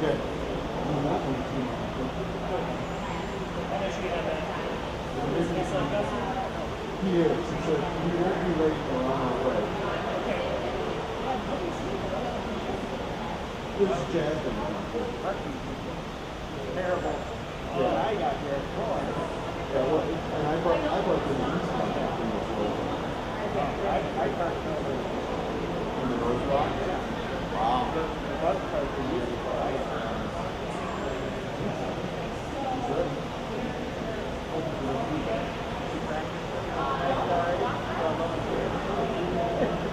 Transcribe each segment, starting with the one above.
Okay. He is. He said he won't be late or on our way. This is Jasmine. Terrible. Yeah. I got here at 4. Yeah, well, and I brought the East one back from the floor. I parked over In the North Block? Wow. the bus park for you.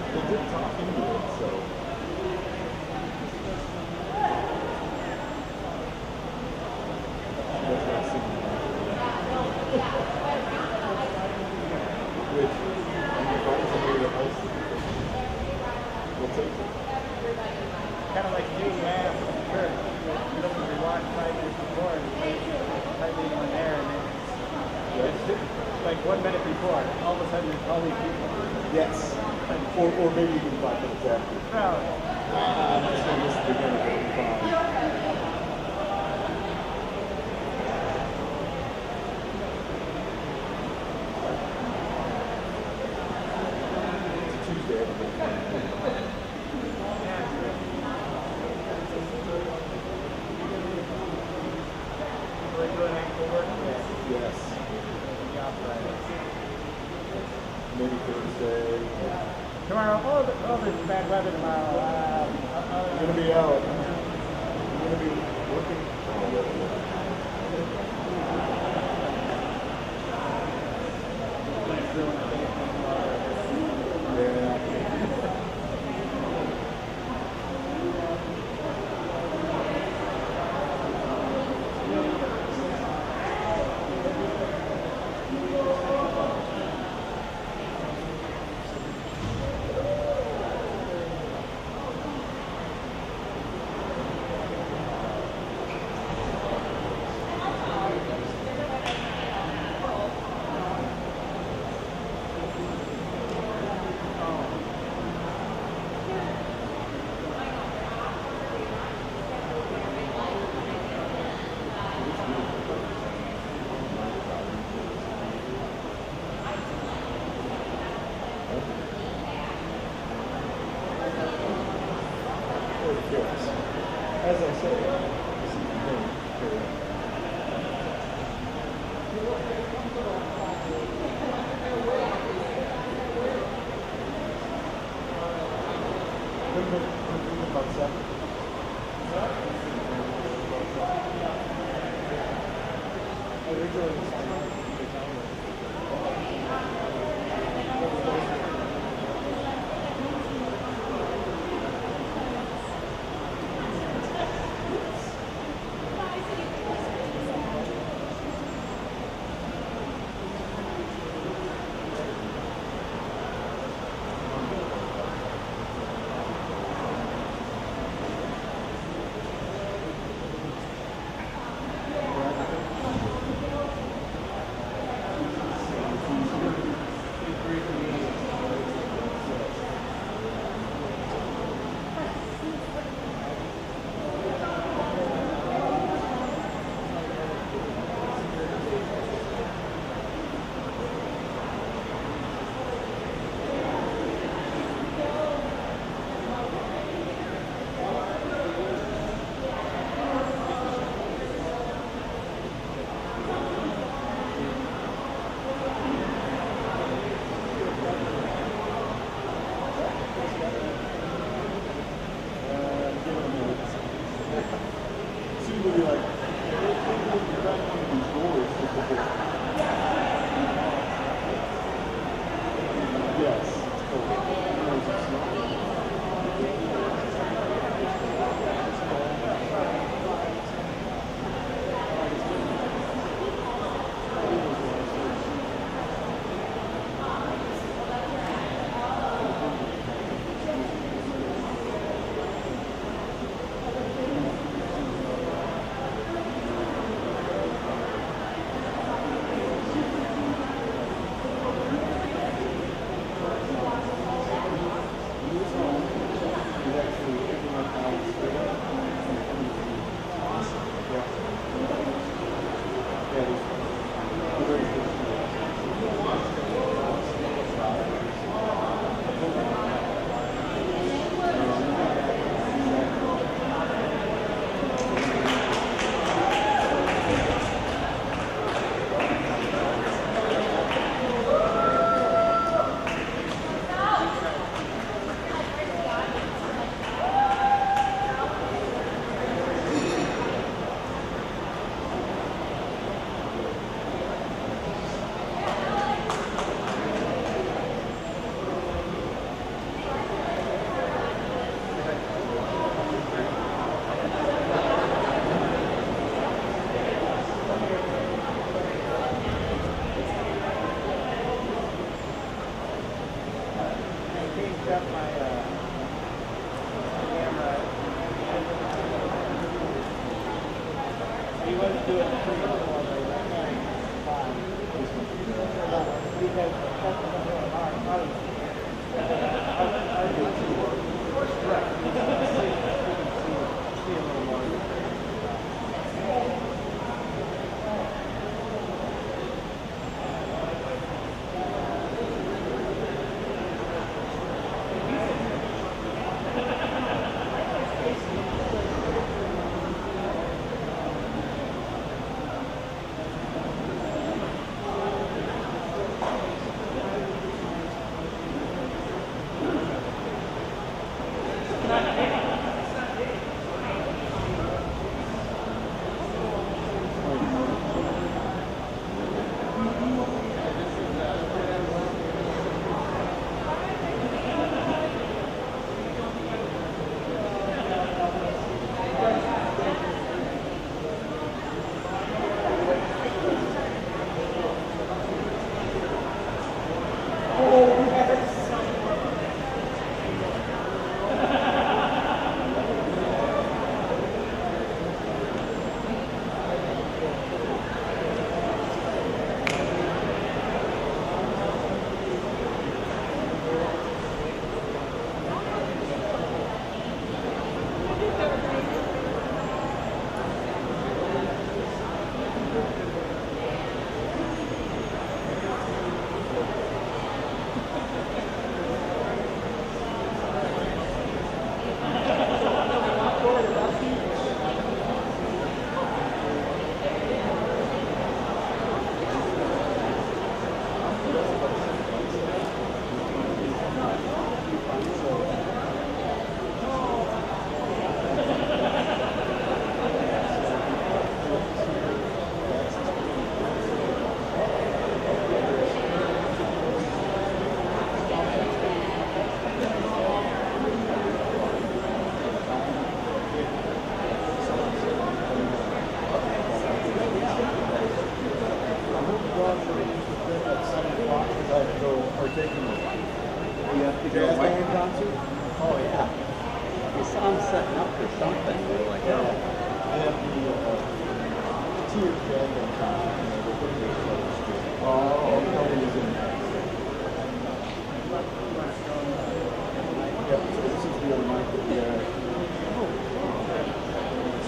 They did talk into it, so. That's what I see. Which, and your friends are here to host it. We'll take it. Kind of like you, man. Sure. You look at your watch 5 minutes before and there's hardly anyone there. And then it's like 1 minute before, all of a sudden there's all these people. Yes. Or maybe you can 5 minutes after. No. This one is the beginning of the fine. Yes. Maybe Thursday. Tomorrow, there's bad weather tomorrow. You're going to be out. You're going to be working. As I said, about 7. let's do it in 3 or 4 days. I can't 5. Because that's what I'm doing. See a little more.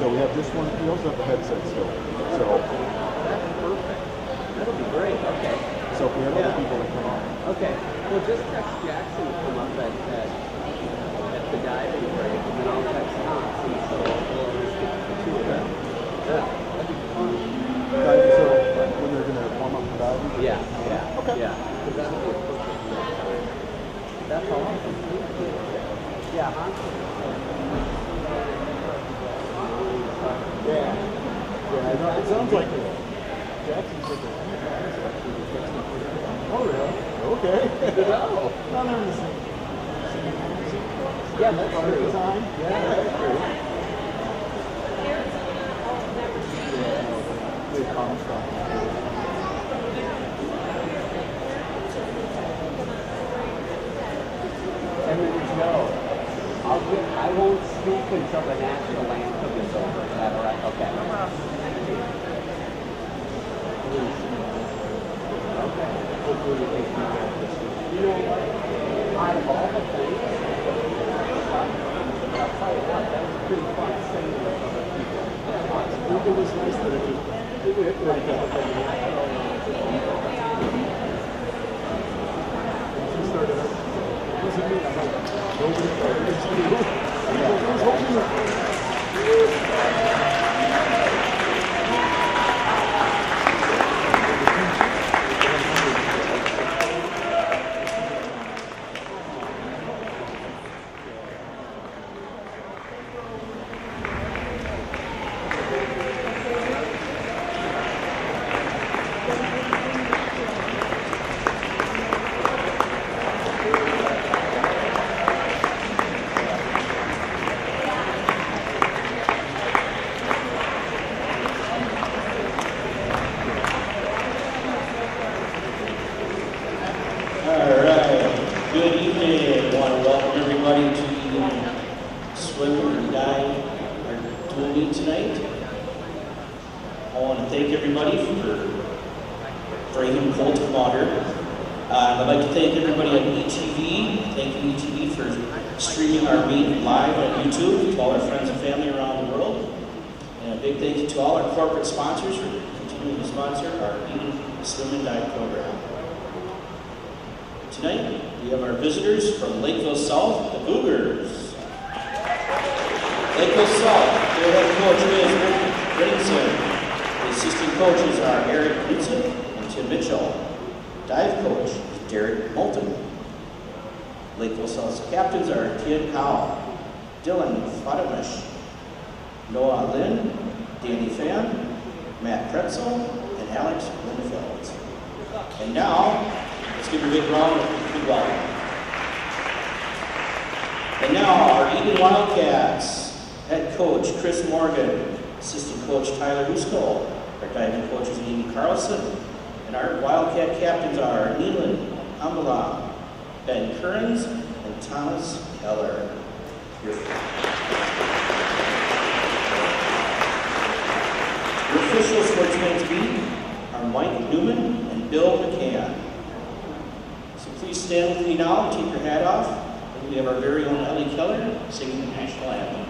So we have this one. We also have the headset still. So that's perfect. That'll be great. Okay. So if we have other people that come on. Okay. Well, just text Jackson to come up at the diving break, and then I'll text Hans, and so we'll always get the two of them. Yeah, that'd be fun. So when they're gonna warm up for diving. Yeah. Yeah. Okay. Yeah. Because that'll be a perfect time. That's awesome. Yeah, Hans. Yeah. Yeah, no, it sounds like it. Jackson's like oh, really? Okay. No. No, they're in the same. Yeah, that's true. Design. Yeah, that's true. Yeah, common stuff. 10 minutes ago. I won't speak until the national anthem is over. Is that all right? Okay. Okay. Hopefully we can keep that this week. You know what? Out of all the things, I'll tell you what, that was pretty fun singing with other people. It was nice that it just like she started up. It wasn't me. I'm like, nobody started. It's you. I was hoping that. I want to thank everybody for bringing cold water. I'd like to thank everybody on ETV. Thank you, ETV, for streaming our meet live on YouTube to all our friends and family around the world. And a big thank you to all our corporate sponsors for continuing to sponsor our Eagan Swim and Dive program. Tonight, we have our visitors from Lakeville South, the Cougars. Lakeville South, their head coach is Riddington. The assistant coaches are Eric Knudsen and Tim Mitchell. Dive coach is Derek Moulton. Lakeville South's captains are Ken Powell, Dylan Fadamish, Noah Lynn, Danny Fan, Matt Pretzel, and Alex Lindefeld. And now, let's give a big round of good welcome. And now, our Eagan Wildcats head coach Chris Morgan, assistant coach Tyler Husko, our diving coach is Amy Carlson, and our Wildcat captains are Neelan Ambala, Ben Kearns, and Thomas Keller. Your officials for tonight's meeting are Mike Newman and Bill McCann. So please stand with me now and take your hat off. And we have our very own Ellie Keller singing the national anthem.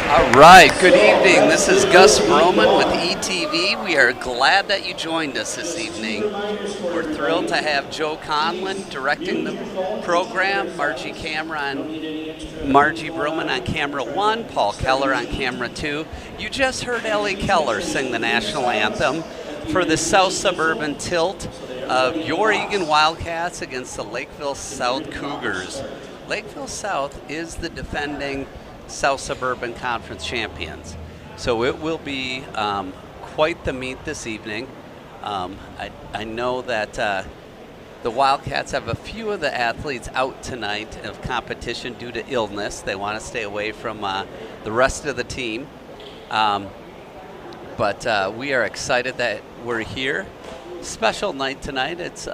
All right, good evening. This is Gus Broman with ETV. We are glad that you joined us this evening. We're thrilled to have Joe Conlon directing the program, Margie Broman on camera 1, Paul Keller on camera 2. You just heard Ellie Keller sing the national anthem for the South Suburban Tilt of your Eagan Wildcats against the Lakeville South Cougars. Lakeville South is the defending South Suburban Conference champions. So it will be quite the meet this evening. I know that the Wildcats have a few of the athletes out tonight of competition due to illness. They want to stay away from the rest of the team. But we are excited that we're here. Special night tonight. It's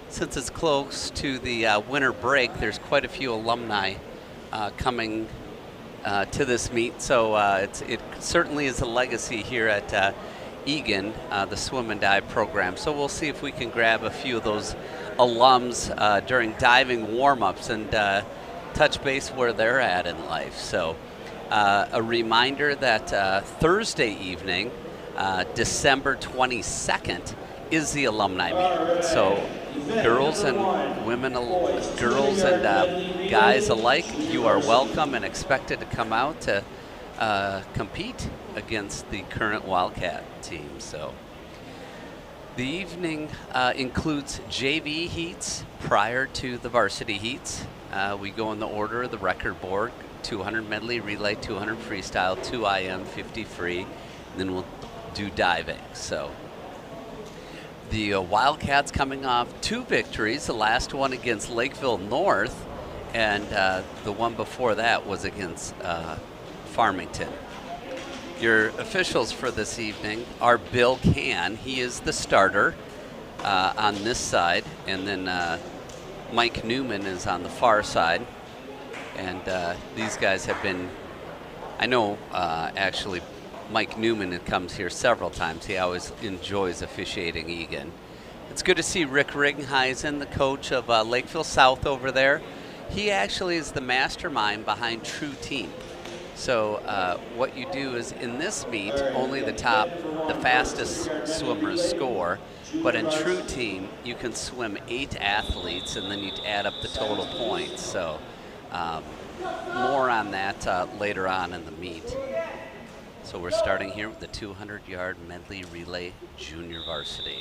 since it's close to the winter break, there's quite a few alumni coming to this meet, so it certainly is a legacy here at Eagan, the swim and dive program. So we'll see if we can grab a few of those alums during diving warm-ups and touch base where they're at in life. So a reminder that Thursday evening, December 22nd, is the alumni meet. So girls and women, girls and guys alike, you are welcome and expected to come out to compete against the current Wildcat team. So the evening includes JV heats prior to the varsity heats. We go in the order of the record board: 200 medley relay, 200 freestyle, 2 IM, 50 free, and then we'll do diving. So the Wildcats coming off 2 victories, the last one against Lakeville North, and the one before that was against Farmington. Your officials for this evening are Bill Can. He is the starter on this side, and then Mike Newman is on the far side. And these guys have been, I know actually Mike Newman comes here several times. He always enjoys officiating Eagan. It's good to see Rick Ringheisen, the coach of Lakeville South over there. He actually is the mastermind behind True Team. So what you do is in this meet, only the fastest swimmers score. But in True Team, you can swim 8 athletes, and then you add up the total points. So more on that later on in the meet. So we're starting here with the 200-yard medley relay junior varsity.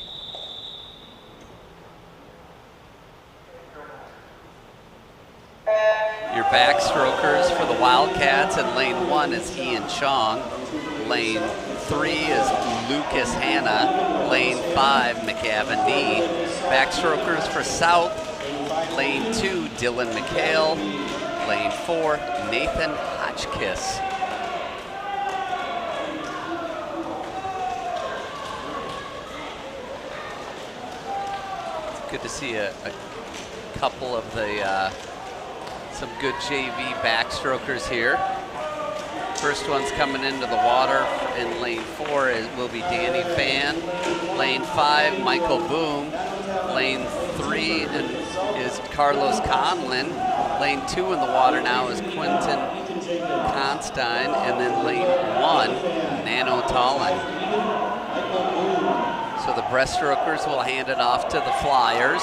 Your backstrokers for the Wildcats in lane 1 is Ian Chong. Lane 3 is Lucas Hanna. Lane 5, McAvan D. Backstrokers for South, lane 2, Dylan McHale. Lane 4, Nathan Hotchkiss. Good to see a couple of the some good JV backstrokers here. First one's coming into the water in lane 4 will be Danny Fan. Lane 5, Michael Boom. Lane 3 is Carlos Conlin. Lane 2 in the water now is Quentin Constein. And then lane 1, Nano Tallin. So the breaststrokers will hand it off to the Flyers.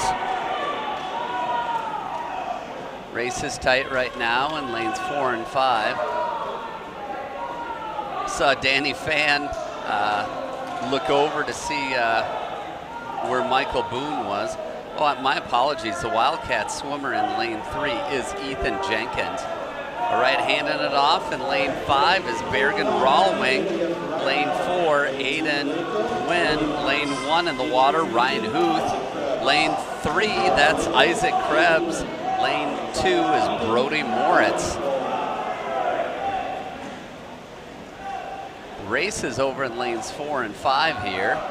Race is tight right now in lanes 4 and 5. Saw Danny Fan look over to see where Michael Boone was. Oh, my apologies. The Wildcat swimmer in lane 3 is Ethan Jenkins. All right, handing it off in lane 5 is Bergen Rawling. Lane 4, Aiden Nguyen. Lane 1 in the water, Ryan Huth. Lane 3, that's Isaac Krebs. Lane 2 is Brody Moritz. Race is over in lanes 4 and 5 here.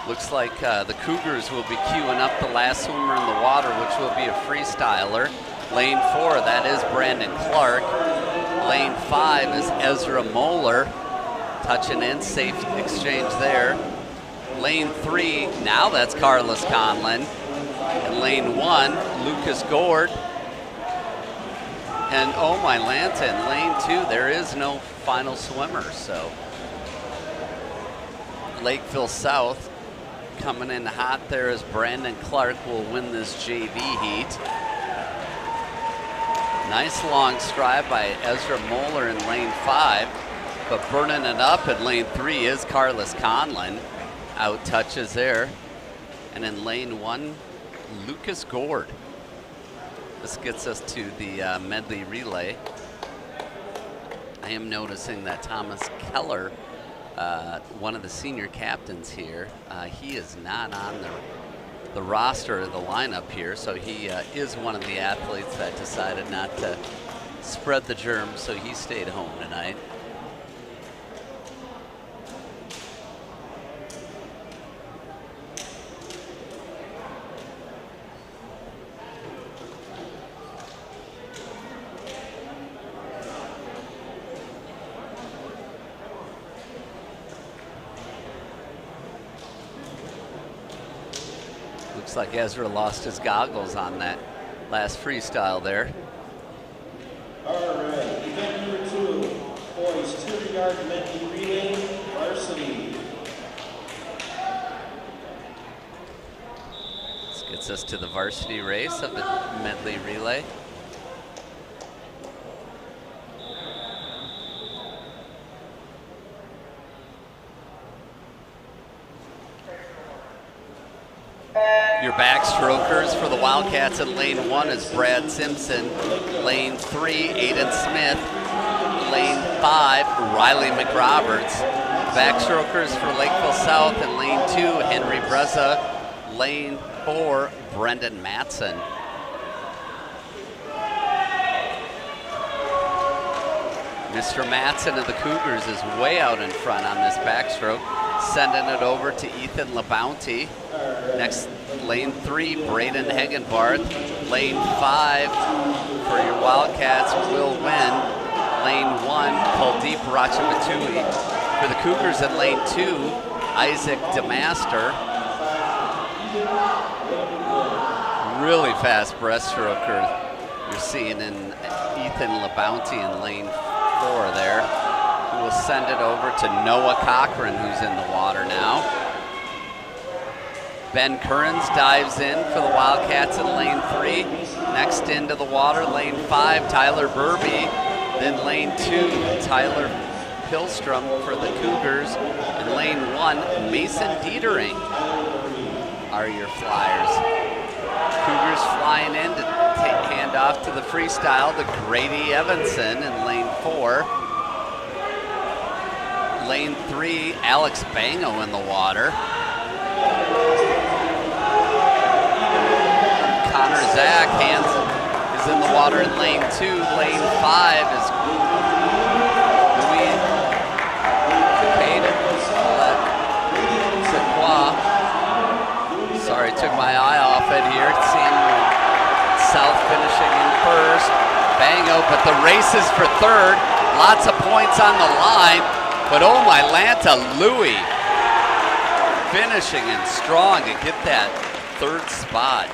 Looks like the Cougars will be queuing up the last swimmer in the water, which will be a freestyler. Lane 4, that is Brandon Clark. Lane 5 is Ezra Moeller. Touching in, safe exchange there. Lane 3, now that's Carlos Conlin. And lane 1, Lucas Gord. And oh my Lanta, in lane 2, there is no final swimmer, so. Lakeville South coming in hot there as Brandon Clark will win this JV heat. Nice long stride by Ezra Moeller in lane 5, but burning it up in lane 3 is Carlos Conlin. Out touches there. And in lane 1, Lucas Gord. This gets us to the medley relay. I am noticing that Thomas Keller, one of the senior captains here, he is not on the roster of the lineup here, so he is one of the athletes that decided not to spread the germs, so he stayed home tonight. Looks like Ezra lost his goggles on that last freestyle there. All right, event number 2, boys 200-yard medley relay varsity. This gets us to the varsity race of the medley relay. Your backstrokers for the Wildcats in lane 1 is Brad Simpson. Lane 3, Aiden Smith. Lane 5, Riley McRoberts. Backstrokers for Lakeville South in lane 2, Henry Breza. Lane 4, Brendan Matson. Mr. Matson of the Cougars is way out in front on this backstroke, sending it over to Ethan LaBounty. Next, lane 3, Braden Hegenbarth. Lane 5 for your Wildcats, Will Wynn. Lane 1, Kuldeep Rachavatui. For the Cougars in lane 2, Isaac DeMaster. Really fast breaststroker you're seeing in Ethan LaBounty in lane 4 there, who will send it over to Noah Cochran, who's in the water now. Ben Kearns dives in for the Wildcats in lane 3. Next into the water, lane 5, Tyler Burby. Then lane 2, Tyler Pilstrom for the Cougars. And lane 1, Mason Dietering are your flyers. Cougars flying in to hand off to the freestyle to Grady Evanson in lane 4. Lane 3, Alex Bango in the water. Connor Zach is in the water in lane 2. Lane 5 is Louis Sequoia. Sorry, took my eye off it here. Samuel South finishing in first. Bango, but the race is for third. Lots of points on the line. But oh my Lanta, Louis finishing in strong to get that third spot.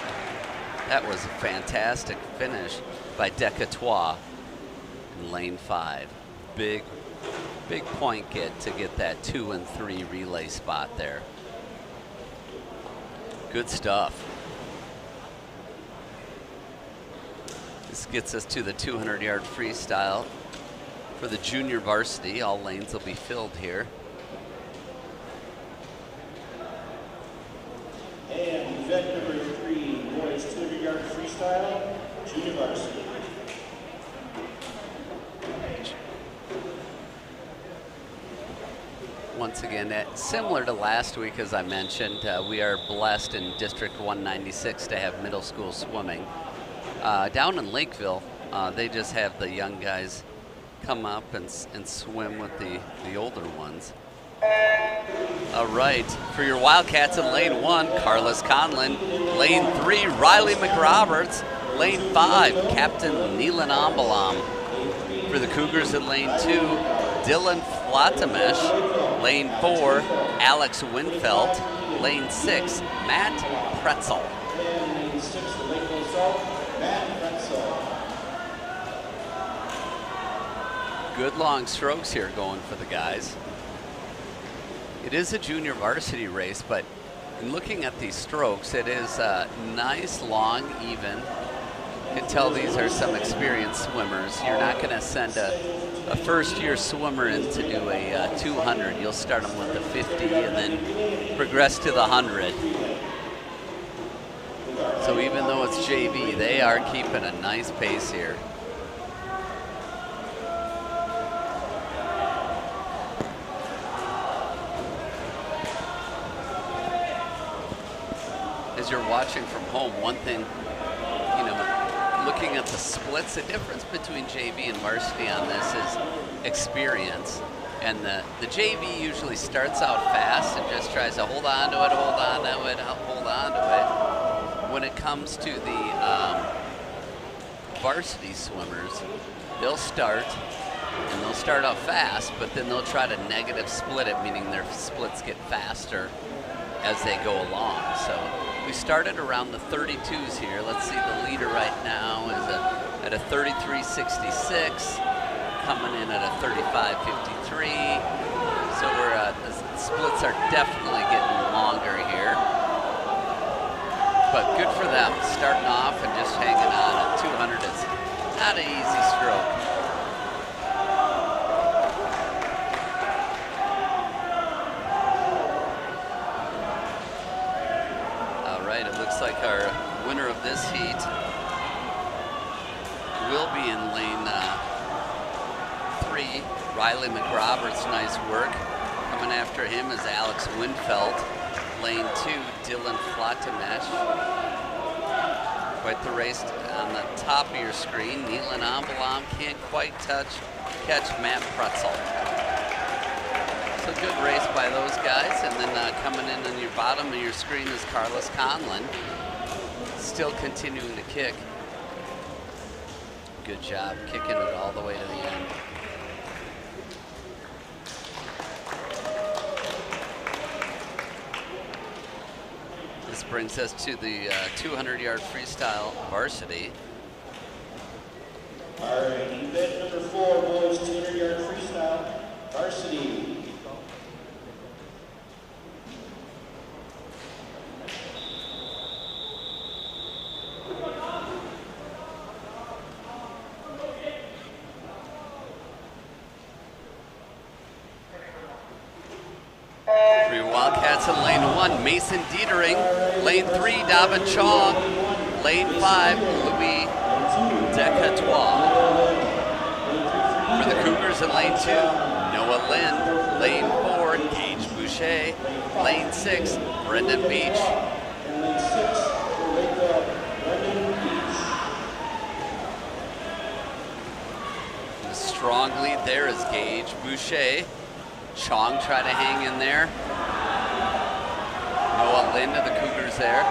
That was a fantastic finish by Decatois in lane 5. Big point get to get that 2 and 3 relay spot there. Good stuff. This gets us to the 200-yard freestyle for the junior varsity. All lanes will be filled here. And event number 3, boys 200-yard freestyle, junior varsity. Once again, similar to last week, as I mentioned, we are blessed in District 196 to have middle school swimming. Down in Lakeville, they just have the young guys come up and swim with the older ones. All right, for your Wildcats in lane 1, Carlos Conlon. Lane 3, Riley McRoberts. Lane 5, Captain Neelan Ambalam. For the Cougars in lane 2, Dylan Flatamesh. Lane 4, Alex Winfelt. Lane 6, Matt Pretzel. Lane 6, the Lakeville South, Matt Pretzel. Good long strokes here going for the guys. It is a junior varsity race, but in looking at these strokes, it is nice, long, even. You can tell these are some experienced swimmers. You're not going to send a first-year swimmer in to do a 200. You'll start them with the 50 and then progress to the 100. So even though it's JV, they are keeping a nice pace here. As you're watching from home, one thing, you know, looking at the splits, the difference between JV and varsity on this is experience. And the JV usually starts out fast and just tries to hold on to it, hold on to it, hold on to it. When it comes to the varsity swimmers, they'll start and they'll start out fast, but then they'll try to negative split it, meaning their splits get faster as they go along. So we started around the 32s here. Let's see, the leader right now is at a 33.66, coming in at a 35.53. So the splits are definitely getting longer here. But good for them, starting off and just hanging on at 200 is not an easy stroke. It looks like our winner of this heat will be in lane 3, Riley McRoberts. Nice work. Coming after him is Alex Winfelt. Lane 2, Dylan Flatamesh. Quite the race on the top of your screen. Neelan Ambalam can't quite touch catch Matt Pretzel. So good race by those guys. And then coming in on your bottom of your screen is Carlos Conlon. Still continuing to kick. Good job kicking it all the way to the end. This brings us to the 200-yard freestyle varsity. All right, event number 4, boys, 200-yard freestyle varsity. Three Wildcats in lane 1, Mason Dietering. Lane 3, Davin Chong. Lane 5, Louis Decatois. For the Cougars in lane 2, Noah Lind. Lane 4, Gage Boucher. Lane 6, Brendan Beach. And lane 6 for Lakeville, Brendan Beach. The strong lead there is Gage Boucher. Chong try to hang in there. Noah Lind of the Cougars there.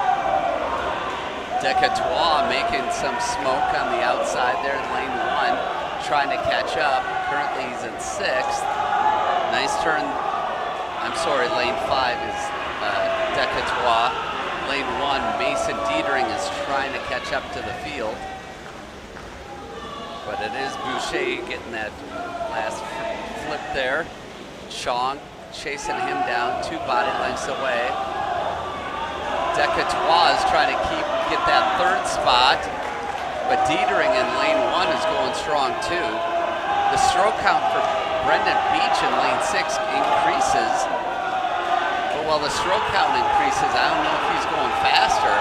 Decatois making some smoke on the outside there in lane 1, trying to catch up. Currently he's in 6th. Nice turn. I'm sorry, lane 5 is Decatois. Lane 1, Mason Dietering is trying to catch up to the field. But it is Boucher getting that last flip there. Chong chasing him down 2 body lengths away. Decatois is trying to get that 3rd spot, but Dietering in lane 1 is going strong too. The stroke count for Brendan Beach in lane 6 increases, but while the stroke count increases, I don't know if he's going faster.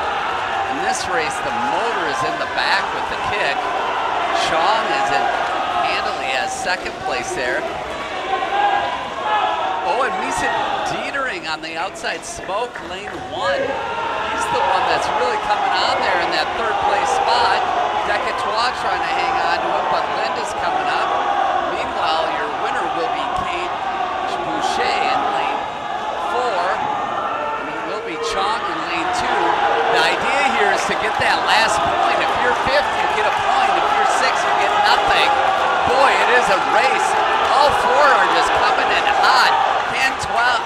In this race, the motor is in the back with the kick. Chong is in handily as 2nd place there. Oh, and Mason Dietering on the outside smoke, lane 1. He's the one that's really coming on there in that 3rd place spot. Decatois trying to hang on to it, but Linda's coming up. Meanwhile, your winner will be Gage Boucher in lane 4. And it will be Chong in lane 2. The idea here is to get that last point. If you're 5th, you get a point. If you're 6th, you get nothing. Boy, it is a race. All 4 are just coming in hot. 10, 12,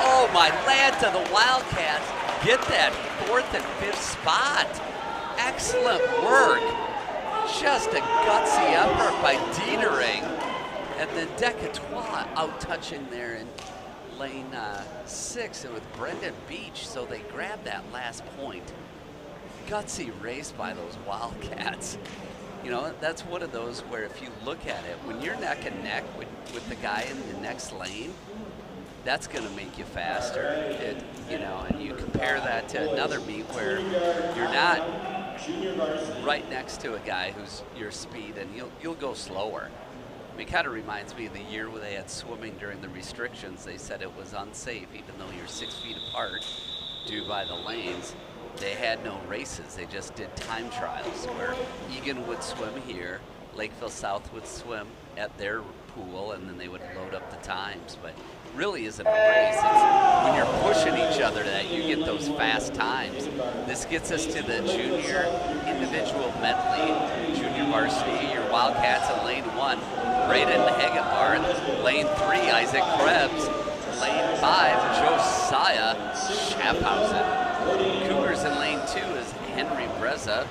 oh my lad, to the Wildcats get that 4th and 5th spot. Excellent work. Just a gutsy effort by Dietering. And then Decatois out touching there in lane 6 and with Brendan Beach, so they grab that last point. Gutsy race by those Wildcats. You know, that's one of those where if you look at it, when you're neck and neck with the guy in the next lane, that's going to make you faster. You know, and you compare that to another meet where you're not right next to a guy who's your speed, and you'll go slower. I mean, it kind of reminds me of the year where they had swimming during the restrictions. They said it was unsafe, even though you're 6 feet apart due by the lanes. They had no races. They just did time trials where Eagan would swim here, Lakeville South would swim at their pool, and then they would load up the times. But really isn't a race. It's when you're pushing each other that you get those fast times. This gets us to the junior individual medley, junior varsity. Your Wildcats in lane 1, Braden Hagenbarth. Lane 3, Isaac Krebs. Lane 5, Josiah Schaffhausen. Cougars in lane 2 is Henry Breza.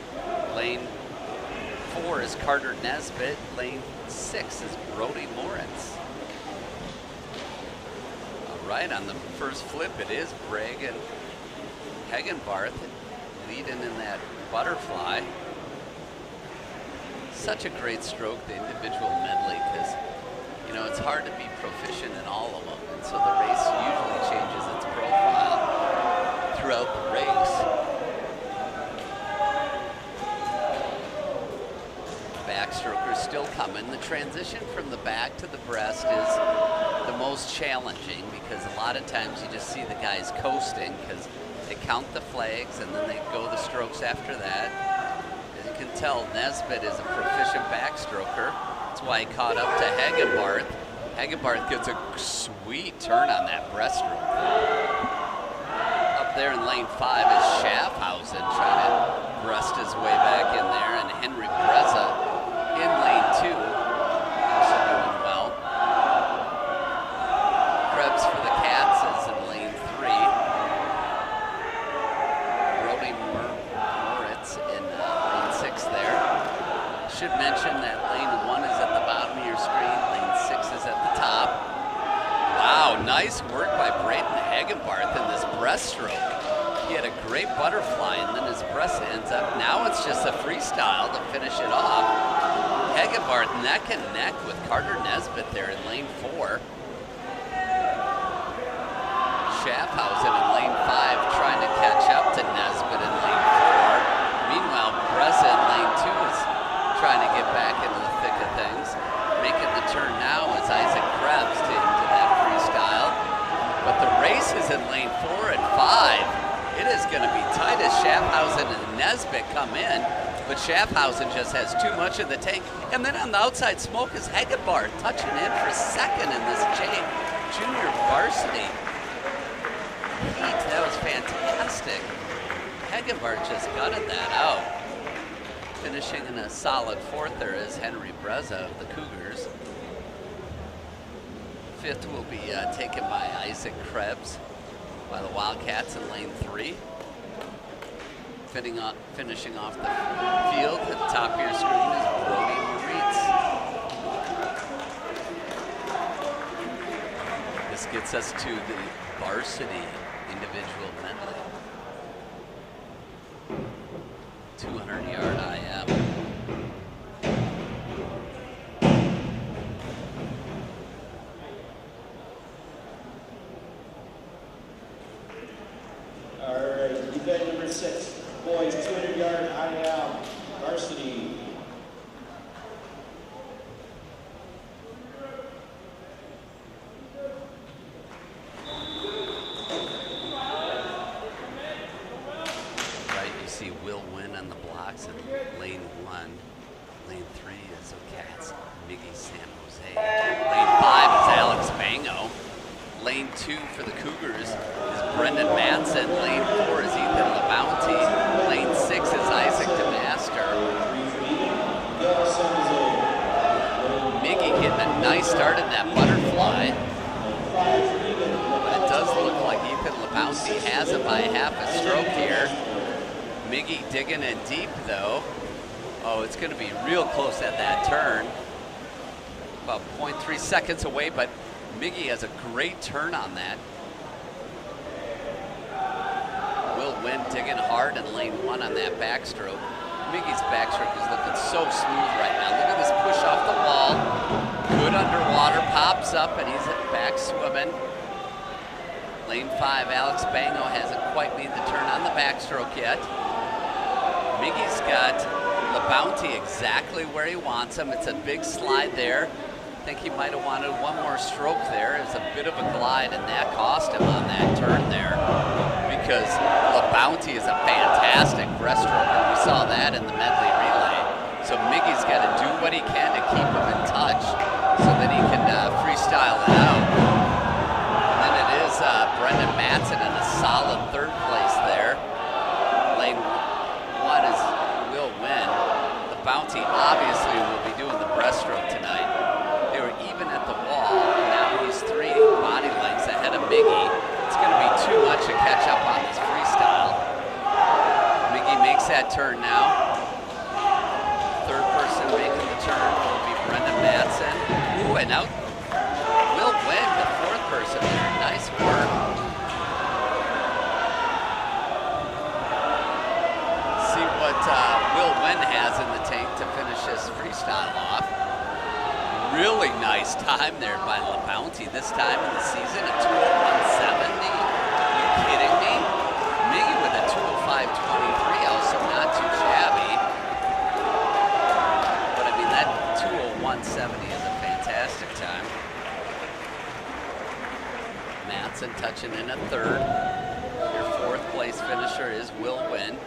Lane 4 is Carter Nesbitt. Lane 6 is Brody Moritz. All right, on the first flip, it is Braden Hagenbarth leading in that butterfly. Such a great stroke, the individual medley, because, you know, it's hard to be proficient in all of them. And so the race usually changes its profile throughout the race. Backstroker's still coming. The transition from the back to the breast is the most challenging because a lot of times you just see the guys coasting because they count the flags and then they go the strokes after that. As you can tell, Nesbitt is a proficient backstroker. That's why he caught up to Hagenbarth. Hagenbarth gets a sweet turn on that breaststroke. Up there in lane 5 is Schaffhausen trying to breast his way back in there, and Henry Breza in lane 2, also doing well. Krebs for the Cats is in lane 3. Brody Moritz in lane 6 there. Should mention that lane 1 is at the bottom of your screen, lane 6 is at the top. Wow, nice work by Braden Hagenbarth in this breaststroke. He had a great butterfly, and then his breast ends up. Now it's just a freestyle to finish it off. Hagenbarth neck and neck with Carter Nesbitt there in lane 4. Schaffhausen in lane 5 trying to catch up to Nesbitt in lane 4. Meanwhile, Breza in lane 2 is trying to get back into the thick of things. Making the turn now is Isaac Krebs into that freestyle. But the race is in lane 4 and 5. It is going to be tight as Schaffhausen and Nesbitt come in, but Schaffhausen just has too much in the tank. And then on the outside smoke is Hagenbarth touching in for second in this junior varsity heat. That was fantastic. Hagenbarth just gutted that out. Finishing in a solid 4th there is Henry Breza of the Cougars. 5th will be taken by Isaac Krebs by the Wildcats in lane 3. Finishing off the field at the top of your screen is Brody Moritz. This gets us to the varsity individual medley. 200-yard IM. All right, event number 6, boys, 200-yard IM, varsity. Right, you see Will Wynn on the blocks in lane 1. Lane 3 is the Cats, Miggy San Jose. Lane 5 is Alex Bango. Lane 2 for the Cougars is Brendan Matson. Lane 4 is Ethan LaBounty. Lane 6 is Isaac DeMaster. Miggy getting a nice start in that butterfly. But it does look like Ethan LaBounty has it by half a stroke here. Miggy digging in deep though. Oh, it's going to be real close at that turn. About 0.3 seconds away, but Miggy has a great turn on that. Will Wynn digging hard in lane 1 on that backstroke. Miggy's backstroke is looking so smooth right now. Look at this push off the wall. Good underwater, pops up, and he's back swimming. Lane 5, Alex Bango hasn't quite made the turn on the backstroke yet. Miggy's got LaBounty exactly where he wants him. It's a big slide there. I think he might have wanted one more stroke there. It's a bit of a glide, and that cost him on that turn there because LaBounty is a fantastic breaststroker. We saw that in the medley relay. So Miggy's got to do what he can to keep him in touch so that he can freestyle it out. And then it is Brendan Matson in a solid 3rd place there. Lane 1 is Will Wynn. LaBounty obviously will be doing the breaststroke tonight. They were even at the wall, and now he's 3 body lengths ahead of Miggy. It's going to be too much to catch up on this freestyle. Miggy makes that turn now. 3rd person making the turn will be Brendan Matson. Ooh, and out Will Wynn, the 4th person there. Nice work. See what Will Wynn has in the tank to finish this freestyle off. Really nice time there by LaBounty this time in the season, a 2:01.70. Are you kidding me? Miggy with a 2:05.23, also not too shabby. But I mean, that 2:01.70 is a fantastic time. Matson touching in a 3rd. Your 4th place finisher is Will Wynn.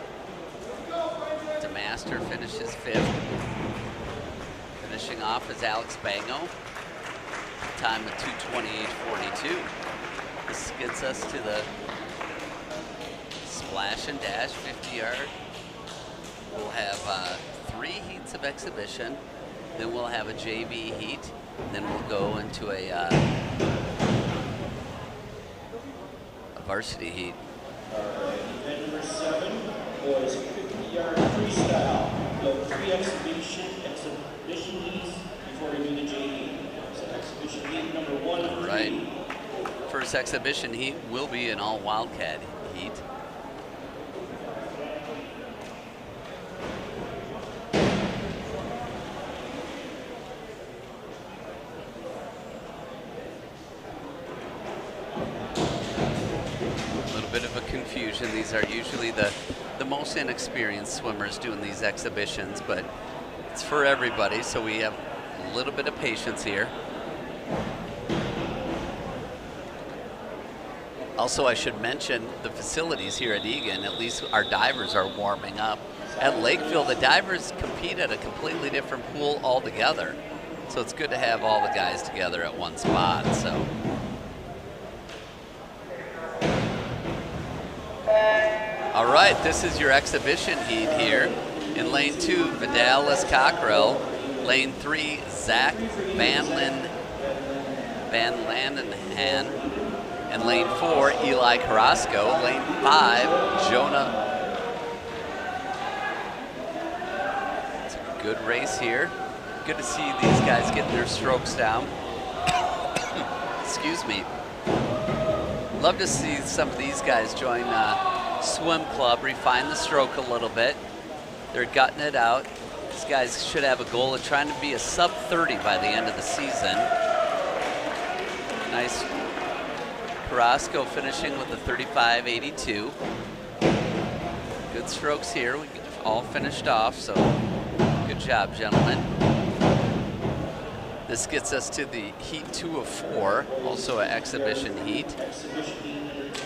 DeMaster finishes 5th. Finishing off is Alex Bango. Time of 2:28.42. This gets us to the splash and dash 50-yard. We'll have 3 heats of exhibition. Then we'll have a JV heat. Then we'll go into a varsity heat. All right, event number 7, boys 50-yard freestyle. We'll have 3 exhibition heats before we do the JV. So exhibition heat number 1 of 3. Right. First exhibition heat will be an all Wildcat heat. Bit of a confusion. These are usually the most inexperienced swimmers doing these exhibitions, but it's for everybody, so we have a little bit of patience here. Also, I should mention the facilities here at Eagan. At least our divers are warming up. At Lakeville, the divers compete at a completely different pool altogether, so it's good to have all the guys together at one spot. So. All right, this is your exhibition heat here. In lane 2, Vidalis Cockrell. Lane 3, Zach Van Landenhan. And lane 4, Eli Carrasco. Lane 5, Jonah. It's a good race here. Good to see these guys get their strokes down. Excuse me. Love to see some of these guys join swim club, refine the stroke a little bit. They're gutting it out. These guys should have a goal of trying to be a sub 30 by the end of the season. Nice. Carrasco finishing with a 35.82. Good strokes here. We all finished off, so good job, gentlemen. This gets us to the heat 2 of 4, also an exhibition heat. Exhibition heat number 2.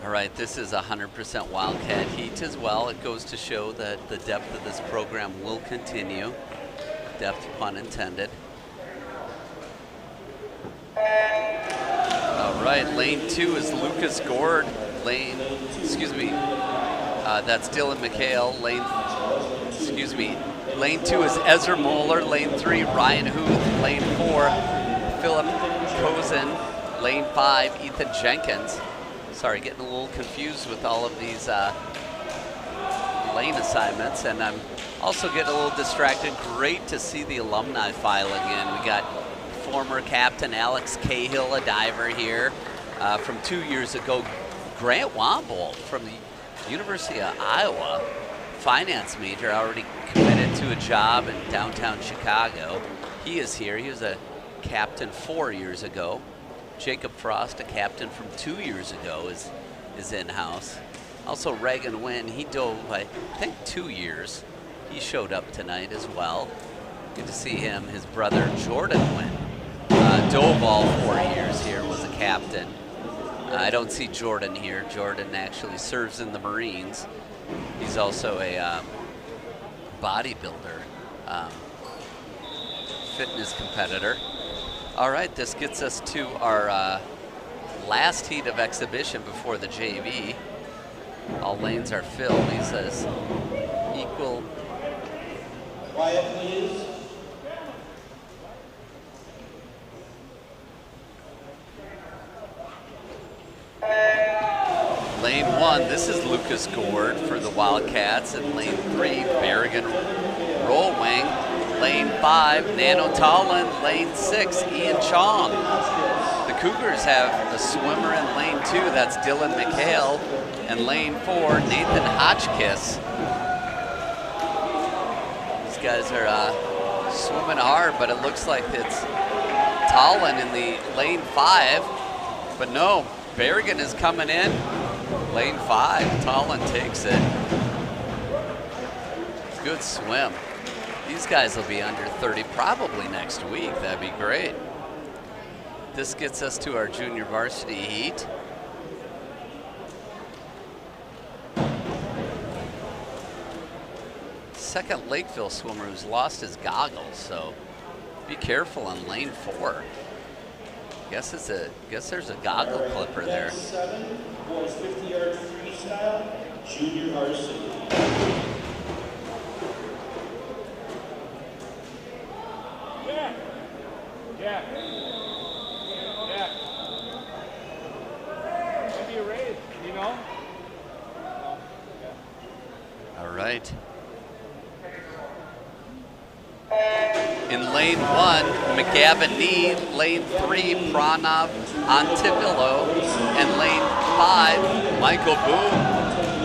All right, this is 100% Wildcat heat as well. It goes to show that the depth of this program will continue. Depth, pun intended. All right, lane 2 is Lucas Gord. That's Dylan McHale. Lane 2 is Ezra Moeller. Lane 3, Ryan Huth. Lane 4, Philip Cozen. Lane 5, Ethan Jenkins. Sorry, getting a little confused with all of these lane assignments, and I'm also getting a little distracted. Great to see the alumni filing in. We got former captain Alex Cahill, a diver here from 2 years ago. Grant Womble from the University of Iowa, finance major, already committed to a job in downtown Chicago. He is here. He was a captain 4 years ago. Jacob Frost, a captain from 2 years ago, is in-house. Also Reagan Wynn, he dove, I think, 2 years. He showed up tonight as well. Good to see him. His brother Jordan Wynn dove all 4 years here, was a captain. I don't see Jordan here. Jordan actually serves in the Marines. He's also a bodybuilder, fitness competitor. All right, this gets us to our last heat of exhibition before the JV. All lanes are filled. He says equal. Quiet, please. Lane 1, this is Lucas Gord for the Wildcats. And lane 3, Berrigan Rollwing. Lane 5, Nano Tallin. Lane 6, Ian Chong. The Cougars have a swimmer in lane 2, that's Dylan McHale. And lane 4, Nathan Hotchkiss. These guys are swimming hard, but it looks like it's Tallin in the lane 5. But no, Berrigan is coming in. Lane 5, Tallin takes it. Good swim. These guys will be under 30 probably next week. That'd be great. This gets us to our junior varsity heat. Second Lakeville swimmer who's lost his goggles, so be careful in lane 4. Guess there's a goggle clipper there. 7, boys 50-yard freestyle, junior varsity. Yeah. Maybe a raise, you know? All right. In lane 1, McGavin-Nee. Lane 3, Pranav Antivillo. And lane 5, Michael Boone.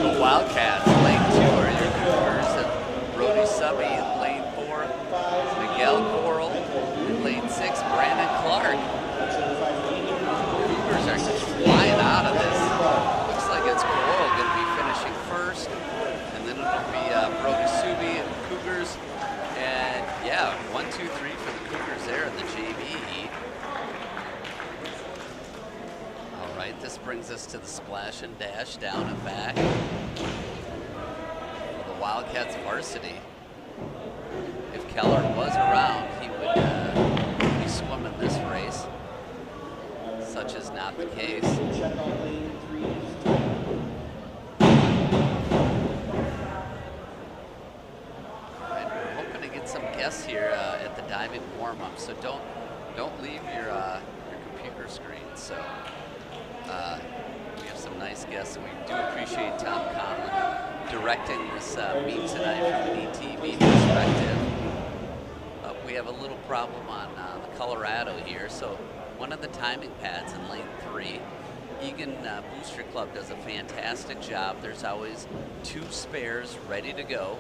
Go Wildcats. Lane 2 are your Cougars. And Brody Subby. In lane 4, Miguel Coral. In lane 6, Brandon Clark. Cougars are just flying out of this. Looks like it's Coral going to be finishing first. And then it'll be Brody Subby and Cougars. And yeah, 1, 2, 3 for the Cougars there in the JV heat. All right, this brings us to the splash and dash down and back. The Wildcats varsity. If Keller was around, he would be swimming this race. Such is not the case. Check on lane 3. Some guests here at the diving warm-up, so don't leave your computer screen. So we have some nice guests, and we do appreciate Tom Conlon directing this meet tonight from an ETV perspective. We have a little problem on the Colorado here, so one of the timing pads in lane 3. Eagan Booster Club does a fantastic job. There's always 2 spares ready to go.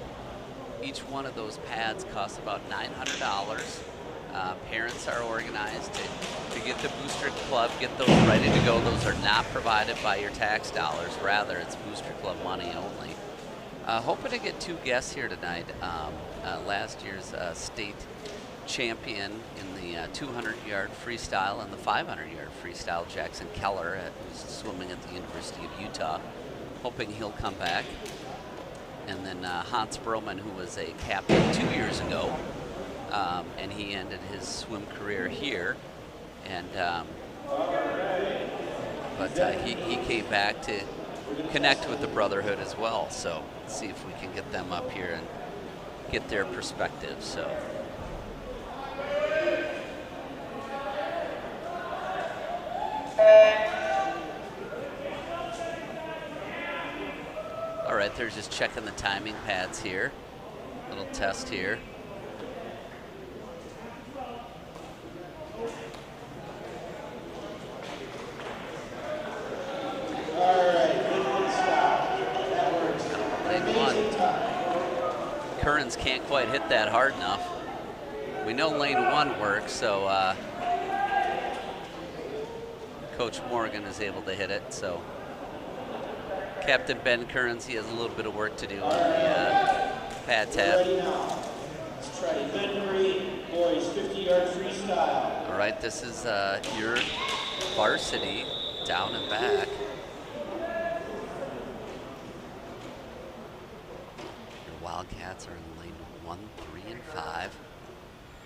Each one of those pads costs about $900. Parents are organized to get the Booster Club, get those ready to go. Those are not provided by your tax dollars. Rather, it's Booster Club money only. Hoping to get 2 guests here tonight. Last year's state champion in the 200-yard freestyle and the 500-yard freestyle, Jackson Keller, who's swimming at the University of Utah. Hoping he'll come back. And then Hans Broman, who was a captain 2 years ago, and he ended his swim career here. And but he came back to connect with the Brotherhood as well. So let's see if we can get them up here and get their perspective. So. All right, they're just checking the timing pads here. Little test here. All right, good stop. That works. Lane 1. Currens can't quite hit that hard enough. We know lane 1 works, so Coach Morgan is able to hit it. So Captain Ben Kearns, he has a little bit of work to do on the pad tab. Let's try event 3, boys 50-yard freestyle. All right, this is your varsity down and back. Your Wildcats are in lane 1, 3, and 5.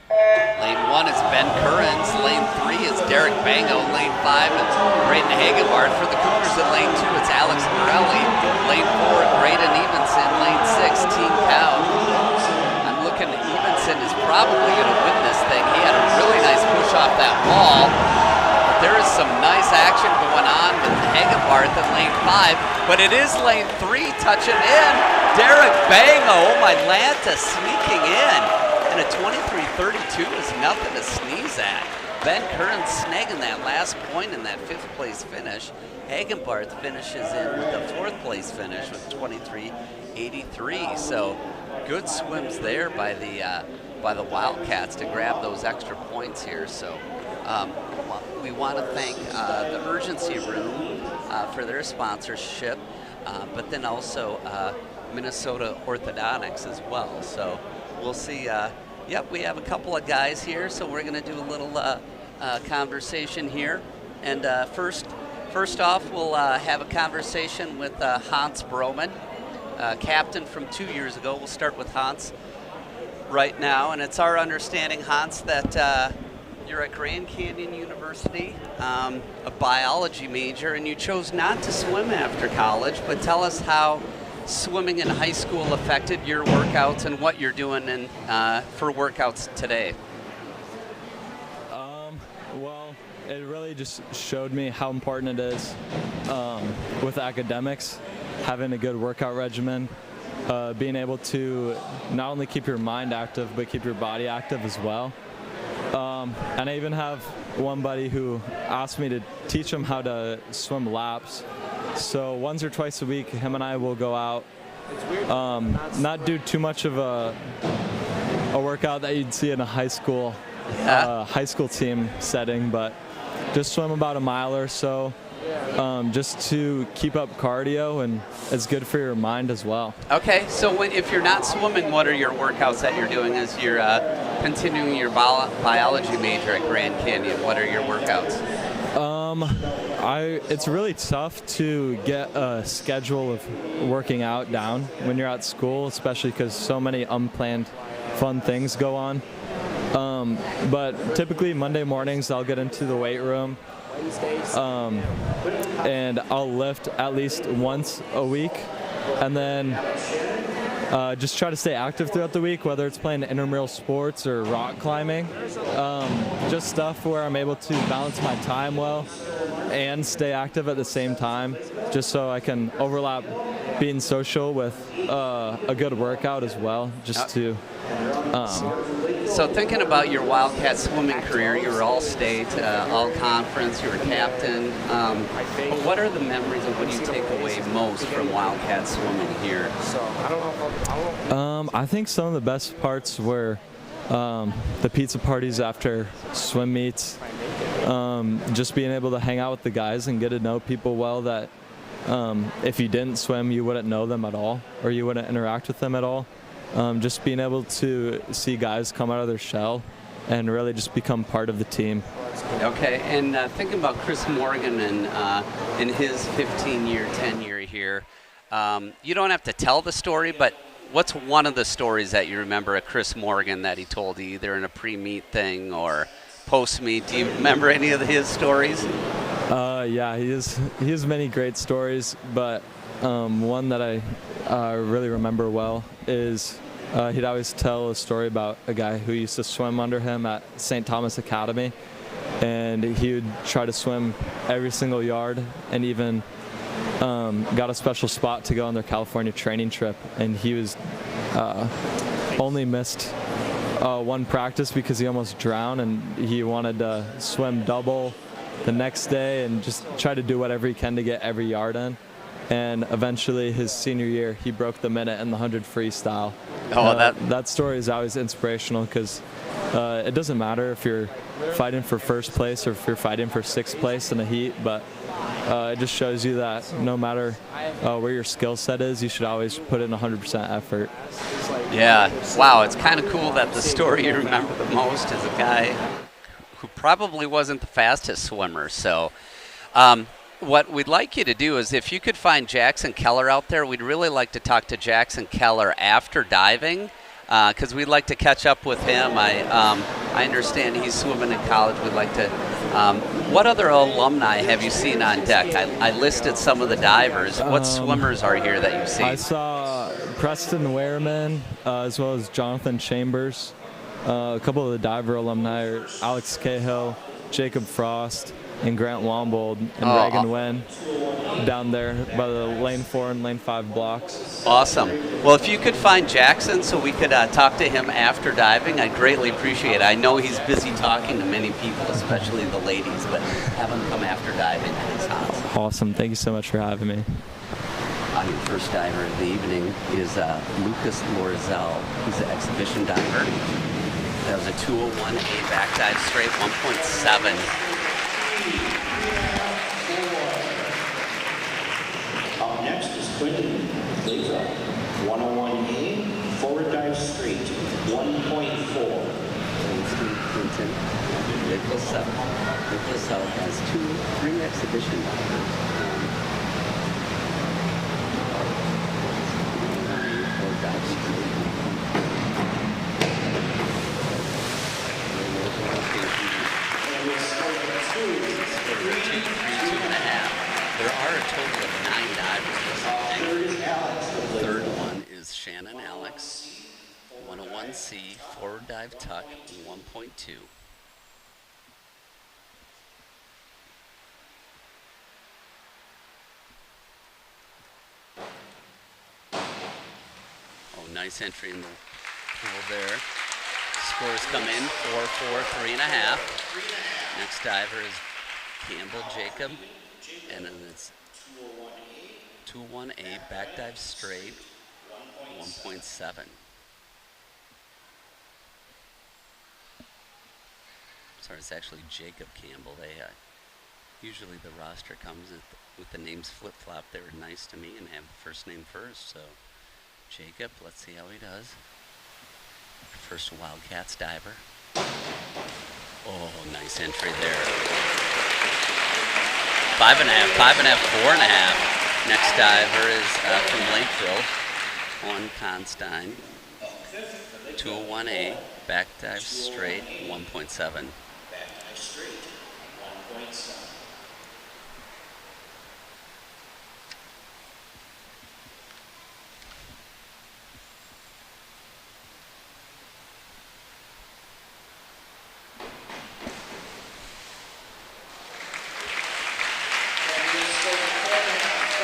Lane 1 is Ben Kearns. Lane 3 is Derek Bango. Lane 5 is Braden Hagenbart. For the Cougars in lane 2, it's Alex Morelli. Lane 4, Graydon Evenson. Lane 6, Team Cow. I'm looking, Evenson is probably going to win this thing. He had a really nice push off that wall. But there is some nice action going on with Hagenbart in lane 5. But it is lane 3 touching in. Derek Bango, oh my Lanta, sneaking in. And a 23:32 is nothing to sneeze at. Ben Kearns snagging that last point in that 5th place finish. Hagenbarth finishes in with a 4th place finish with 23:83. So good swims there by the Wildcats to grab those extra points here. So we want to thank the Urgency Room for their sponsorship, but then also Minnesota Orthodontics as well. So we'll see. Yep, we have a couple of guys here, so we're going to do a little conversation here. And first off, we'll have a conversation with Hans Broman, captain from 2 years ago. We'll start with Hans right now. And it's our understanding, Hans, that you're at Grand Canyon University, a biology major, and you chose not to swim after college. But tell us how swimming in high school affected your workouts and what you're doing for workouts today. Well, it really just showed me how important it is with academics, having a good workout regimen, being able to not only keep your mind active, but keep your body active as well. And I even have one buddy who asked me to teach him how to swim laps. So once or twice a week, him and I will go out, not do too much of a workout that you'd see in a high school team setting, but just swim about a mile or so, just to keep up cardio, and it's good for your mind as well. Okay, so if you're not swimming, what are your workouts that you're doing as you're continuing your biology major at Grand Canyon? What are your workouts? It's really tough to get a schedule of working out down when you're at school, especially because so many unplanned fun things go on. But typically Monday mornings I'll get into the weight room, and I'll lift at least once a week, and then just try to stay active throughout the week, whether it's playing intramural sports or rock climbing. Just stuff where I'm able to balance my time well and stay active at the same time, just so I can overlap being social with a good workout as well, just to So thinking about your Wildcat swimming career, you were all-state, all-conference, you were captain. But what are the memories and what do you take away most from Wildcat swimming here? I think some of the best parts were the pizza parties after swim meets, just being able to hang out with the guys and get to know people well that if you didn't swim, you wouldn't know them at all, or you wouldn't interact with them at all. Just being able to see guys come out of their shell and really just become part of the team. Okay, and thinking about Chris Morgan and in his 15-year tenure here, you don't have to tell the story, but what's one of the stories that you remember at Chris Morgan that he told you, either in a pre-meet thing or post-meet? Do you remember any of his stories? Yeah, he has many great stories, but one that I really remember well is he'd always tell a story about a guy who used to swim under him at St. Thomas Academy, and he would try to swim every single yard, and even got a special spot to go on their California training trip, and he was only missed one practice because he almost drowned, and he wanted to swim double the next day and just try to do whatever he can to get every yard in. And eventually his senior year, he broke the minute in the 100 freestyle. That story is always inspirational because it doesn't matter if you're fighting for first place or if you're fighting for sixth place in a heat, but it just shows you that no matter where your skill set is, you should always put in 100% effort. Yeah, wow, it's kind of cool that the story you remember the most is a guy who probably wasn't the fastest swimmer. So what we'd like you to do is, if you could find Jackson Keller out there, we'd really like to talk to Jackson Keller after diving, because we'd like to catch up with him. I understand he's swimming in college. We'd like to. What other alumni have you seen on deck? I listed some of the divers. What swimmers are here that you've seen? I saw Preston Wehrman, as well as Jonathan Chambers. A couple of the diver alumni are Alex Cahill, Jacob Frost, and Grant Wombold and Reagan Wynn down there by the lane 4 and lane 5 blocks. Awesome. Well, if you could find Jackson so we could talk to him after diving, I'd greatly appreciate it. I know he's busy talking to many people, especially the ladies, but have him come after diving. Awesome. Thank you so much for having me. Your first diver of the evening is Lucas Lorzell. He's an exhibition diver. That was a 201A back dive straight, 1.7. Up next is Quinton Leza, 101A, forward dive straight, 1.4. Quinton. Nicholas has 3 exhibition divers. Or dive straight. Score 2, 3, 2.5. There are a total of 9 divers this evening. The third one is Shannon Alex, 101C, forward dive tuck, 1.2. Oh, nice entry in the pool there. Scores come in, 4, 4, 3.5. Next diver is Campbell Jacob, and then it's 2-1-A, back dive straight, 1.7. Sorry, it's actually Jacob Campbell. They usually the roster comes with the names flip-flop. They were nice to me and have the first name first. So Jacob, let's see how he does. First Wildcats diver. Oh, nice entry there. 5.5, 4.5. Next diver is from Lakeville, Juan Constein. 201A, back dive straight, 1.7. Straight, 1.7.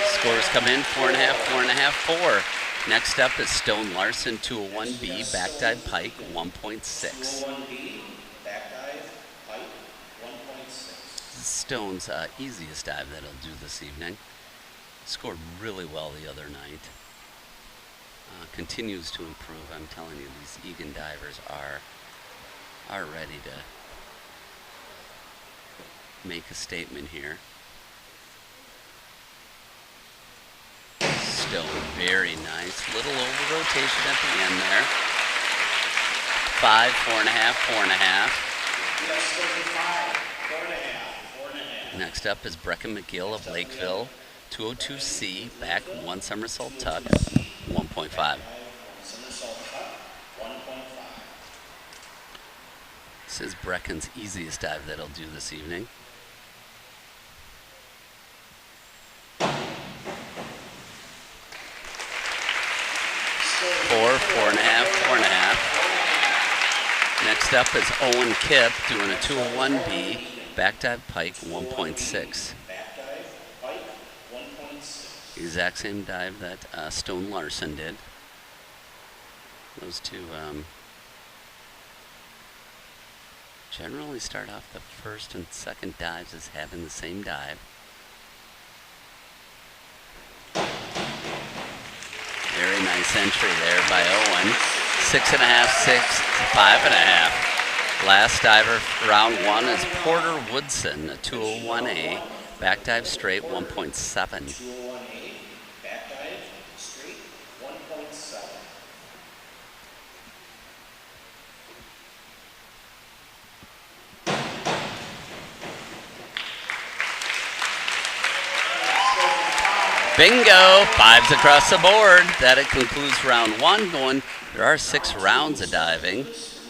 Scores come in, 4.5, 4.5, 4. Next up is Stone Larson, 201B, back dive pike, 1.6. 201B, back dive, pike, 1.6. Stone's easiest dive that he'll do this evening. Scored really well the other night. Continues to improve. I'm telling you, these Eagan divers are ready to make a statement here. Stone, very nice. Little over rotation at the end there. 5, 4.5, 4.5. Next up is Brecken McGill of Lakeville, 202C, back 1 somersault tuck, 1.5. This is Brecken's easiest dive that he'll do this evening. 4, 4.5, 4.5. Next up is Owen Kipp doing a 201B, back dive pike, 1.6. Back dive, pike, 1.6. Exact same dive that Stone Larson did. Those two generally start off the first and second dives as having the same dive. Very nice entry there by Owen. 6.5, 6, 5.5. Last diver for round 1 is Porter Woodson, a 201A, back dive straight, 1.7. 201A, back dive, straight, 1.7. Bingo! 5s across the board. That it concludes round 1. There are 6 rounds of diving.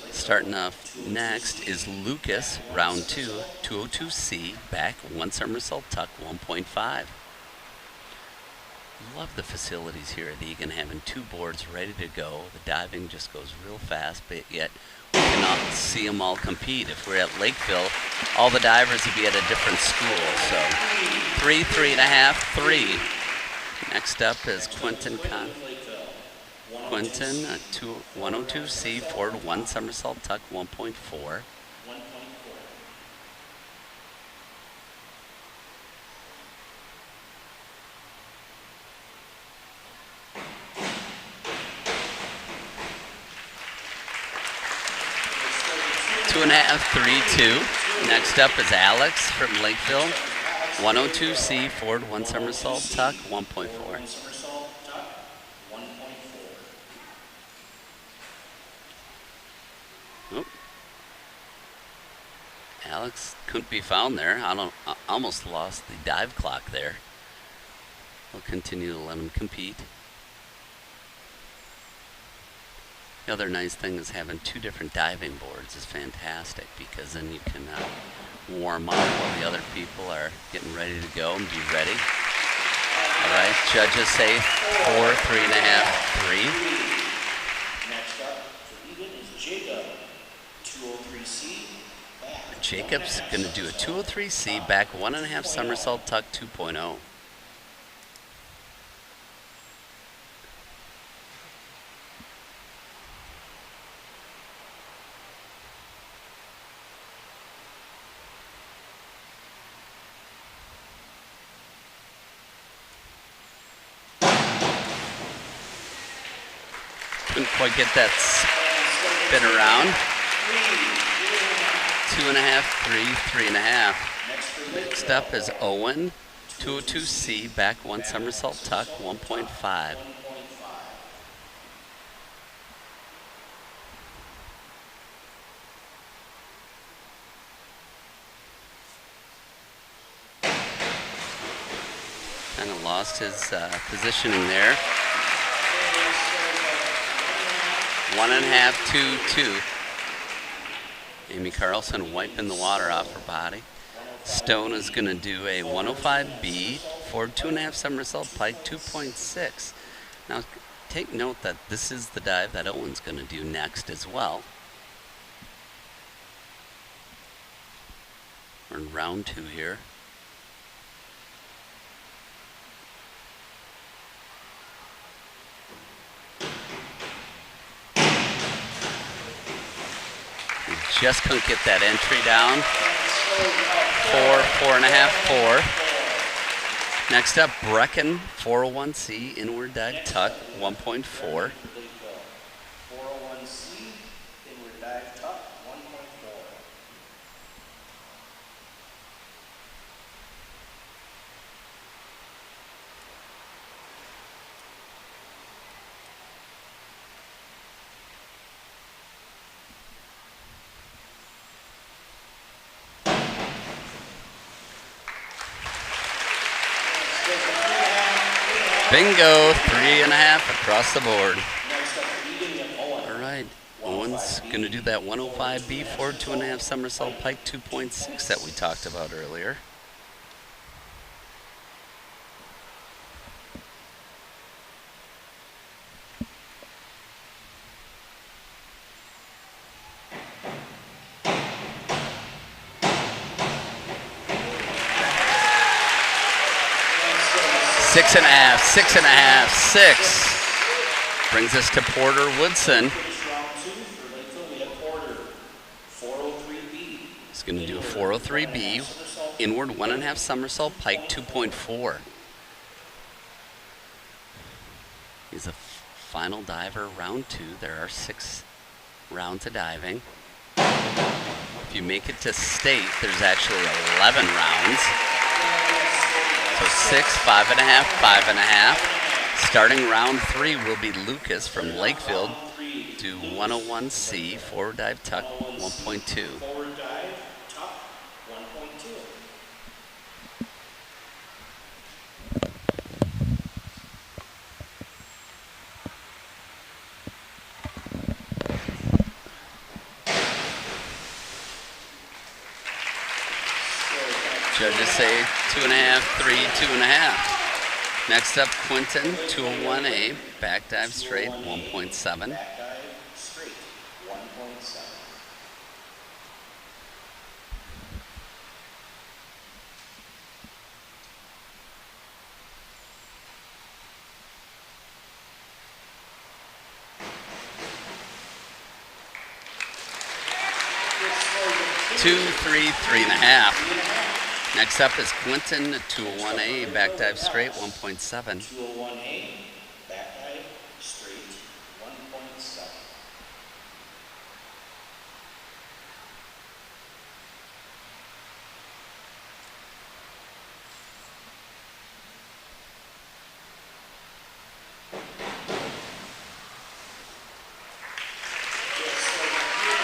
Starting off next is Lucas, round 2, 202C, back 1 somersault tuck, 1.5. Love the facilities here at Eagan, having 2 boards ready to go. The diving just goes real fast, but yet we can all see them all compete. If we're at Lakeville, all the divers would be at a different school. So 3, 3.5, 3. Next up is Quentin Quentin, 102C, forward 1 somersault tuck, 1.4. 2.5, 3, 2. Next up is Alex from Lakeville, 102C, forward 1 somersault tuck, 1.4. Alex couldn't be found there. I almost lost the dive clock there. We'll continue to let him compete. The other nice thing is having 2 different diving boards is fantastic, because then you can warm up while the other people are getting ready to go and be ready. All right, judges say 4, 3.5, 3. Next up for Eagan is Jacob, 203C. Back. Jacob's going to do a 203C back 1.5 somersault tuck 2.0. Couldn't quite get that spin around. 2.5, 3, 3.5. Next up is Owen, 202C, back 1 somersault tuck, 1.5. Kind of lost his positioning there. 1.5, 2, 2. Amy Carlson wiping the water off her body. Stone is going to do a 105B forward 2.5 somersault pike 2.6. Now take note that this is the dive that Owen's going to do next as well. We're in round 2 here. Just couldn't get that entry down. 4, 4.5, 4. Next up, Brecken, 401C, inward dive tuck, 1.4. 401C, inward dive tuck, 1.4. Bingo, 3.5 across the board. All right, Owen's going to do that 105B forward 2.5 somersault pike 2.6 that we talked about earlier. Six and a half, 6. Brings us to Porter Woodson. He's going to do a 403B, inward 1.5 somersault pike 2.4. He's a final diver, round 2. There are 6 rounds of diving. If you make it to state, there's actually 11 rounds. So 6, 5.5, 5.5. Starting round 3 will be Lucas from Lakeville. Do 101C, forward dive tuck, 1.2. Forward dive, tuck, 1.2. Judges say 2.5, 3, 2.5. Next up, Quinton, 201A, back dive straight, 1.7. Back dive, straight, 1.7. Two, 3, 3.5. Next up is Quinton, 201A, back dive straight, 1.7. 201A, back dive, straight, 1.7.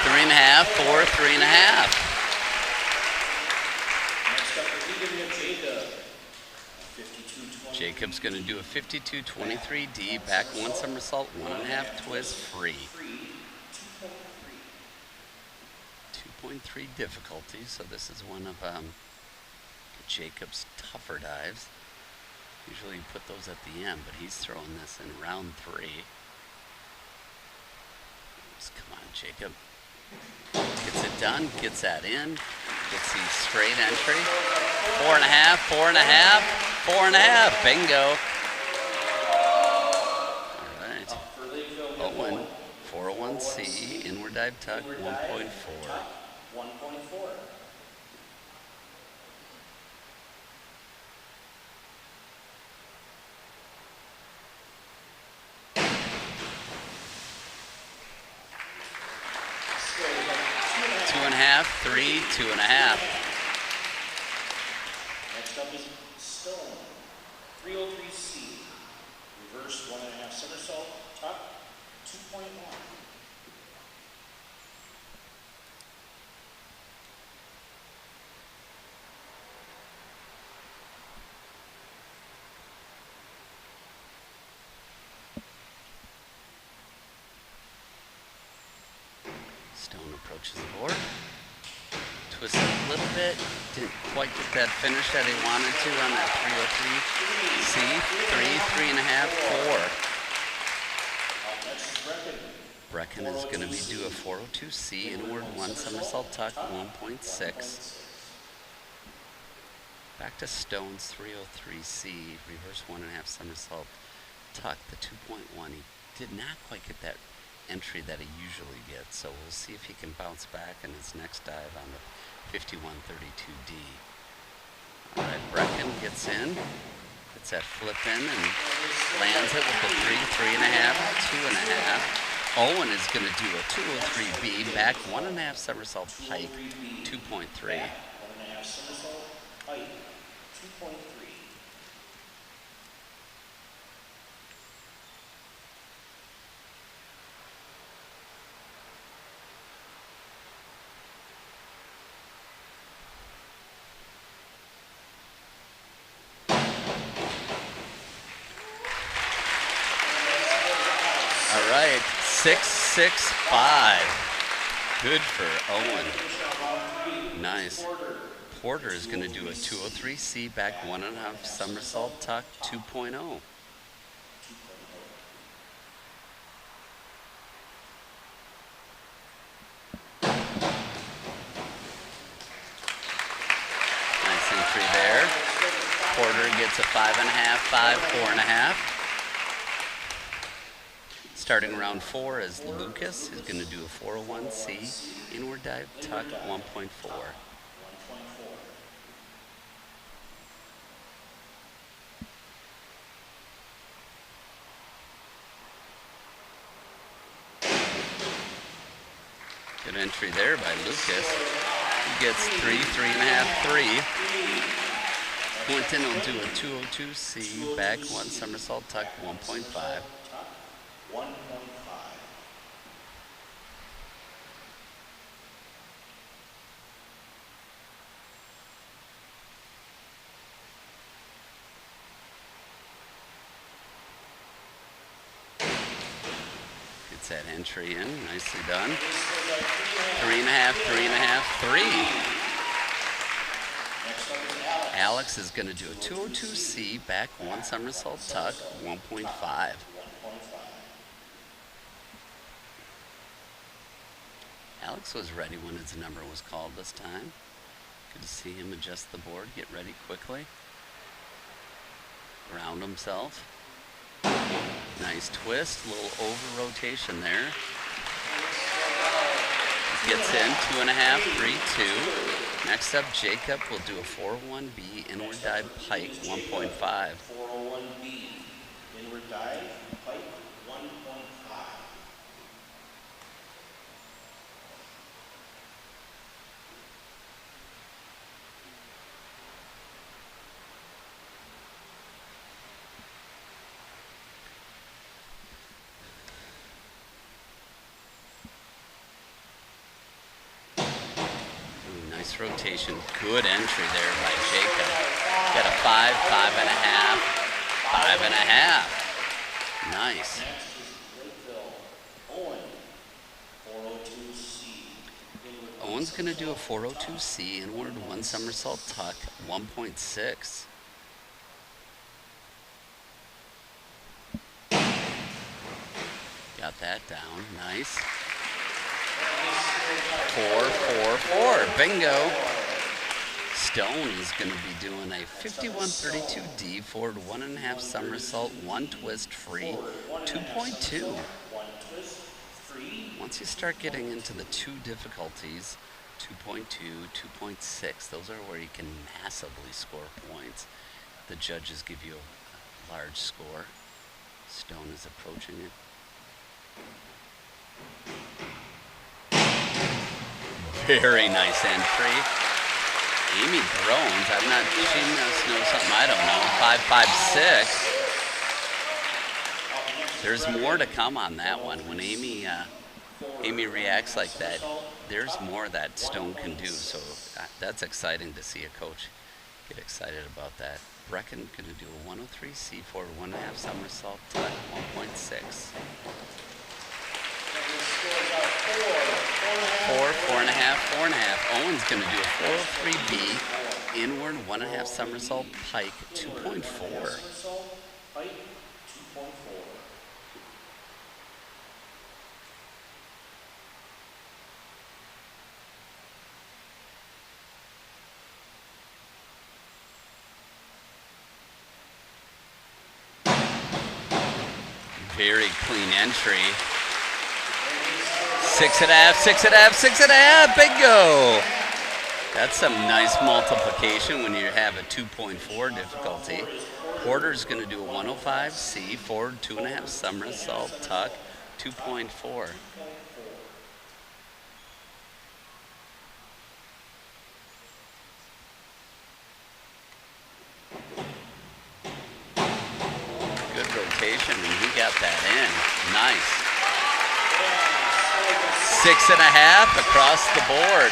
Three and a half, 4, 3.5. Jacob's going to do a 52-23D, back one somersault, 1.5 twist, free. 2.3 difficulty, so this is one of Jacob's tougher dives. Usually you put those at the end, but he's throwing this in round 3. Just come on, Jacob. Gets it done, gets that in, gets the straight entry. 4.5, 4.5, 4.5, bingo. All right. Owen, 401C, inward dive tuck, 1.4. 1.4. Two and a half, 3, 2.5. Next up is Stone. 303C. Reverse 1.5 somersault, tuck, 2.1. Stone approaches the board. Twists it a little bit. Didn't quite get that finish that he wanted to on that 303C. 3, 3.5, 4. Brecken is going to be do a 402C, inward 1 somersault tuck, 1.6. Back to Stone's 303C, reverse 1.5 somersault tuck, the 2.1. He did not quite get that entry that he usually gets, so we'll see if he can bounce back in his next dive on the 5132D. All right, Brecken gets in, gets that flip in and lands it with the 3, 3.5, 2.5. Owen is going to do a 203B, back 1.5 somersault pike, 2.3. 1.5 somersault, pike, 2.3. All right, 6.65. Good for Owen. Nice. Porter is going to do a 203C, back 1.5 somersault tuck, 2.0. Nice entry there. Porter gets a 5.5, 5, 4.5. Starting round 4 is Lucas. He's going to do a 401C, inward dive tuck, 1.4. Good entry there by Lucas. He gets 3, 3.5, 3. Quentin will do a 202C, back 1 somersault tuck, 1.5. 1.5. Gets that entry in, nicely done. 3.5, 3.5, 3. Alex is going to do a 202C, back 1 somersault tuck, 1.5. Alex was ready when his number was called this time. Good to see him adjust the board, get ready quickly. Ground himself. Nice twist, little over rotation there. Gets in, 2.5, 3, 2. Next up, Jacob will do a 401B, inward dive pike, 1.5. 401B, inward dive, pike, 1.5. Nice rotation. Good entry there by Jacob. Got a 5, 5.5. 5.5. Nice. Next is Lakeville. Owen, 402C. Owen's going to do a 402C inward one somersault tuck, 1.6. Got that down. Nice. 4-4-4. Bingo. Stone is going to be doing a 51-32D forward 1.5 somersault, 1 twist free, 2.2. Once you start getting into the 2 difficulties, 2.2, 2.6, those are where you can massively score points. The judges give you a large score. Stone is approaching it. Very nice entry. Amy groans. She must know something I don't know. 5.56. There's more to come on that one. When Amy reacts like that, there's more that Stone can do. So that's exciting to see a coach get excited about that. Brecken gonna do a 103C for 1.5 somersault tuck, 1.6. 4.5, 4.5. Owen's gonna do a 403B inward 1.5 somersault pike, 2.4. Very clean entry. 6.5, 6.5, 6.5, bingo! That's some nice multiplication when you have a 2.4 difficulty. Porter's gonna do a 105C, forward 2.5 somersault tuck, 2.4. Good rotation, and he got that in. Nice. 6.5 across the board.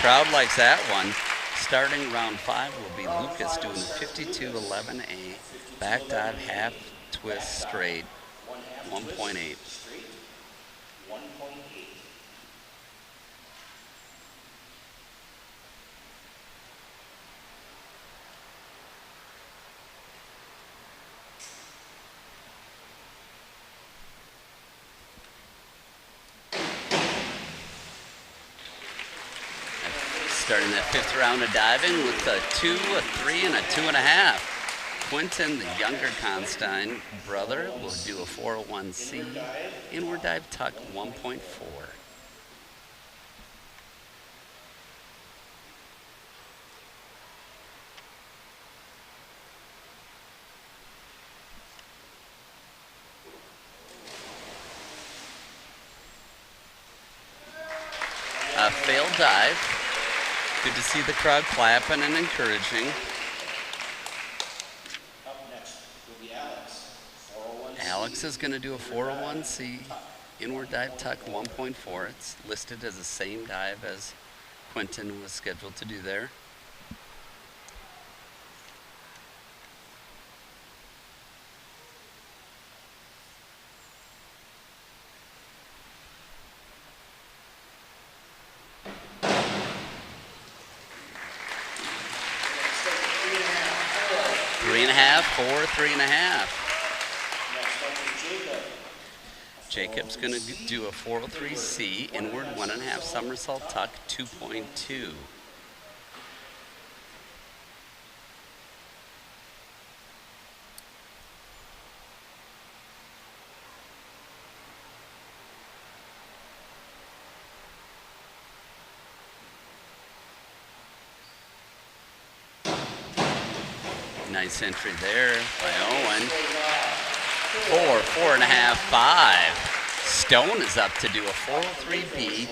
Crowd likes that one. Starting round 5 will be Lucas doing a 52-11A back dive half twist straight, 1.8. Starting that 5th round of diving with a 2, a 3, and a 2.5. Quentin, the younger Constein brother, will do a 401C inward dive tuck, 1.4. A failed dive. Good to see the crowd clapping and encouraging. Up next will be Alex. 401C. Alex is going to do a 401C inward dive tuck 1.4. It's listed as the same dive as Quentin was scheduled to do there. Four, 3.5. Jacob's going to do a 403C inward 1.5 somersault tuck, 2.2. Nice entry there by Owen. 4.5, 5. Stone is up to do a 403B.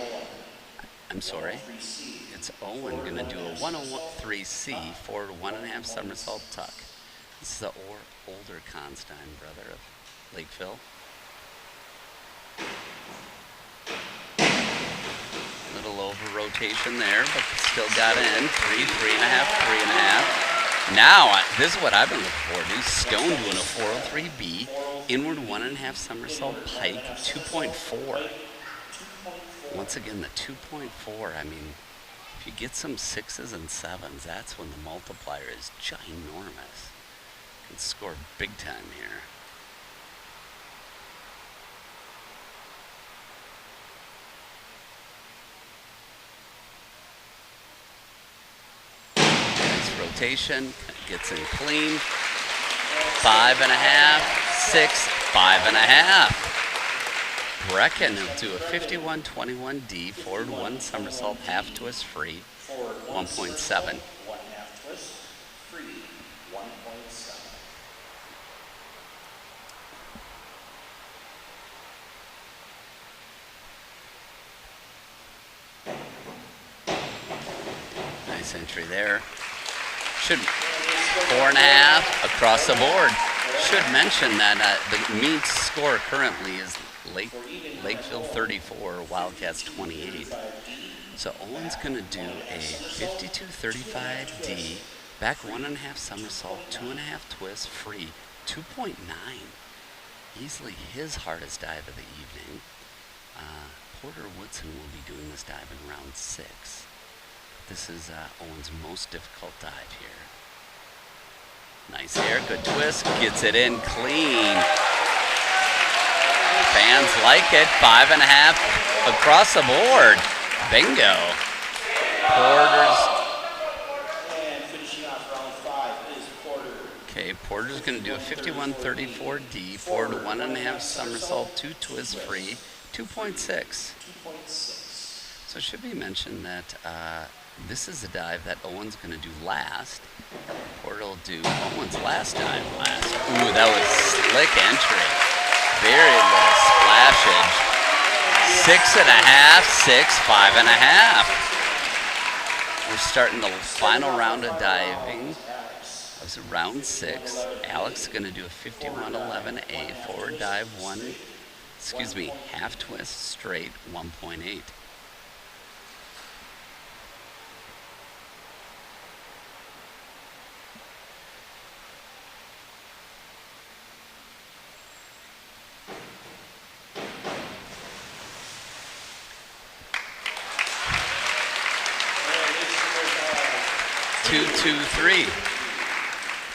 I'm sorry. It's Owen going to do a 103C forward 1.5 somersault tuck. This is the older Constein brother of Lakeville. Little over rotation there, but still got in. 3, 3.5, 3.5. Now, this is what I've been looking for. New Stone doing a 403B, inward 1.5 somersault pike, 2.4. Once again, the 2.4, I mean, if you get some 6s and 7s, that's when the multiplier is ginormous. You can score big time here. Rotation, gets in clean, 5.5, 6, 5.5. Brecken will do a 51-21D, forward 1 somersault, half twist free, 1.7. Nice entry there. Should 4.5 across the board. Should mention that the mean score currently is Lakeville 34, Wildcats 28. So Owen's gonna do a 52-35D, back 1.5 somersault, 2.5 twist, free, 2.9. Easily his hardest dive of the evening. Porter Woodson will be doing this dive in round 6. This is Owen's most difficult dive here. Nice air, good twist, gets it in clean. Fans like it, 5.5 across the board. Bingo. Porter's. And finishing off round 5 is Porter. Okay, Porter's gonna do a 51-34D, forward 1.5 somersault, 2 twist free, 2.6. So it should be mentioned that this is a dive that Owen's going to do last. Porter will do Owen's last dive last. Ooh, that was slick entry. Very little splashage. 6.5, 6, 5.5. We're starting the final round of diving. That was round 6. Alex is going to do a 51-11A, forward dive half twist straight, 1.8. Two, 3.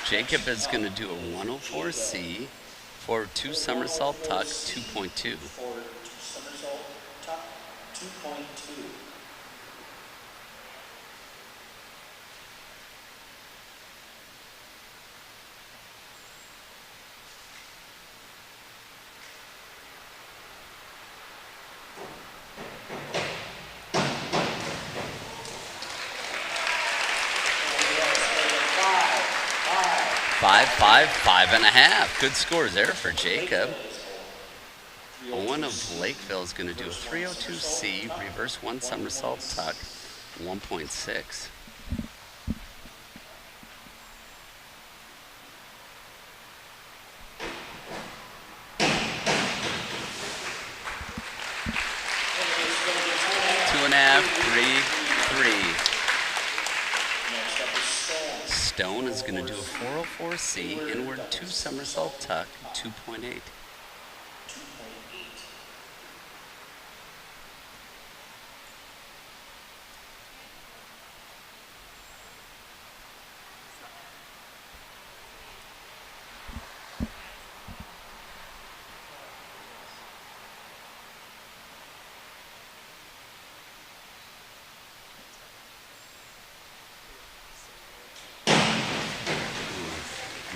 Jacob is going to do a 104C, forward 2 somersault tuck, 2.2. Forward 2 somersault tuck, 2.2. Five, 5.5. Good scores there for Jacob. Owen of Lakeville is going to do a 302C, reverse 1 somersault tuck, 1.6. Two and a half, 3. Stone is going to do a 404C, inward 2 somersault tuck, 2.8.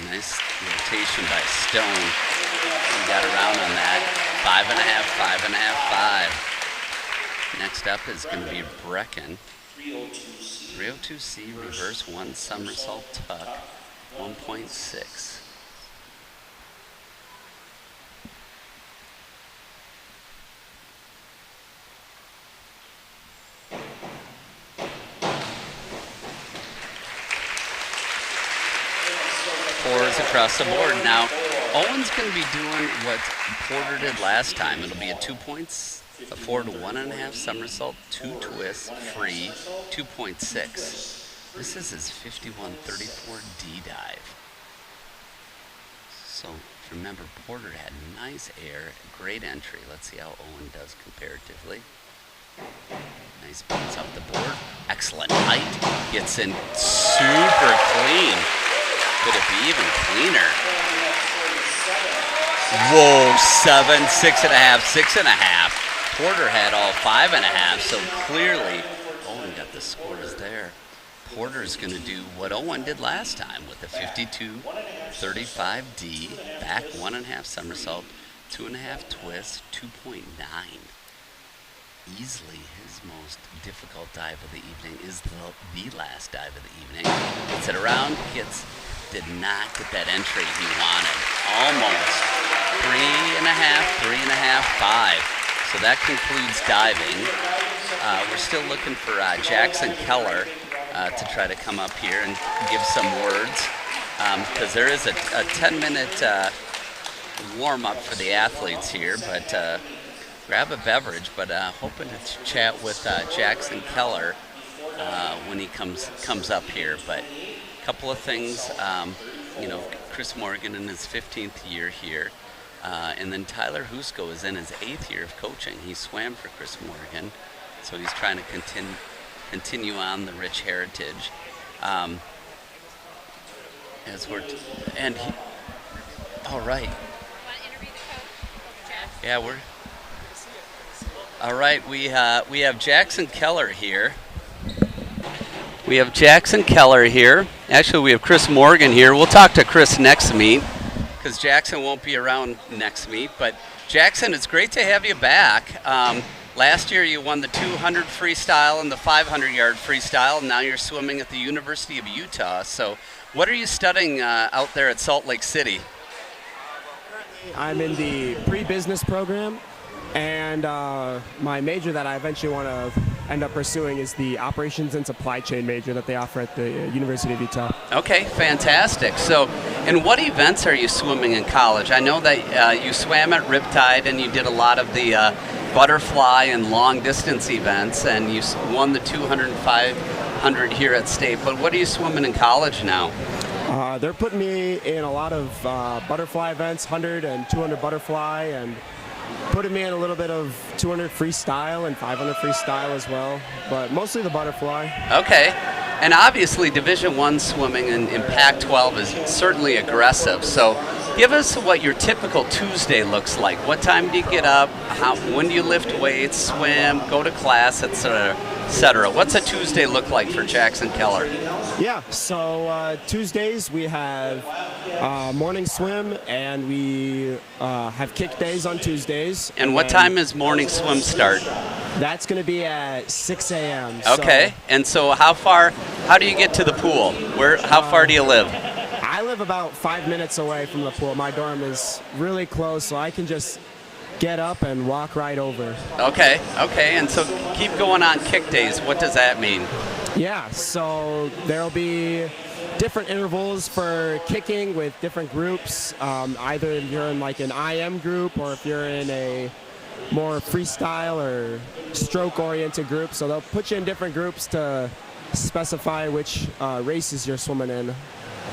Nice rotation by Stone. He got around on that. 5.5. Next up is going to be Brecken. 302C, reverse 1 somersault tuck, 1.6. Across the board. Now, Owen's going to be doing what Porter did last time. It'll be a 2 points, a 4 to 1.5 somersault, 2 twists, free, 2.6. This is his 51-34 D dive. So remember, Porter had nice air, great entry. Let's see how Owen does comparatively. Nice bounce off the board. Excellent height. Gets in super clean. Could it be even cleaner? Whoa, 7, 6.5, 6.5. Porter had all 5.5, so clearly Owen got the scores there. Porter's going to do what Owen did last time with the 52-35D, back 1.5 somersault, 2.5 twist, 2.9. Easily his most difficult dive of the evening is the last dive of the evening. Gets it around, did not get that entry he wanted. Almost. 3.5, 5. So that concludes diving. We're still looking for Jackson Keller to try to come up here and give some words, because there is a 10-minute warm-up for the athletes here, but grab a beverage, but hoping to chat with Jackson Keller when he comes up here. But a couple of things, Chris Morgan in his 15th year here, and then Tyler Husko is in his 8th year of coaching. He swam for Chris Morgan, so he's trying to continue on the rich heritage. All right. Yeah, all right. We have Jackson Keller here. Actually, we have Chris Morgan here. We'll talk to Chris next meet, because Jackson won't be around next meet. But Jackson, it's great to have you back. Last year you won the 200 freestyle and the 500-yard freestyle, and now you're swimming at the University of Utah. So what are you studying out there at Salt Lake City? I'm in the pre-business program, and my major that I eventually want to end up pursuing is the operations and supply chain major that they offer at the University of Utah. Okay, fantastic. So, and what events are you swimming in college? I know that you swam at Riptide and you did a lot of the butterfly and long distance events, and you won the 200 and 500 here at State. But what are you swimming in college now? They're putting me in a lot of butterfly events, 100 and 200 butterfly, and putting me in a little bit of 200 freestyle and 500 freestyle as well, but mostly the butterfly. Okay, and obviously Division I swimming in Pac-12 is certainly aggressive. So give us what your typical Tuesday looks like. What time do you get up? When do you lift weights, swim, go to class, etc., etc.? What's a Tuesday look like for Jackson Keller? Yeah, so Tuesdays we have morning swim, and we have kick days on Tuesdays. And what time does morning swim start? That's going to be at 6 a.m. Okay, and so how do you get to the pool? How far do you live? I live about 5 minutes away from the pool. My dorm is really close, so I can just get up and walk right over. Okay, and so keep going on kick days. What does that mean? Yeah, so there'll be different intervals for kicking with different groups. Either if you're in like an IM group, or if you're in a more freestyle or stroke-oriented group. So they'll put you in different groups to specify which races you're swimming in.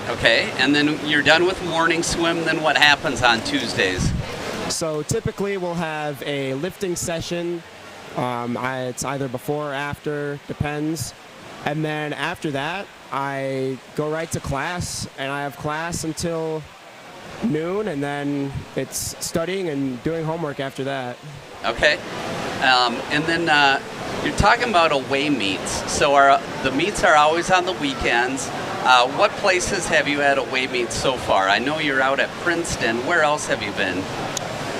Okay, and then you're done with morning swim, then what happens on Tuesdays? So typically we'll have a lifting session. It's either before or after, depends. And then after that, I go right to class, and I have class until noon, and then it's studying and doing homework after that. Okay. And then you're talking about away meets. So the meets are always on the weekends. What places have you had away meets so far? I know you're out at Princeton. Where else have you been?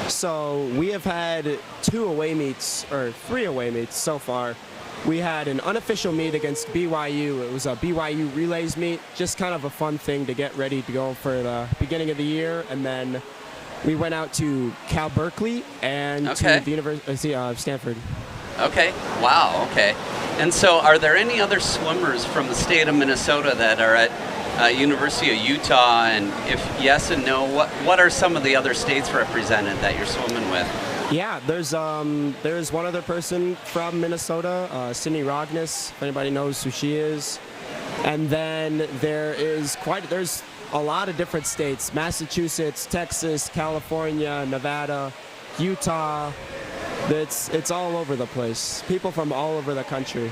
So we have had 3 away meets so far. We had an unofficial meet against BYU. It was a BYU relays meet, just kind of a fun thing to get ready to go for the beginning of the year. And then we went out to Cal Berkeley and to the University of Stanford. Okay, wow, okay. And so are there any other swimmers from the state of Minnesota that are at University of Utah? And if yes and no, what are some of the other states represented that you're swimming with? Yeah, there's one other person from Minnesota, Sydney Rogness, if anybody knows who she is. And then there's a lot of different states: Massachusetts, Texas, California, Nevada, Utah. It's all over the place. People from all over the country.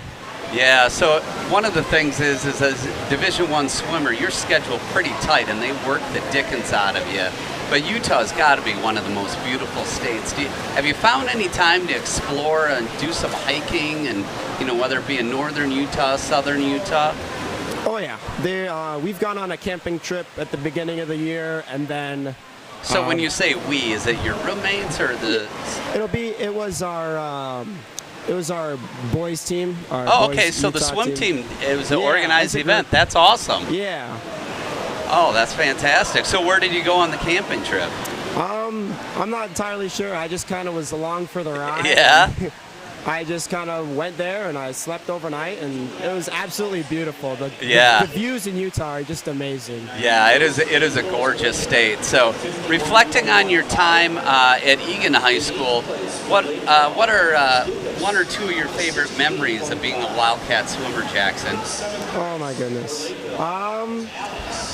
Yeah, so one of the things is as a Division I swimmer, you're scheduled pretty tight, and they work the dickens out of you. But Utah's got to be one of the most beautiful states. Have you found any time to explore and do some hiking, and whether it be in northern Utah, southern Utah? Oh yeah, we've gone on a camping trip at the beginning of the year, and then. So when you say we, is it your roommates or the? It was our boys team. Okay. So the swim team, it was an organized event. That's awesome. Yeah. Oh, that's fantastic. So where did you go on the camping trip? I'm not entirely sure. I just kind of was along for the ride. Yeah. I just kind of went there and I slept overnight, and it was absolutely beautiful. The views in Utah are just amazing. Yeah, it is a gorgeous state. So, reflecting on your time at Eagan High School, what are one or two of your favorite memories of being a Wildcat swimmer, Jackson? Oh my goodness.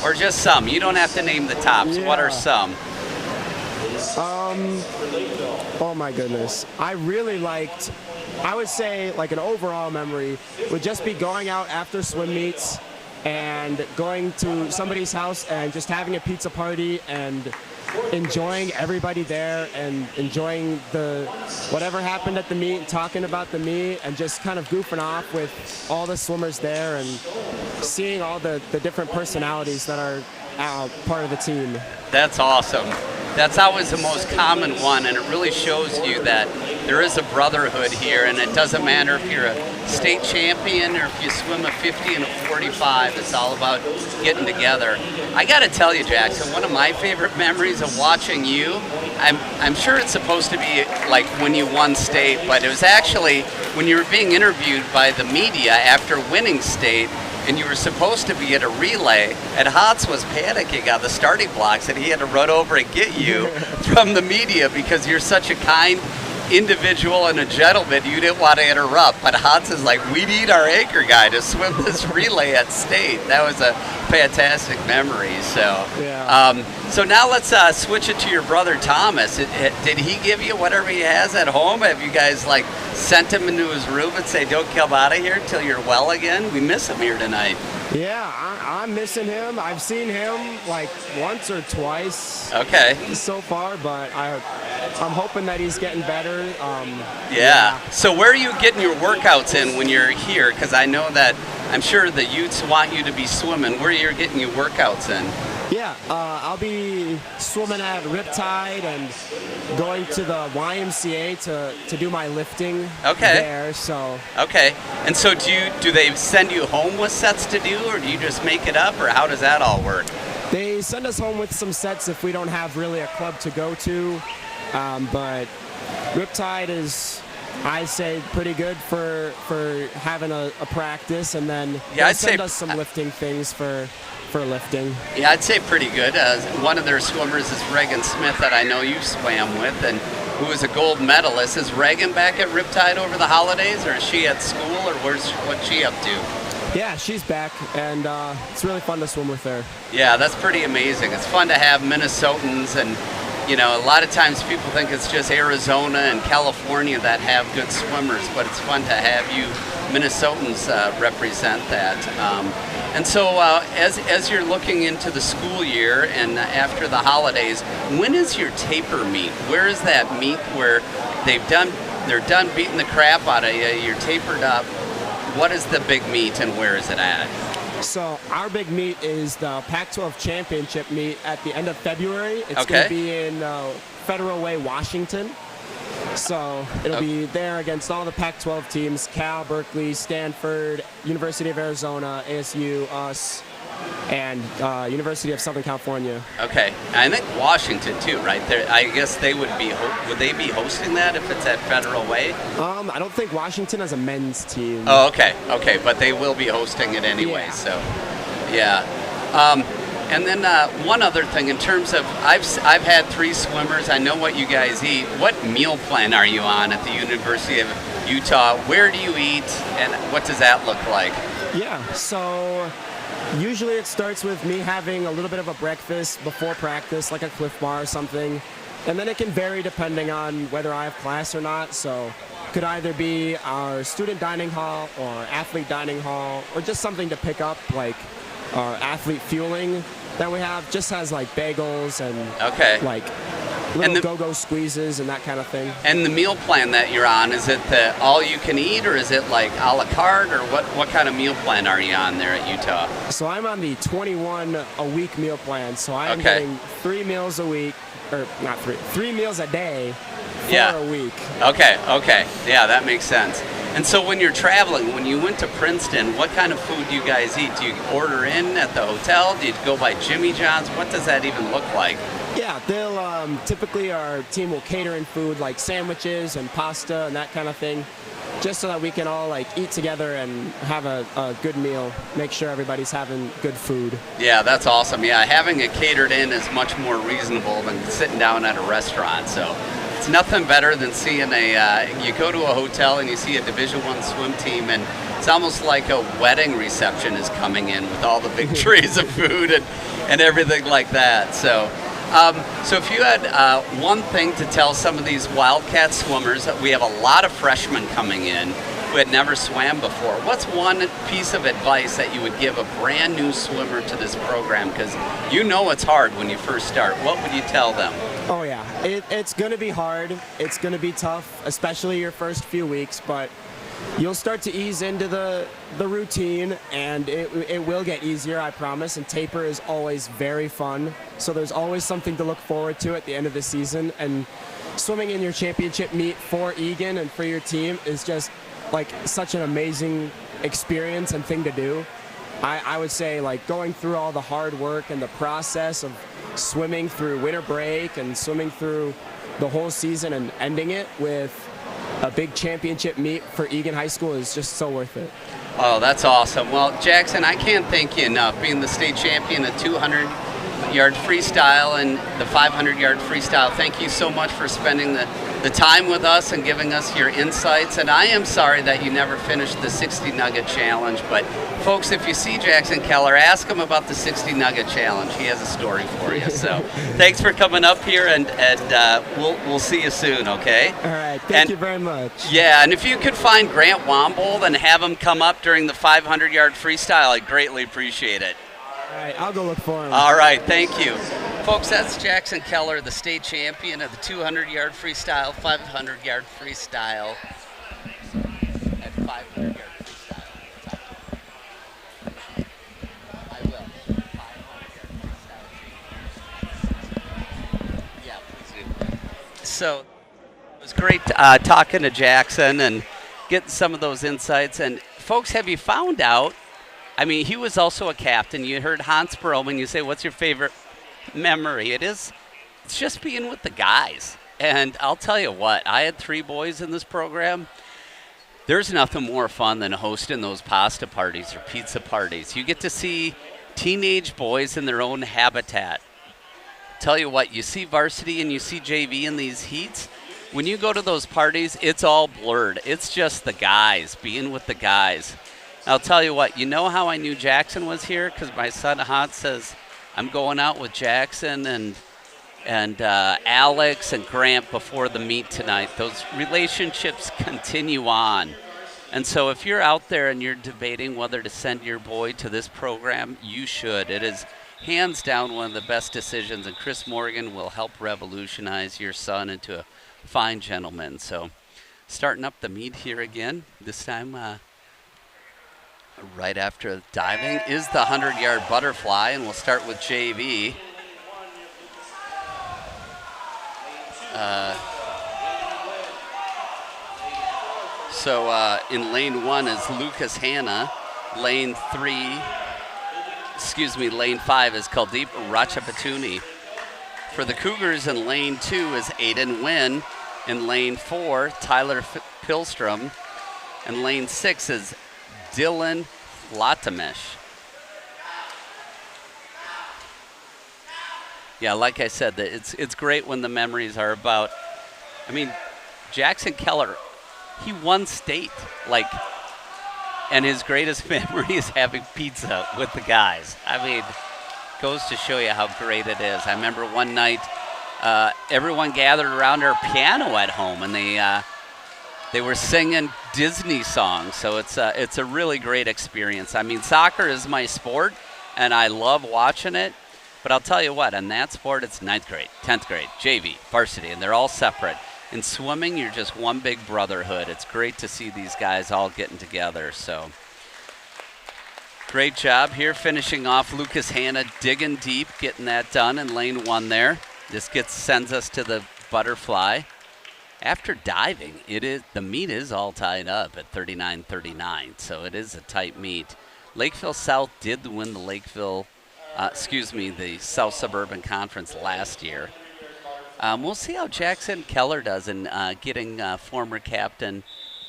Or just some. You don't have to name the tops. Yeah. What are some? Oh my goodness. I would say like an overall memory would just be going out after swim meets and going to somebody's house and just having a pizza party and enjoying everybody there and enjoying whatever happened at the meet, talking about the meet, and just kind of goofing off with all the swimmers there and seeing all the different personalities that are part of the team. That's awesome. That's always the most common one, and it really shows you that there is a brotherhood here, and it doesn't matter if you're a state champion or if you swim a 50 and a 45. It's all about getting together. I got to tell you, Jackson, one of my favorite memories of watching you, I'm sure it's supposed to be like when you won state, but it was actually when you were being interviewed by the media after winning state, and you were supposed to be at a relay, and Hans was panicking on the starting blocks, and he had to run over and get you from the media because you're such a kind individual and a gentleman. You didn't want to interrupt, but Hans is like, we need our anchor guy to swim this relay at state. That was a fantastic memory. So now let's switch it to your brother Thomas. Did he give you whatever he has at home? Have you guys sent him into his room and say, don't come out of here until you're well again? We miss him here tonight. Yeah, I'm missing him. I've seen him once or twice. Okay. So far, but I'm hoping that he's getting better. Yeah. So where are you getting your workouts in when you're here? Because I know that I'm sure the Utes want you to be swimming. Where are you getting your workouts in? Yeah, I'll be swimming at Riptide and going to the YMCA to do my lifting there. So. Okay. And so do they send you home with sets to do, or do you just make it up, or how does that all work? They send us home with some sets if we don't have really a club to go to, but Riptide is, I say, pretty good for having a practice, and then they send us some lifting things for lifting. Yeah, I'd say pretty good. One of their swimmers is Reagan Smith that I know you swam with, and who was a gold medalist. Is Reagan back at Riptide over the holidays, or is she at school, or what's she up to? Yeah, she's back, and it's really fun to swim with her. Yeah, that's pretty amazing. It's fun to have Minnesotans, and a lot of times people think it's just Arizona and California that have good swimmers, but it's fun to have you Minnesotans represent that. And so as you're looking into the school year and after the holidays, when is your taper meet? Where is that meet where they're done beating the crap out of you, you're tapered up? What is the big meet and where is it at? So our big meet is the Pac-12 championship meet at the end of February. It's going to be in Federal Way, Washington. So it'll be there against all the Pac-12 teams: Cal, Berkeley, Stanford, University of Arizona, ASU, us, and University of Southern California. Okay, I think Washington too, right? I guess they would be be hosting that if it's at Federal Way? I don't think Washington has a men's team. Oh, okay, but they will be hosting it anyway. Yeah. So, yeah. And then one other thing, in terms of, I've had 3 swimmers. I know what you guys eat. What meal plan are you on at the University of Utah? Where do you eat, and what does that look like? Yeah, so usually it starts with me having a little bit of a breakfast before practice, like a Cliff Bar or something. And then it can vary depending on whether I have class or not. So it could either be our student dining hall or athlete dining hall, or just something to pick up, like our athlete fueling that we have just has like bagels and like little go-go squeezes and that kind of thing. And the meal plan that you're on, is it the all you can eat, or is it like a la carte, or what kind of meal plan are you on there at Utah? So I'm on the 21 a week meal plan. So I'm getting 3 meals a week, or not 3 meals a day for a week. Okay. Yeah, that makes sense. And so when you're traveling, when you went to Princeton, what kind of food do you guys eat? Do you order in at the hotel? Do you go by Jimmy John's? What does that even look like? Yeah, they'll typically our team will cater in food like sandwiches and pasta and that kind of thing, just so that we can all like eat together and have a good meal, make sure everybody's having good food. Yeah, that's awesome. Yeah, having it catered in is much more reasonable than sitting down at a restaurant. So it's nothing better than seeing you go to a hotel and you see a Division I swim team, and it's almost like a wedding reception is coming in with all the big trays of food and everything like that. So if you had one thing to tell some of these Wildcat swimmers, we have a lot of freshmen coming in who had never swam before. What's one piece of advice that you would give a brand new swimmer to this program? Because you know it's hard when you first start. What would you tell them? Oh yeah, it's going to be hard. It's going to be tough, especially your first few weeks, but you'll start to ease into the routine, and it will get easier, I promise. And taper is always very fun, so there's always something to look forward to at the end of the season. And swimming in your championship meet for Eagan and for your team is just like such an amazing experience and thing to do. I would say like going through all the hard work and the process of swimming through winter break and swimming through the whole season and ending it with a big championship meet for Eagan High School is just so worth it. Oh, that's awesome. Well, Jackson, I can't thank you enough. Being the state champion of 200-yard freestyle and the 500-yard freestyle, thank you so much for spending the time with us and giving us your insights. And I am sorry that you never finished the 60 Nugget Challenge, but folks, if you see Jackson Keller, ask him about the 60 Nugget Challenge. He has a story for you. So thanks for coming up here, and we'll see you soon, okay? All right, thank you very much. Yeah, and if you could find Grant Wombold and have him come up during the 500-yard freestyle, I'd greatly appreciate it. All right, I'll go look for him. All right, thank you. Folks, that's Jackson Keller, the state champion of the 200-yard freestyle, 500-yard freestyle, and 500-yard freestyle. I will. 500-yard freestyle. Yeah, please do. So it was great talking to Jackson and getting some of those insights. And folks, have you found out? I mean, he was also a captain. You heard Hans Perlman. You say, what's your favorite memory? It's just being with the guys. And I'll tell you what, I had 3 boys in this program. There's nothing more fun than hosting those pasta parties or pizza parties. You get to see teenage boys in their own habitat. Tell you what, you see varsity and you see JV in these heats. When you go to those parties, it's all blurred. It's just the guys, being with the guys. I'll tell you what, you know how I knew Jackson was here? Because my son Hans says, I'm going out with Jackson and Alex and Grant before the meet tonight. Those relationships continue on. And so if you're out there and you're debating whether to send your boy to this program, you should. It is hands down one of the best decisions, and Chris Morgan will help revolutionize your son into a fine gentleman. So starting up the meet here again, this time right after diving is the 100-yard butterfly, and we'll start with JV. So in lane 1 is Lucas Hanna. Lane 5 is Kuldeep Rachapatuni. For the Cougars in lane 2 is Aiden Wynn. In lane 4, Tyler Pilstrom. And lane 6 is Dylan Latamish. Yeah, like I said, it's great when the memories are about, I mean, Jackson Keller, he won state. Like, And his greatest memory is having pizza with the guys. I mean, goes to show you how great it is. I remember one night, everyone gathered around our piano at home, and they were singing Disney songs. So it's a really great experience. I mean, soccer is my sport, and I love watching it. But I'll tell you what, in that sport, it's 9th grade, 10th grade, JV, varsity, and they're all separate. In swimming, you're just one big brotherhood. It's great to see these guys all getting together. So great job here, finishing off Lucas Hanna, digging deep, getting that done in lane 1 there. This sends us to the butterfly. After diving, the meet is all tied up at 39-39, so it is a tight meet. Lakeville South did win the the South Suburban Conference last year. We'll see how Jackson Keller does in getting former captain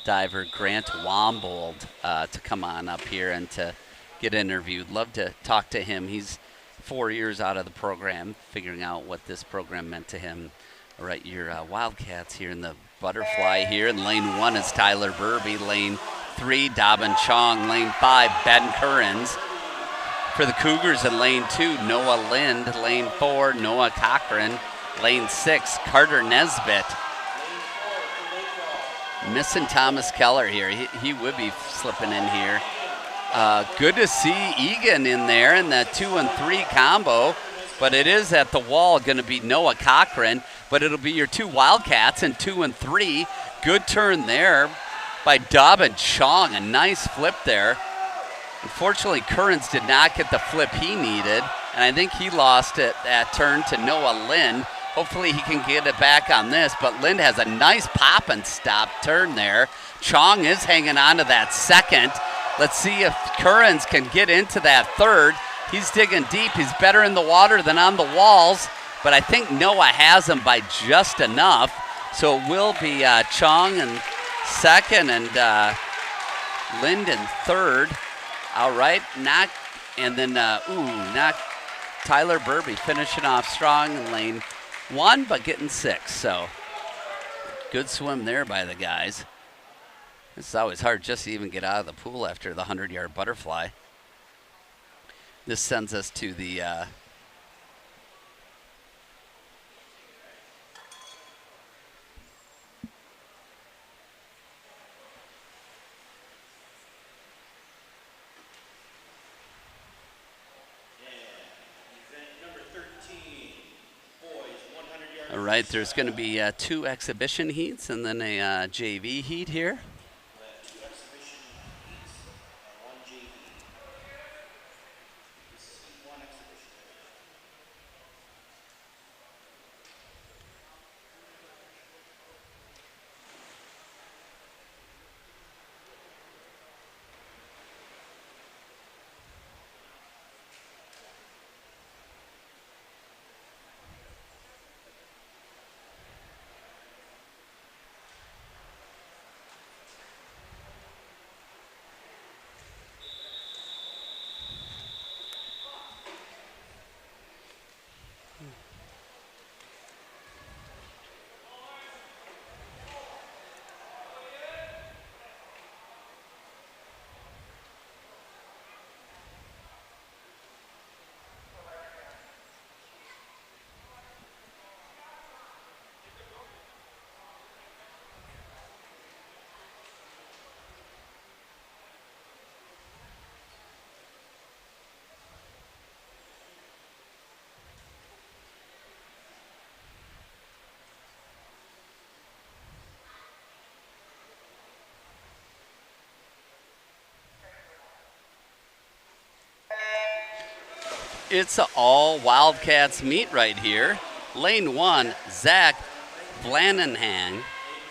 diver Grant Wombold to come on up here and to get interviewed. Love to talk to him. He's 4 years out of the program, figuring out what this program meant to him. All right, your Wildcats here in the butterfly here. In lane 1 is Tyler Burby. Lane 3, Dobbin Chong. Lane 5, Ben Currens. For the Cougars in lane 2, Noah Lind. Lane 4, Noah Cochran. Lane 6, Carter Nesbitt. Missing Thomas Keller here. He would be slipping in here. Good to see Eagan in there in that 2 and 3 combo, but it is at the wall going to be Noah Cochran, but it'll be your 2 Wildcats in 2 and 3. Good turn there by Dobbin Chong. A nice flip there. Unfortunately, Currens did not get the flip he needed, and I think he lost it that turn to Noah Lind. Hopefully he can get it back on this, but Lind has a nice pop and stop turn there. Chong is hanging on to that second. Let's see if Currens can get into that third. He's digging deep. He's better in the water than on the walls, but I think Noah has him by just enough. So it will be Chong in second and Lind in third. All right, not Tyler Burby finishing off strong in lane 1, but getting 6. So good swim there by the guys. It's always hard just to even get out of the pool after the 100-yard butterfly. This sends us to the all right, there's going to be 2 exhibition heats and then a JV heat here. It's all Wildcats meet right here. Lane 1, Zach Blanenhang.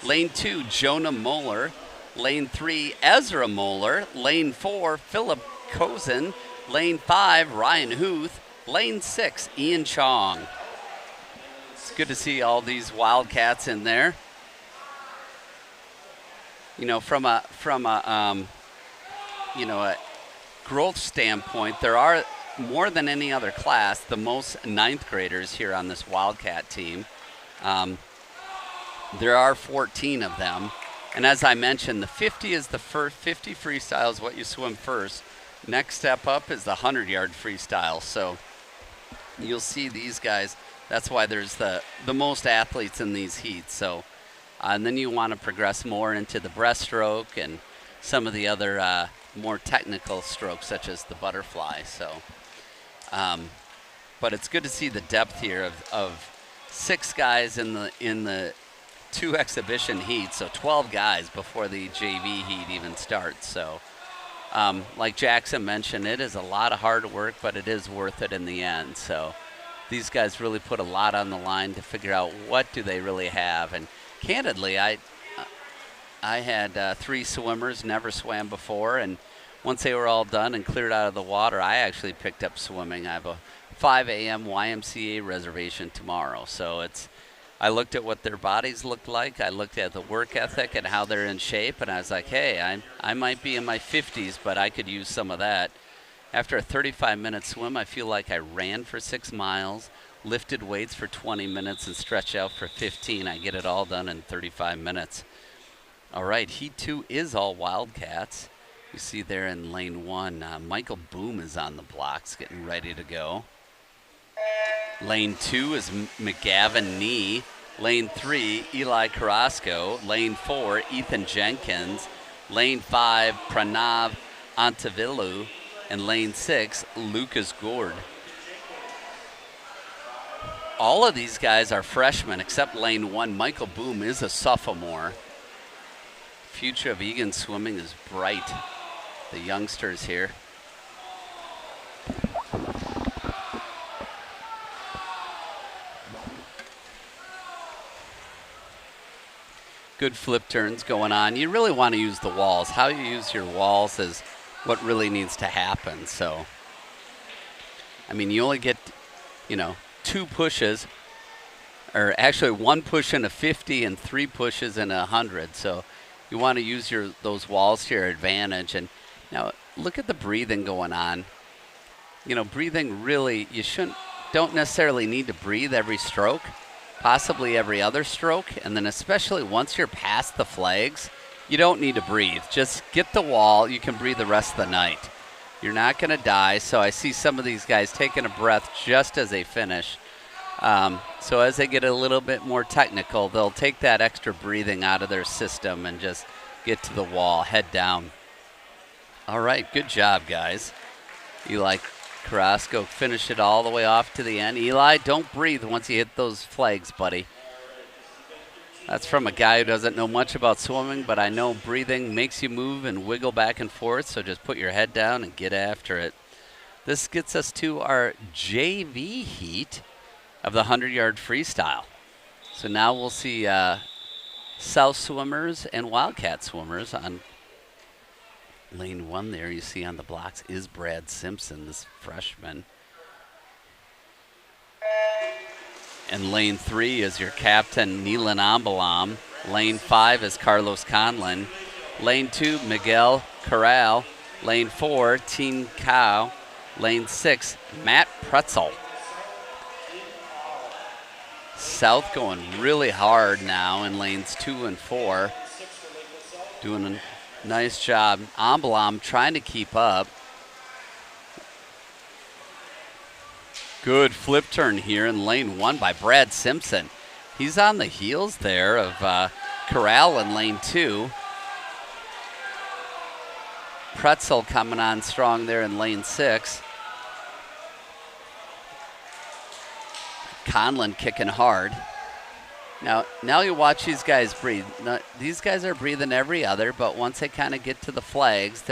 Lane 2, Jonah Moeller. Lane 3, Ezra Moeller. Lane 4, Philip Cozen. Lane 5, Ryan Huth. Lane 6, Ian Chong. It's good to see all these Wildcats in there. You know, from a growth standpoint, there are more than any other class, the most 9th graders here on this Wildcat team. There are 14 of them, And as I mentioned, the 50 is the first 50 freestyle is what you swim first. Next step up is the 100-yard freestyle. So you'll see these guys. That's why there's the most athletes in these heats. So, and then you want to progress more into the breaststroke and some of the other more technical strokes, such as the butterfly. So, but it's good to see the depth here of 6 guys in the 2 exhibition heats. So 12 guys before the JV heat even starts. So, like Jackson mentioned, it is a lot of hard work, but it is worth it in the end. So these guys really put a lot on the line to figure out what do they really have. And candidly, I had 3 swimmers, never swam before, and once they were all done and cleared out of the water, I actually picked up swimming. I have a 5 a.m. YMCA reservation tomorrow. So I looked at what their bodies looked like. I looked at the work ethic and how they're in shape, and I was like, hey, I might be in my 50s, but I could use some of that. After a 35-minute swim, I feel like I ran for 6 miles, lifted weights for 20 minutes, and stretched out for 15. I get it all done in 35 minutes. All right, Heat 2 is all Wildcats. You see there in lane 1, Michael Boom is on the blocks, getting ready to go. Lane 2 is McGavin Nee. Lane 3, Eli Carrasco. Lane 4, Ethan Jenkins. Lane 5, Pranav Antavilu. And lane 6, Lucas Gord. All of these guys are freshmen except lane 1. Michael Boom is a sophomore. Future of Eagan swimming is bright. The youngsters here. Good flip turns going on. You really want to use the walls. How you use your walls is what really needs to happen. So, I mean, you only get, 2 pushes, or actually 1 push in a 50 and 3 pushes in a 100. So you want to use those walls to your advantage. And now look at the breathing going on. Breathing really, don't necessarily need to breathe every stroke, possibly every other stroke. And then especially once you're past the flags, you don't need to breathe. Just get the wall. You can breathe the rest of the night. You're not going to die. So I see some of these guys taking a breath just as they finish. So as they get a little bit more technical, they'll take that extra breathing out of their system and just get to the wall, head down. All right, good job, guys. Eli Carrasco finished it all the way off to the end. Eli, don't breathe once you hit those flags, buddy. That's from a guy who doesn't know much about swimming, but I know breathing makes you move and wiggle back and forth, so just put your head down and get after it. This gets us to our JV heat of the 100-yard freestyle. So now we'll see South swimmers and Wildcat swimmers. On lane 1 there, you see on the blocks is Brad Simpson, this freshman. And lane 3 is your captain, Neelan Ambalam. Lane 5 is Carlos Conlon. Lane 2, Miguel Corral. Lane 4, Teen Cow. Lane 6, Matt Pretzel. South going really hard now in lanes 2 and 4. Doing a nice job. Ambalam trying to keep up. Good flip turn here in lane 1 by Brad Simpson. He's on the heels there of Corral in lane 2. Pretzel coming on strong there in lane 6. Conlon kicking hard. Now you watch these guys breathe. Now, these guys are breathing every other, but once they kind of get to the flags,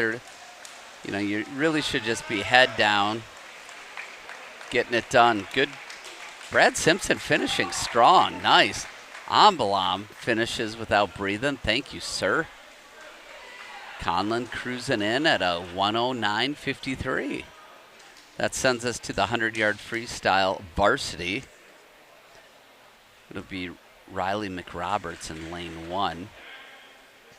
you really should just be head down, getting it done. Good. Brad Simpson finishing strong. Nice. Ambalam finishes without breathing. Thank you, sir. Conlon cruising in at a 109.53. That sends us to the 100-yard freestyle varsity. It'll be Riley McRoberts in lane 1.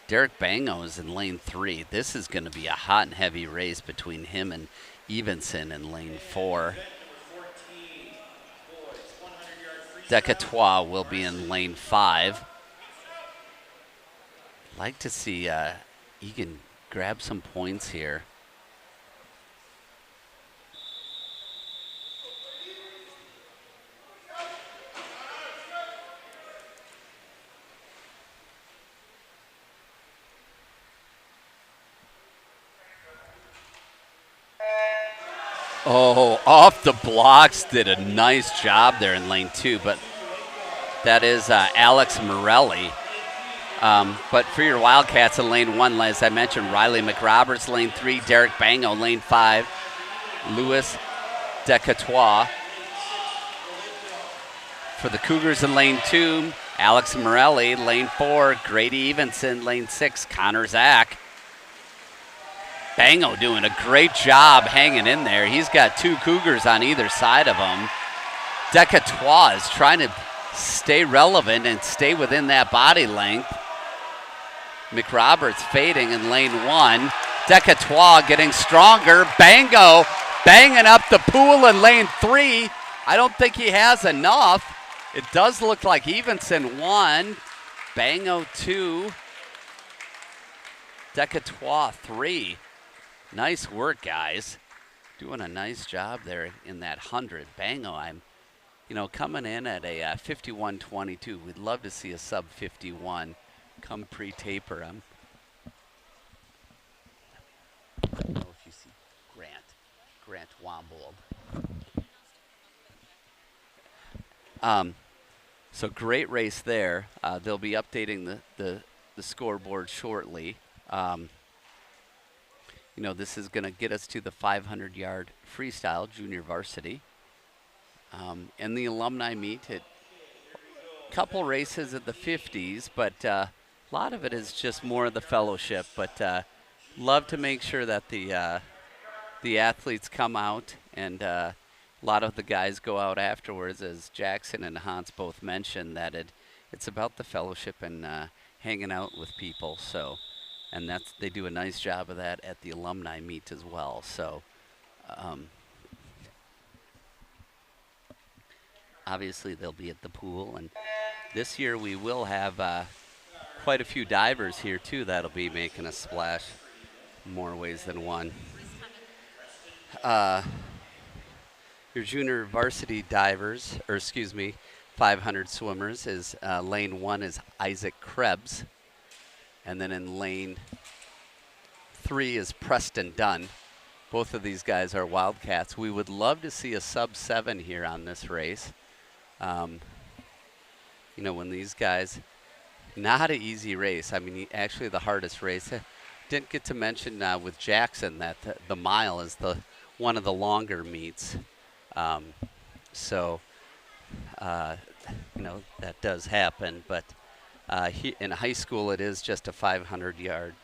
Derek Bango is in lane 3. This is going to be a hot and heavy race between him and Evenson in lane 4. Decatois will be in lane 5. Like to see Eagan grab some points here. Oh, off the blocks, did a nice job there in lane 2, but that is Alex Morelli. But for your Wildcats in lane 1, as I mentioned, Riley McRoberts, lane 3, Derek Bango, lane 5, Louis Decatois. For the Cougars in lane 2, Alex Morelli, lane 4, Grady Evenson, lane 6, Connor Zach. Bango doing a great job hanging in there. He's got 2 Cougars on either side of him. Decatois is trying to stay relevant and stay within that body length. McRoberts fading in lane 1. Decatois getting stronger. Bango banging up the pool in lane 3. I don't think he has enough. It does look like Evenson 1, Bango 2, Decatois 3. Nice work, guys. Doing a nice job there in that 100. Bango, I'm, coming in at a 51.22. We'd love to see a sub 51 come pre-taper. I don't know if you see Grant Wombold. So great race there. They'll be updating the scoreboard shortly. This is going to get us to the 500-yard freestyle junior varsity. And the alumni meet at a couple races at the 50s, but a lot of it is just more of the fellowship. But love to make sure that the athletes come out, and a lot of the guys go out afterwards, as Jackson and Hans both mentioned, that it's about the fellowship and hanging out with people. So. And they do a nice job of that at the alumni meet as well. So obviously they'll be at the pool. And this year we will have quite a few divers here too that'll be making a splash more ways than one. Your junior varsity divers, 500 swimmers is lane 1 is Isaac Krebs. And then in lane 3 is Preston Dunn. Both of these guys are Wildcats. We would love to see a sub 7 here on this race. When these guys, not an easy race. I mean, actually the hardest race. Didn't get to mention with Jackson that the mile is one of the longer meets. That does happen, but in high school, it is just a 500-yard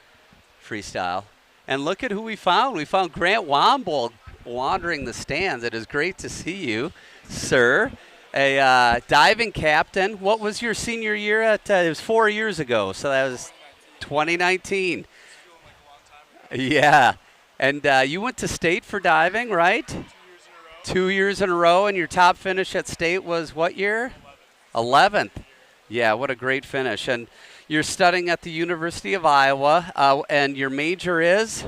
freestyle. And look at who we found. We found Grant Wombold wandering the stands. It is great to see you, sir. A diving captain. What was your senior year at? It was 4 years ago, so that was 2019. Yeah. And you went to state for diving, right? 2 years in a row, and your top finish at state was what year? 11th. Yeah, what a great finish. And you're studying at the University of Iowa, and your major is?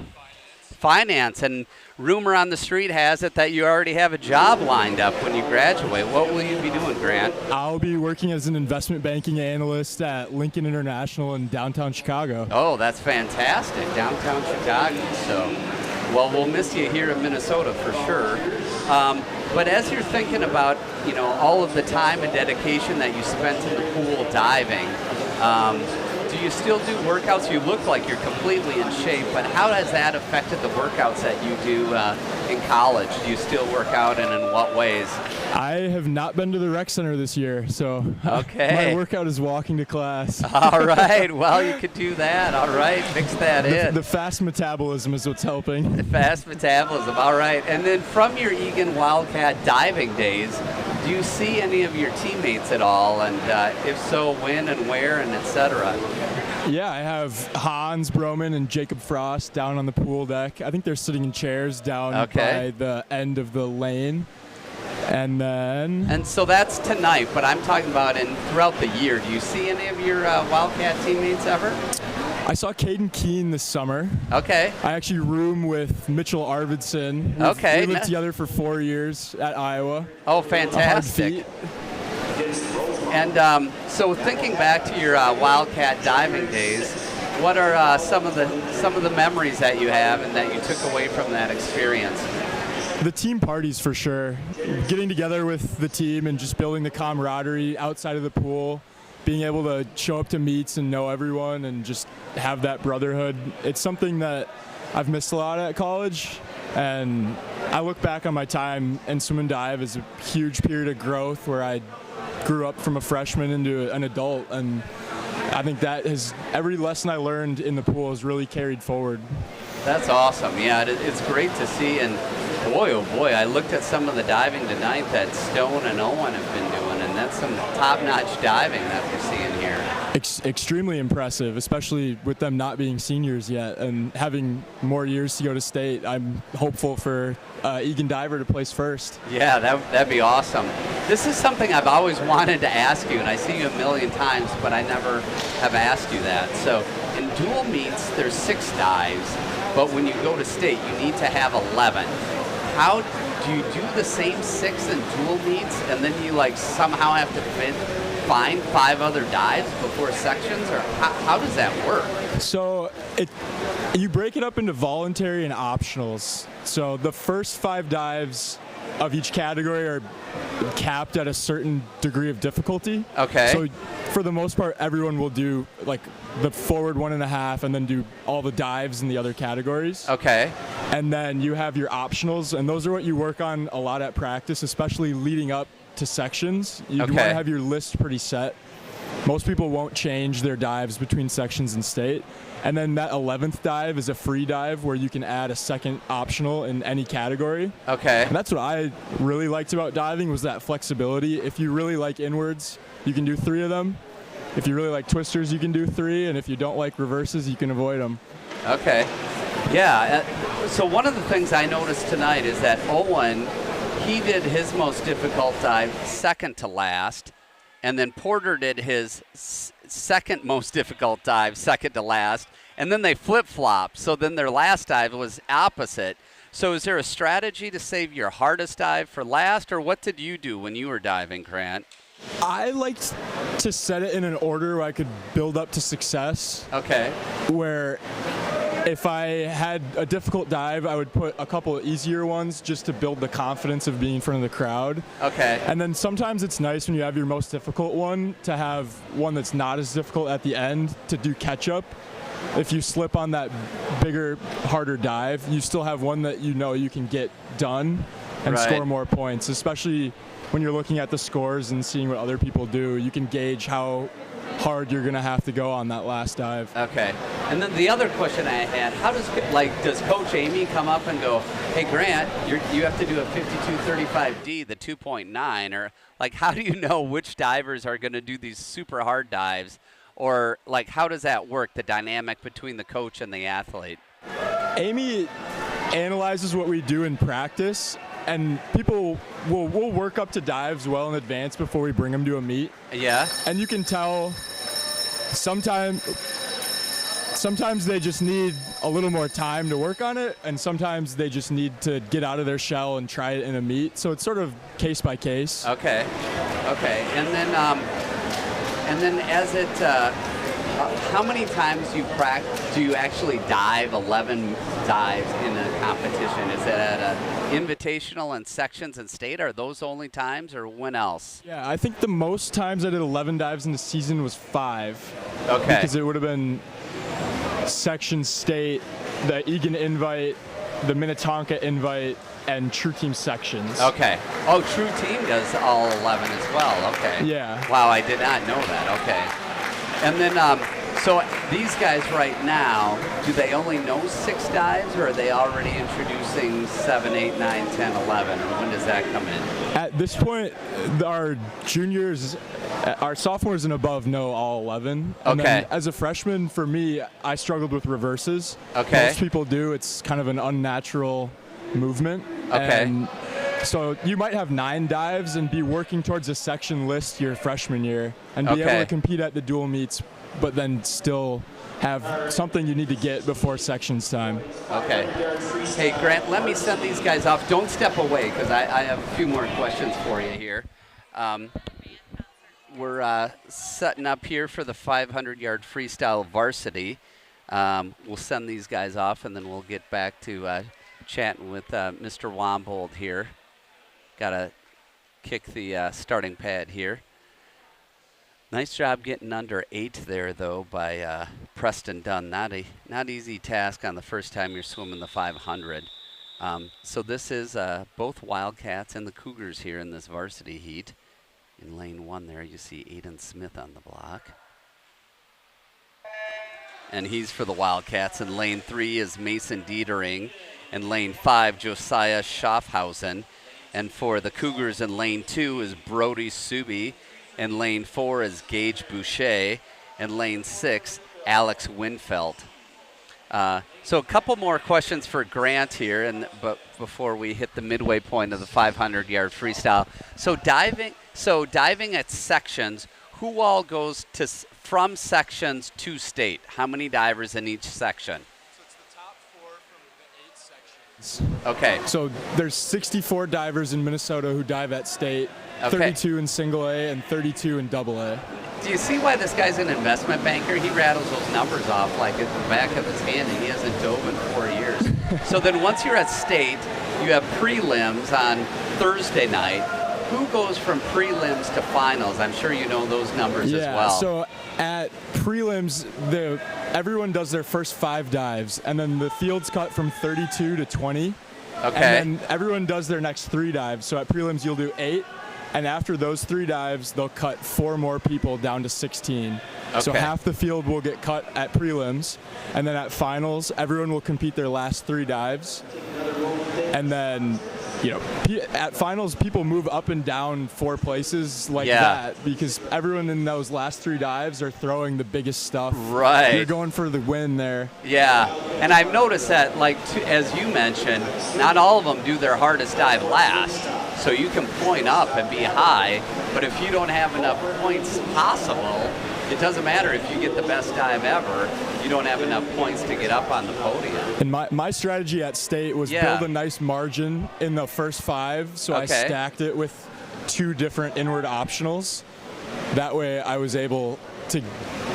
Finance. And rumor on the street has it that you already have a job lined up when you graduate. What will you be doing, Grant? I'll be working as an investment banking analyst at Lincoln International in downtown Chicago. Oh, that's fantastic, downtown Chicago. So, well, we'll miss you here in Minnesota for sure. But as you're thinking about, all of the time and dedication that you spent in the pool diving, do you still do workouts? You look like you're completely in shape, but how has that affected the workouts that you do in college? Do you still work out, and in what ways? I have not been to the rec center this year, so okay. My workout is walking to class. All right, well, you could do that. All right, fix that in. The fast metabolism is what's helping. The fast metabolism, all right. And then from your Eagan Wildcat diving days, do you see any of your teammates at all? And if so, when and where and et cetera? Yeah, I have Hans Broman and Jacob Frost down on the pool deck. I think they're sitting in chairs down by the end of the lane. And so that's tonight, but I'm talking about throughout the year. Do you see any of your Wildcat teammates ever? I saw Caden Keene this summer. Okay. I actually room with Mitchell Arvidsson. We lived together for 4 years at Iowa. Oh, fantastic. And so thinking back to your Wildcat diving days, what are some of the memories that you have and that you took away from that experience? The team parties for sure. Getting together with the team and just building the camaraderie outside of the pool, being able to show up to meets and know everyone and just have that brotherhood. It's something that I've missed a lot at college, and I look back on my time in swim and dive as a huge period of growth where I grew up from a freshman into an adult, and I think that every lesson I learned in the pool has really carried forward. That's awesome. Yeah, it's great to see. And boy, oh boy, I looked at some of the diving tonight that Stone and Owen have been doing, and that's some top-notch diving that we're seeing here. Extremely impressive, especially with them not being seniors yet and having more years to go to state. I'm hopeful for Eagan diver to place first. Yeah, that'd be awesome. This is something I've always wanted to ask you, and I see you a million times, but I never have asked you that. So in dual meets, there's 6 dives, but when you go to state, you need to have 11. How do you do the same 6 in dual meets, and then you somehow have to find 5 other dives before sections, or how does that work? So you break it up into voluntary and optionals. So the first 5 dives of each category are capped at a certain degree of difficulty. Okay. So for the most part, everyone will do the forward 1.5 and then do all the dives in the other categories. Okay. And then you have your optionals, and those are what you work on a lot at practice, especially leading up to sections. You want to have your list pretty set. Most people won't change their dives between sections and state. And then that 11th dive is a free dive where you can add a second optional in any category. Okay. And that's what I really liked about diving, was that flexibility. If you really like inwards, you can do 3 of them. If you really like twisters, you can do 3. And if you don't like reverses, you can avoid them. Okay. Yeah. So one of the things I noticed tonight is that Owen, he did his most difficult dive second to last, and then Porter did his second most difficult dive second to last, and then they flip-flopped. So then their last dive was opposite. So is there a strategy to save your hardest dive for last, or what did you do when you were diving, Grant? I liked to set it in an order where I could build up to success. Okay. Where if I had a difficult dive, I would put a couple of easier ones just to build the confidence of being in front of the crowd. Okay. And then sometimes it's nice when you have your most difficult one to have one that's not as difficult at the end to do catch up. If you slip on that bigger, harder dive, you still have one that you know you can get done and score more points, especially when you're looking at the scores and seeing what other people do. You can gauge how hard you're going to have to go on that last dive. Okay. And then the other question I had, how does Coach Amy come up and go, hey, Grant, you have to do a 52-35D, the 2.9, or how do you know which divers are going to do these super hard dives? Or how does that work, the dynamic between the coach and the athlete? Amy analyzes what we do in practice, and people will work up to dives well in advance before we bring them to a meet. Yeah. And you can tell sometimes they just need a little more time to work on it, and sometimes they just need to get out of their shell and try it in a meet. So it's sort of case by case. Okay. Okay. And then as it, how many times do you actually dive 11 dives in a competition? Is it at an invitational and sections and state? Are those the only times, or when else? Yeah, I think the most times I did 11 dives in the season was 5. Okay. Because it would have been section state, the Eagan invite, the Minnetonka invite, and True Team sections. Okay. Oh, True Team does all 11 as well. Okay. Yeah. Wow, I did not know that. Okay. And then, so these guys right now, do they only know 6 dives, or are they already introducing 7, 8, 9, 10, 11? Or when does that come in? At this point, our juniors, our sophomores and above know all 11. And then as a freshman, for me, I struggled with reverses. Okay. Most people do. It's kind of an unnatural movement. Okay. And so you might have 9 dives and be working towards a section list your freshman year and be able to compete at the dual meets but then still have something you need to get before sections time. Okay. Hey, Grant, let me send these guys off. Don't step away, because I have a few more questions for you here. We're setting up here for the 500-yard freestyle varsity. We'll send these guys off, and then we'll get back to chatting with Mr. Wombold here. Got to kick the starting pad here. Nice job getting under 8 there, though, by Preston Dunn. Not easy task on the first time you're swimming the 500. So this is both Wildcats and the Cougars here in this varsity heat. In lane 1 there, you see Aiden Smith on the block. And he's for the Wildcats. In lane 3 is Mason Dietering. In lane 5, Josiah Schaffhausen. And for the Cougars in lane 2 is Brody Subi. In lane 4 is Gage Boucher. In lane 6, Alex Winfeld. So a couple more questions for Grant here, but before we hit the midway point of the 500-yard freestyle. So diving at sections, who all goes from sections to state? How many divers in each section? So it's the top 4 from the 8 sections. Okay. So there's 64 divers in Minnesota who dive at state, 32 in single A and 32 in double A. Do you see why this guy's an investment banker? He rattles those numbers off like at the back of his hand, and he hasn't dove in 4 years. So then once you're at state, you have prelims on Thursday night. Who goes from prelims to finals? I'm sure you know those numbers as well. Yeah, so at prelims, everyone does their first 5 dives, and then the field's cut from 32 to 20. Okay. And then everyone does their next 3 dives. So at prelims, you'll do 8. And after those 3 dives, they'll cut 4 more people down to 16. Okay. So half the field will get cut at prelims. And then at finals, everyone will compete their last 3 dives. And then, at finals, people move up and down 4 places like that, because everyone in those last 3 dives are throwing the biggest stuff. Right. You're going for the win there. Yeah. And I've noticed that, as you mentioned, not all of them do their hardest dive last. So you can point up and be high, but if you don't have enough points possible, it doesn't matter if you get the best dive ever, you don't have enough points to get up on the podium. And my strategy at state was build a nice margin in the first 5, so I stacked it with 2 different inward optionals. That way I was able to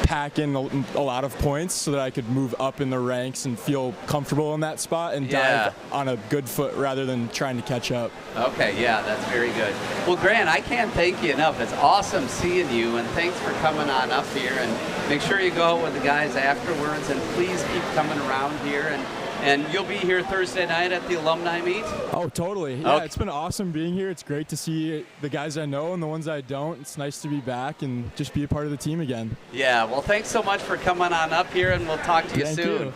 pack in a lot of points so that I could move up in the ranks and feel comfortable in that spot and dive on a good foot rather than trying to catch up. Okay, yeah, that's very good. Well, Grant, I can't thank you enough. It's awesome seeing you, and thanks for coming on up here. And make sure you go out with the guys afterwards, and please keep coming around here. And you'll be here Thursday night at the alumni meet? Oh, totally. Yeah, It's been awesome being here. It's great to see the guys I know and the ones I don't. It's nice to be back and just be a part of the team again. Yeah, well, thanks so much for coming on up here, and we'll talk to you soon. Thank you.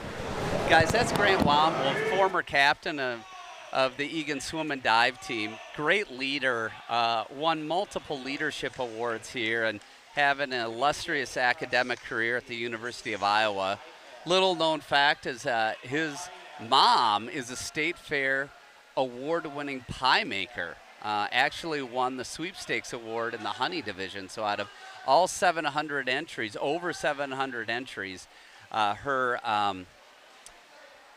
Guys, that's Grant Wombold, former captain of the Eagan Swim and Dive team. Great leader, won multiple leadership awards here, and having an illustrious academic career at the University of Iowa. Little known fact is his mom is a state fair award-winning pie maker. Actually won the sweepstakes award in the honey division. So out of all 700 entries, over 700 entries, her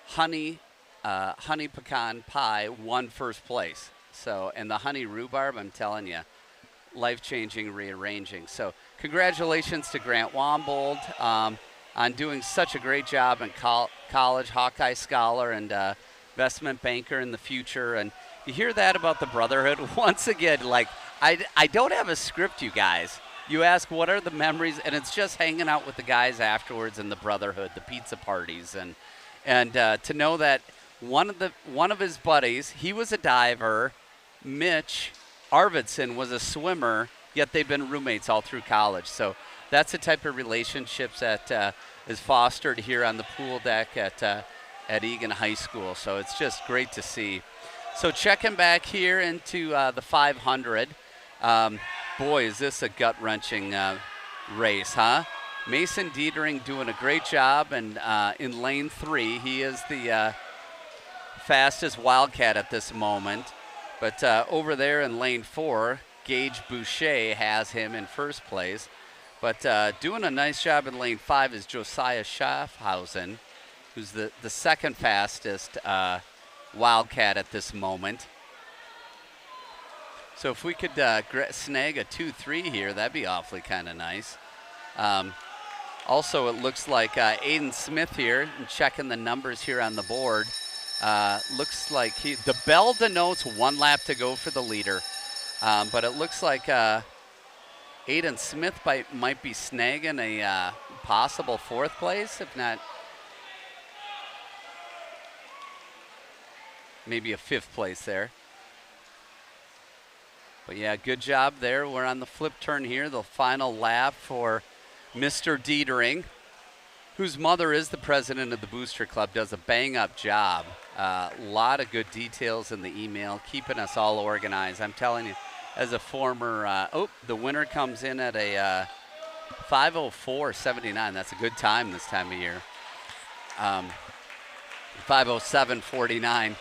honey pecan pie won first place. So, and the honey rhubarb, I'm telling you, life-changing, rearranging. So congratulations to Grant Wombold on doing such a great job in college, Hawkeye Scholar, and investment banker in the future. And you hear that about the brotherhood. Once again, I don't have a script, you guys. You ask what are the memories, and it's just hanging out with the guys afterwards in the brotherhood, the pizza parties, and to know that one of his buddies, he was a diver, Mitch Arvidsson was a swimmer, yet they've been roommates all through college. So that's the type of relationships that is fostered here on the pool deck at Eagan High School. So it's just great to see. So checking back here into the 500. Boy, is this a gut-wrenching race, huh? Mason Dietering doing a great job, and in lane 3, he is the fastest Wildcat at this moment. But over there in lane 4, Gage Boucher has him in first place. But doing a nice job in lane 5 is Josiah Schaffhausen, who's the second fastest Wildcat at this moment. So if we could snag a 2-3 here, that'd be awfully kind of nice. Also, it looks like Aiden Smith here, and checking the numbers here on the board, looks like the bell denotes 1 lap to go for the leader. But it looks like Aiden Smith might be snagging a possible 4th place, if not maybe a 5th place there. But yeah, good job there. We're on the flip turn here, the final lap for Mr. Dietering, whose mother is the president of the Booster Club, does a bang-up job. A lot of good details in the email, keeping us all organized. I'm telling you, as a former, the winner comes in at a 5:04.79. That's a good time this time of year. 5:07.49.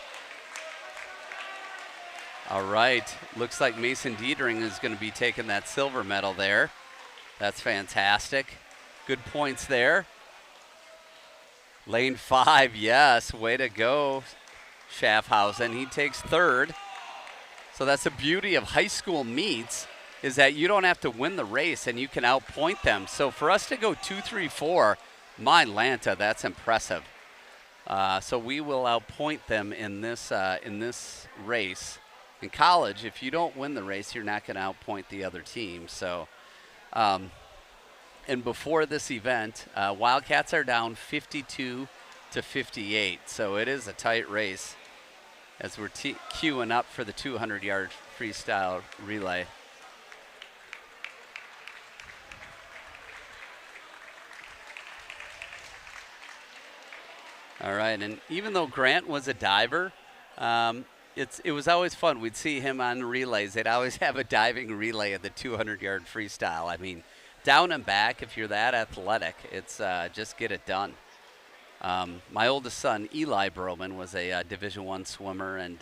All right, looks like Mason Dietering is going to be taking that silver medal there. That's fantastic. Good points there. Lane 5, yes, way to go, Schaffhausen. He takes 3rd. So that's the beauty of high school meets, is that you don't have to win the race and you can outpoint them. So for us to go 2-3-4, my Lanta, that's impressive. So we will outpoint them in this race. In college, if you don't win the race, you're not going to outpoint the other team. So, and before this event, Wildcats are down 52-58. So it is a tight race as we're queuing up for the 200-yard freestyle relay. All right, and even though Grant was a diver, it was always fun. We'd see him on relays. They'd always have a diving relay at the 200-yard freestyle. I mean, down and back, if you're that athletic, it's just get it done. My oldest son, Eli Broman, was a Division I swimmer, and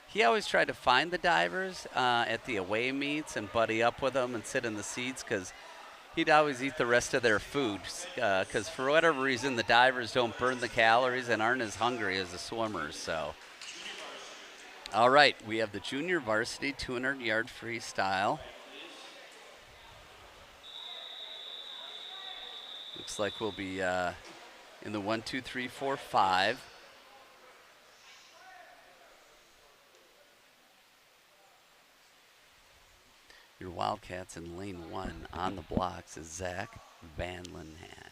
he always tried to find the divers at the away meets and buddy up with them and sit in the seats, because he'd always eat the rest of their food, because for whatever reason, the divers don't burn the calories and aren't as hungry as the swimmers. So. All right, we have the junior varsity 200-yard freestyle. Looks like we'll be in the 1, 2, 3, 4, 5. Your Wildcats in lane 1 on the blocks is Zach Van Linhan.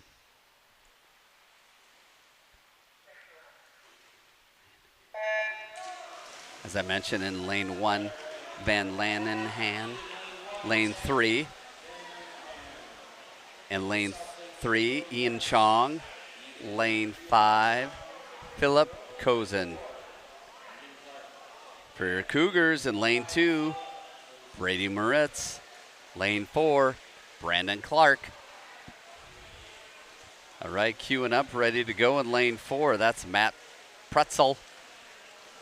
As I mentioned, in lane 1, Van Lanenhan. Lane 3. And lane 3, Ian Chong. Lane 5, Philip Kozen. For your Cougars in lane 2, Brady Moritz. Lane 4, Brandon Clark. All right, queuing up, ready to go in lane 4. That's Matt Pretzel.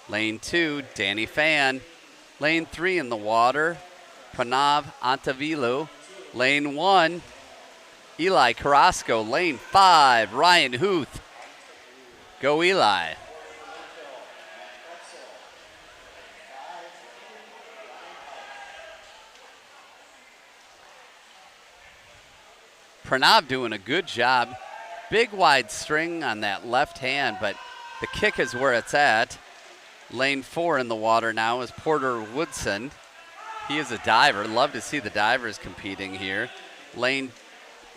Lane 2, Danny Fan. Lane 3 in the water, Pranav Antavilu. Lane 1, Eli Carrasco. Lane 5, Ryan Huth. Go Eli. Pranav doing a good job. Big wide string on that left hand, but the kick is where it's at. Lane 4 in the water now is Porter Woodson. He is a diver. Love to see the divers competing here. Lane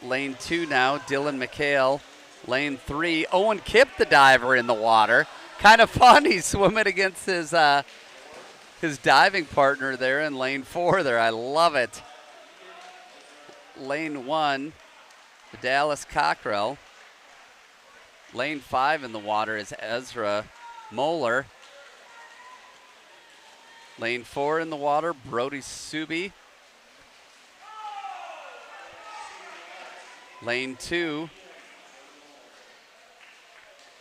2 now, Dylan McHale. Lane 3, Owen Kipp, the diver in the water. Kind of fun. He's swimming against his diving partner there in lane 4 there. I love it. Lane 1, Dallas Cockrell. Lane 5 in the water is Ezra Moeller. Lane 4 in the water, Brody Subi. Lane 2.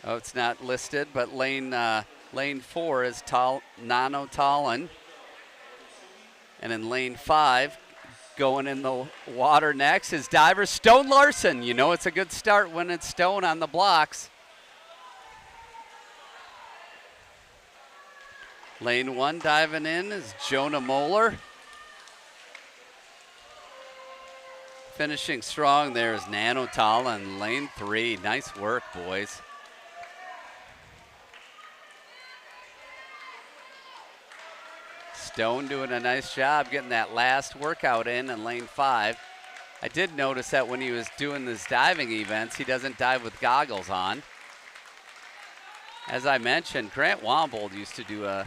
Oh, it's not listed, but lane 4 is Nano Tallon. And in lane 5, Going in the water next is diver Stone Larson. You know it's a good start when it's Stone on the blocks. Lane 1 diving in is Jonah Moeller. Finishing strong there is Nano Tala in lane 3. Nice work, boys. Stone doing a nice job getting that last workout in lane 5. I did notice that when he was doing his diving events, he doesn't dive with goggles on. As I mentioned, Grant Wombold used to do a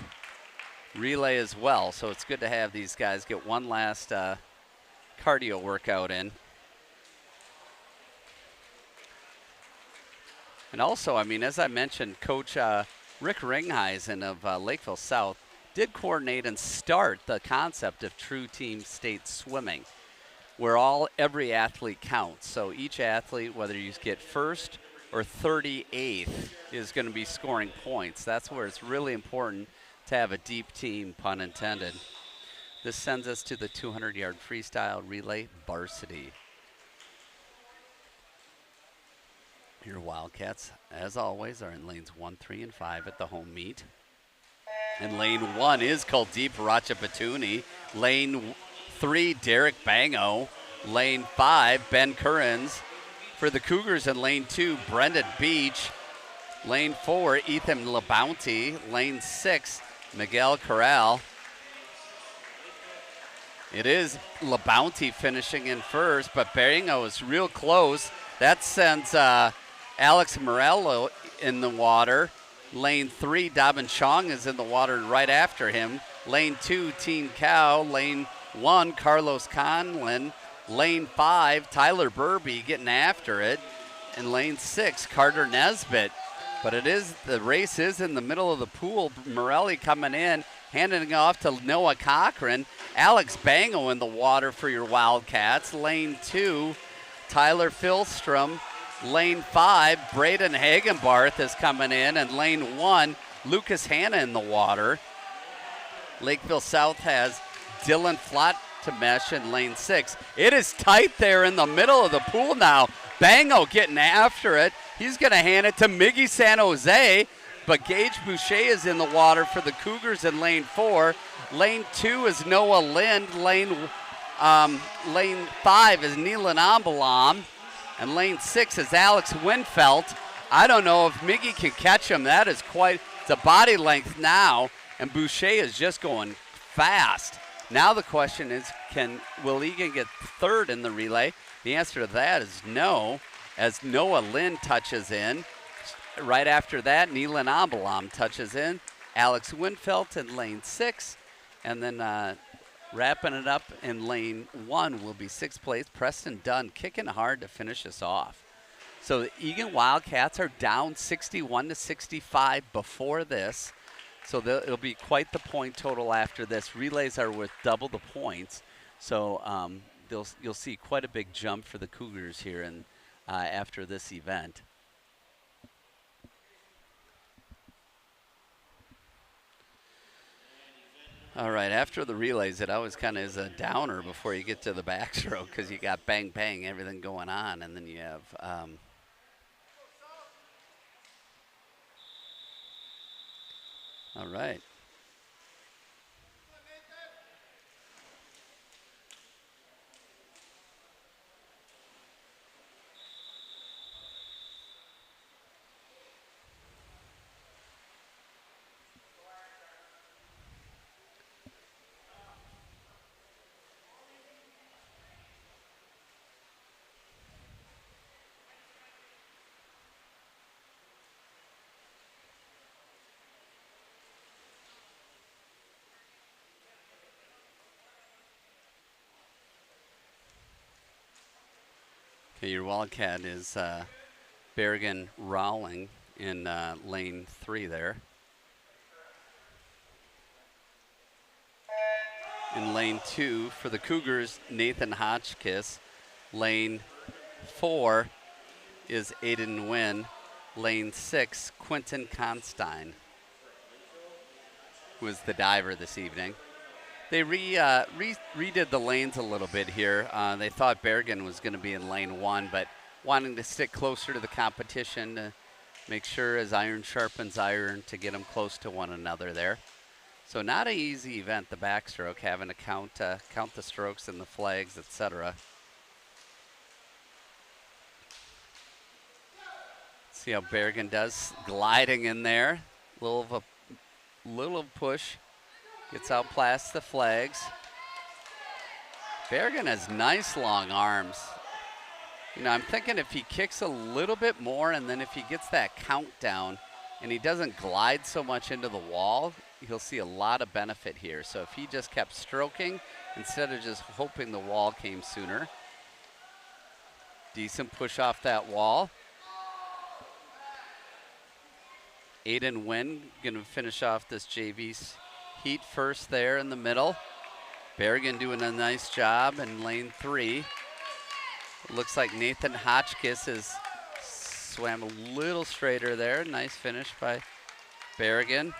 relay as well, so it's good to have these guys get one last cardio workout in. And also, I mean, as I mentioned, Coach Rick Ringheisen of Lakeville South did coordinate and start the concept of true team state swimming, where every athlete counts. So each athlete, whether you get first or 38th, is going to be scoring points. That's where it's really important to have a deep team, pun intended. This sends us to the 200-yard freestyle relay varsity. Your Wildcats, as always, are in lanes 1, 3, and 5 at the home meet. And lane 1 is Kuldeep Ratchabatooni. Lane 3, Derek Bango. Lane 5, Ben Currens. For the Cougars in lane 2, Brendan Beach. Lane 4, Ethan LeBounty. Lane 6, Miguel Corral. It is LeBounty finishing in first, but Bango is real close. That sends Alex Morello in the water. Lane 3, Dobbin Chong is in the water right after him. Lane 2, Teen Cow. Lane 1, Carlos Conlin. Lane 5, Tyler Burby getting after it. And lane 6, Carter Nesbitt. But the race is in the middle of the pool. Morelli coming in, handing it off to Noah Cochran. Alex Bango in the water for your Wildcats. Lane 2, Tyler Filstrom. Lane 5, Braden Hagenbarth is coming in. And lane 1, Lucas Hanna in the water. Lakeville South has Dylan Flottemesh in lane 6. It is tight there in the middle of the pool now. Bango getting after it. He's going to hand it to Miggy San Jose. But Gage Boucher is in the water for the Cougars in lane 4. Lane 2 is Noah Lind. Lane 5 is Neelan Ambalam. And lane 6 is Alex Winfelt. I don't know if Miggy can catch him. That is it's a body length now. And Boucher is just going fast. Now the question is, will Eagan get third in the relay? The answer to that is no, as Noah Lind touches in. Right after that, Neelan Ambalam touches in. Alex Winfelt in lane 6. And then wrapping it up in lane 1 will be 6th place, Preston Dunn, kicking hard to finish us off. So the Eagan Wildcats are down 61-65 before this. So it'll be quite the point total after this. Relays are worth double the points. So you'll see quite a big jump for the Cougars here after this event. All right, after the relays, it always kind of is a downer before you get to the backstroke because you got bang, bang, everything going on. And then you have all right. Okay, your Wildcat is Bergen Rowling in lane 3 there. In lane 2 for the Cougars, Nathan Hotchkiss. Lane 4 is Aiden Nguyen. Lane 6, Quentin Constein, who is the diver this evening. They redid the lanes a little bit here. They thought Bergen was going to be in lane 1, but wanting to stick closer to the competition to make sure as iron sharpens iron to get them close to one another there. So not an easy event, the backstroke, having to count the strokes and the flags, etc. See how Bergen does, gliding in there. Little push, gets out past the flags. Bergen has nice long arms. You know, I'm thinking if he kicks a little bit more and then if he gets that countdown and he doesn't glide so much into the wall, he'll see a lot of benefit here. So if he just kept stroking instead of just hoping the wall came sooner. Decent push off that wall. Aiden Nguyen gonna finish off this JV heat first there in the middle. Bergen doing a nice job in lane 3. Looks like Nathan Hotchkiss has swam a little straighter there. Nice finish by Bergen.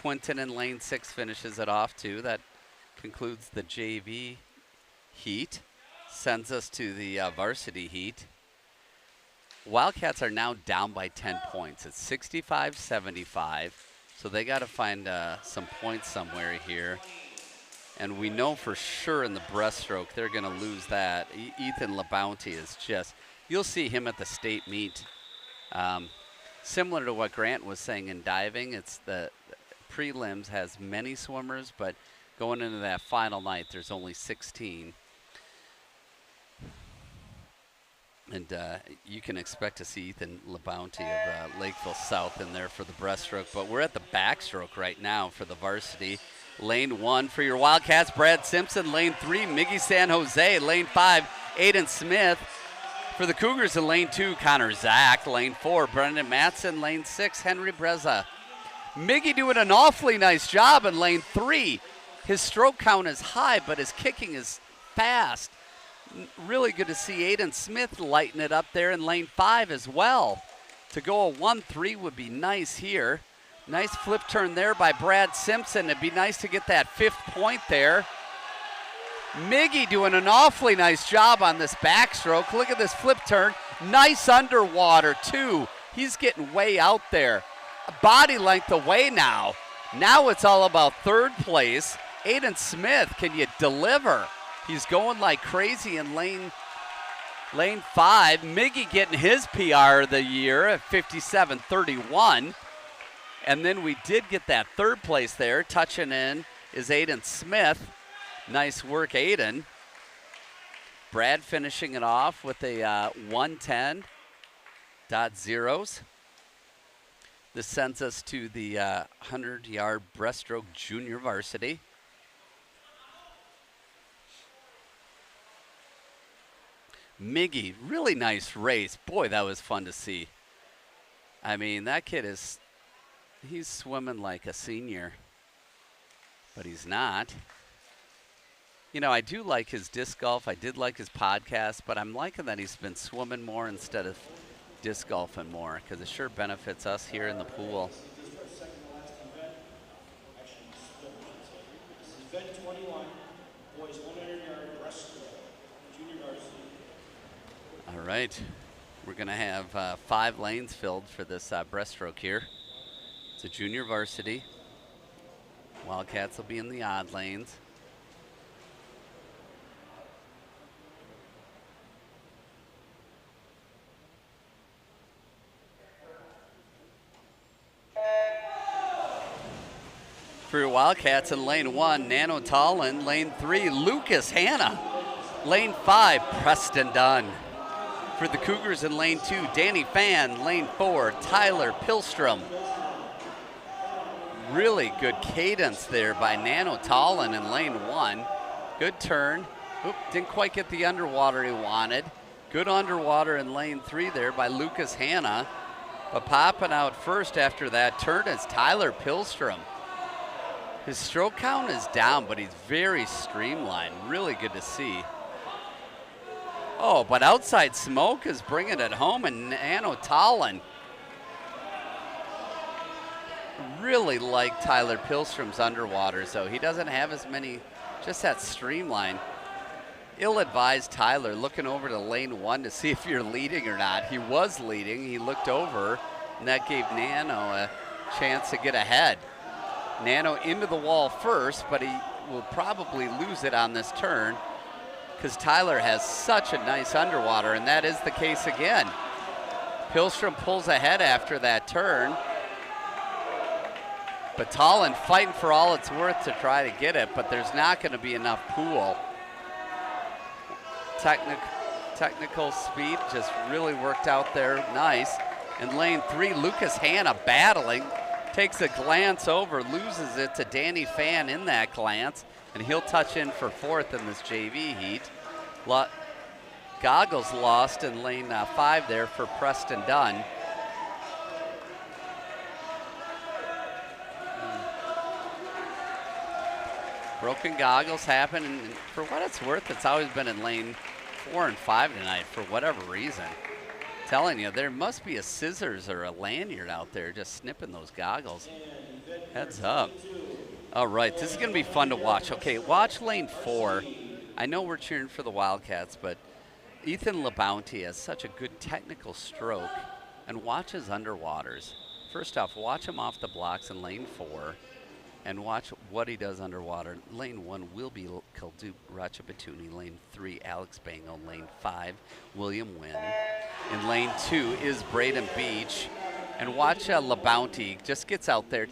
Quinton in lane 6 finishes it off too. That concludes the JV heat. Sends us to the varsity heat. Wildcats are now down by 10 points. It's 65-75, so they got to find some points somewhere here. And we know for sure in the breaststroke they're going to lose that. Ethan LaBounty is just, you'll see him at the state meet. Similar to what Grant was saying in diving, it's the prelims has many swimmers, but going into that final night, there's only 16. And you can expect to see Ethan LaBounty of Lakeville South in there for the breaststroke. But we're at the backstroke right now for the varsity. Lane 1 for your Wildcats, Brad Simpson. Lane 3, Miggy San Jose. Lane 5, Aiden Smith. For the Cougars in lane 2, Connor Zach. Lane 4, Brendan Matson. Lane 6, Henry Breza. Miggy doing an awfully nice job in lane 3. His stroke count is high, but his kicking is fast. Really good to see Aiden Smith lighten it up there in lane 5 as well. To go a 1-3 would be nice here. Nice flip turn there by Brad Simpson. It'd be nice to get that 5th point there. Miggy doing an awfully nice job on this backstroke. Look at this flip turn. Nice underwater too. He's getting way out there. A body length away now. Now it's all about 3rd place. Aiden Smith, can you deliver? He's going like crazy in lane 5. Miggy getting his PR of the year at 57.31. And then we did get that 3rd place there. Touching in is Aiden Smith. Nice work, Aiden. Brad finishing it off with a 110.0s. This sends us to the 100-yard breaststroke junior varsity. Miggy, really nice race. Boy, that was fun to see. I mean, that kid he's swimming like a senior, but he's not. You know, I do like his disc golf. I did like his podcast, but I'm liking that he's been swimming more instead of disc golfing more, because it sure benefits us here in the pool. Event 21, boys 100-yard breaststroke, junior varsity. All right, we're gonna have 5 lanes filled for this breaststroke here. It's a junior varsity. Wildcats will be in the odd lanes. For your Wildcats in lane 1, Nano Tallin. Lane 3, Lucas Hanna. Lane 5, Preston Dunn. For the Cougars in lane 2, Danny Fan. Lane 4, Tyler Pilstrom. Really good cadence there by Nano Tallin in lane 1. Good turn. Oop, didn't quite get the underwater he wanted. Good underwater in lane 3 there by Lucas Hanna. But popping out first after that turn is Tyler Pilstrom. His stroke count is down, but he's very streamlined. Really good to see. Oh, but outside smoke is bringing it home, and Nano Tallin really like Tyler Pilstrom's underwater, so he doesn't have as many, just that streamline. Ill-advised Tyler looking over to lane 1 to see if you're leading or not. He was leading, he looked over, and that gave Nano a chance to get ahead. Nano into the wall first, but he will probably lose it on this turn because Tyler has such a nice underwater, and that is the case again. Pilstrom pulls ahead after that turn. Batalin fighting for all it's worth to try to get it, but there's not going to be enough pool. Technical speed just really worked out there, nice. In lane 3, Lucas Hanna battling, takes a glance over, loses it to Danny Fan in that glance, and he'll touch in for 4th in this JV heat. Goggles lost in lane 5 there for Preston Dunn. Broken goggles happen, and for what it's worth, it's always been in lane 4 and 5 tonight for whatever reason. Telling you, there must be a scissors or a lanyard out there just snipping those goggles. Heads up. All right, this is going to be fun to watch. Okay, watch lane 4. I know we're cheering for the Wildcats, but Ethan LeBounty has such a good technical stroke, and watch his underwaters. First off, watch him off the blocks in lane 4. And watch what he does underwater. Lane 1 will be Kaldup Ratchabatouni. Lane 3, Alex Bango. Lane 5, William Wynn. In lane 2 is Braden Beach. And watch LeBounty just gets out there.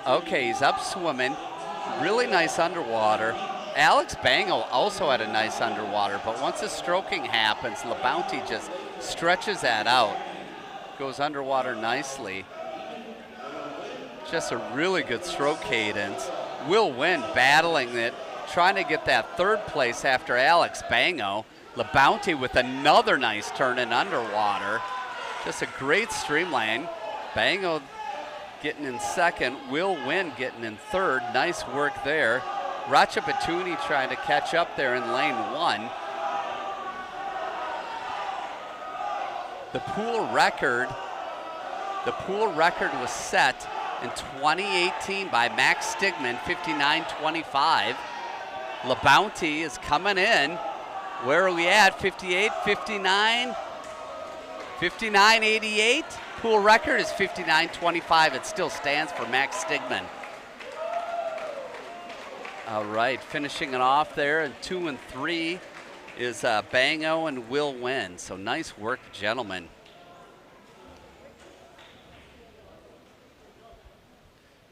Okay, he's up swimming. Really nice underwater. Alex Bango also had a nice underwater, but once the stroking happens, LeBounty just stretches that out. Goes underwater nicely. Just a really good stroke cadence. Will Wynn battling it, trying to get that 3rd place after Alex Bango. LeBounty with another nice turn in underwater. Just a great streamline. Bango getting in 2nd. Will Wynn getting in 3rd. Nice work there. Ratchabatouni trying to catch up there in lane 1. The pool record was set in 2018 by Max Stigman, 59.25. LeBounty is coming in. Where are we at? 58, 59, 59.88. Pool record is 59.25. It still stands for Max Stigman. All right, finishing it off there in 2 and 3 is Bango and Will Wynn. So nice work, gentlemen.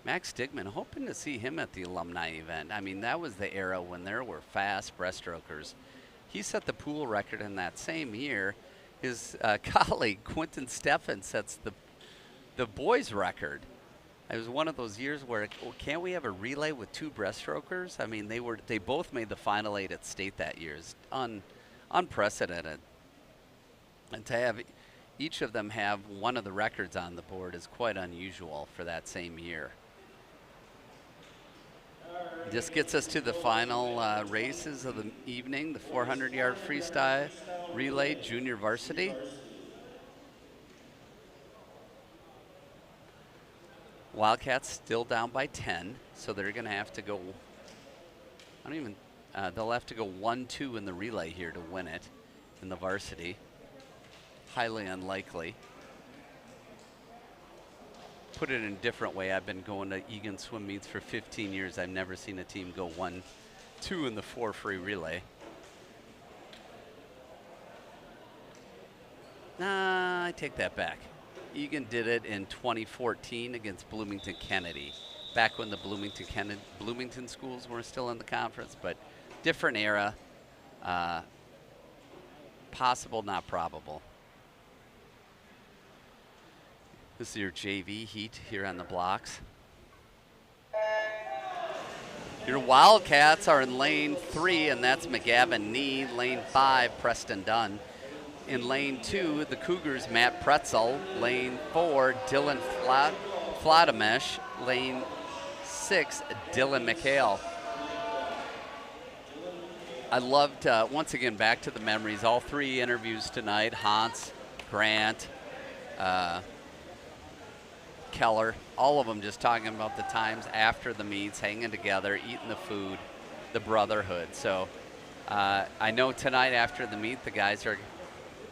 Max Stigman, hoping to see him at the Alumni event. I mean, that was the era when there were fast breaststrokers. He set the pool record in that same year. His colleague, Quentin Steffen, sets the boys' record. It was one of those years where, can't we have a relay with 2 breaststrokers? I mean, they both made the final 8 at state that year. It's unprecedented. And to have each of them have one of the records on the board is quite unusual for that same year. This gets us to the final races of the evening, the 400-yard freestyle relay junior varsity. Wildcats still down by 10, so they're going to have to go, they'll have to go 1-2 in the relay here to win it in the varsity. Highly unlikely. Put it in a different way, I've been going to Eagan swim meets for 15 years. I've never seen a team go 1-2 in the 4 free relay. Nah, I take that back. Eagan did it in 2014 against Bloomington Kennedy, back when the Bloomington schools were still in the conference, but different era. Possible, not probable. This is your JV heat here on the blocks. Your Wildcats are in lane 3, and that's McGavin Nee. Lane 5, Preston Dunn. In lane 2, the Cougars, Matt Pretzel. Lane 4, Dylan Fladamesh. Lane 6, Dylan McHale. I loved, once again, back to the memories, all 3 interviews tonight. Hans, Grant, Keller. all of them just talking about the times after the meets, hanging together, eating the food, the brotherhood. So I know tonight after the meet, the guys are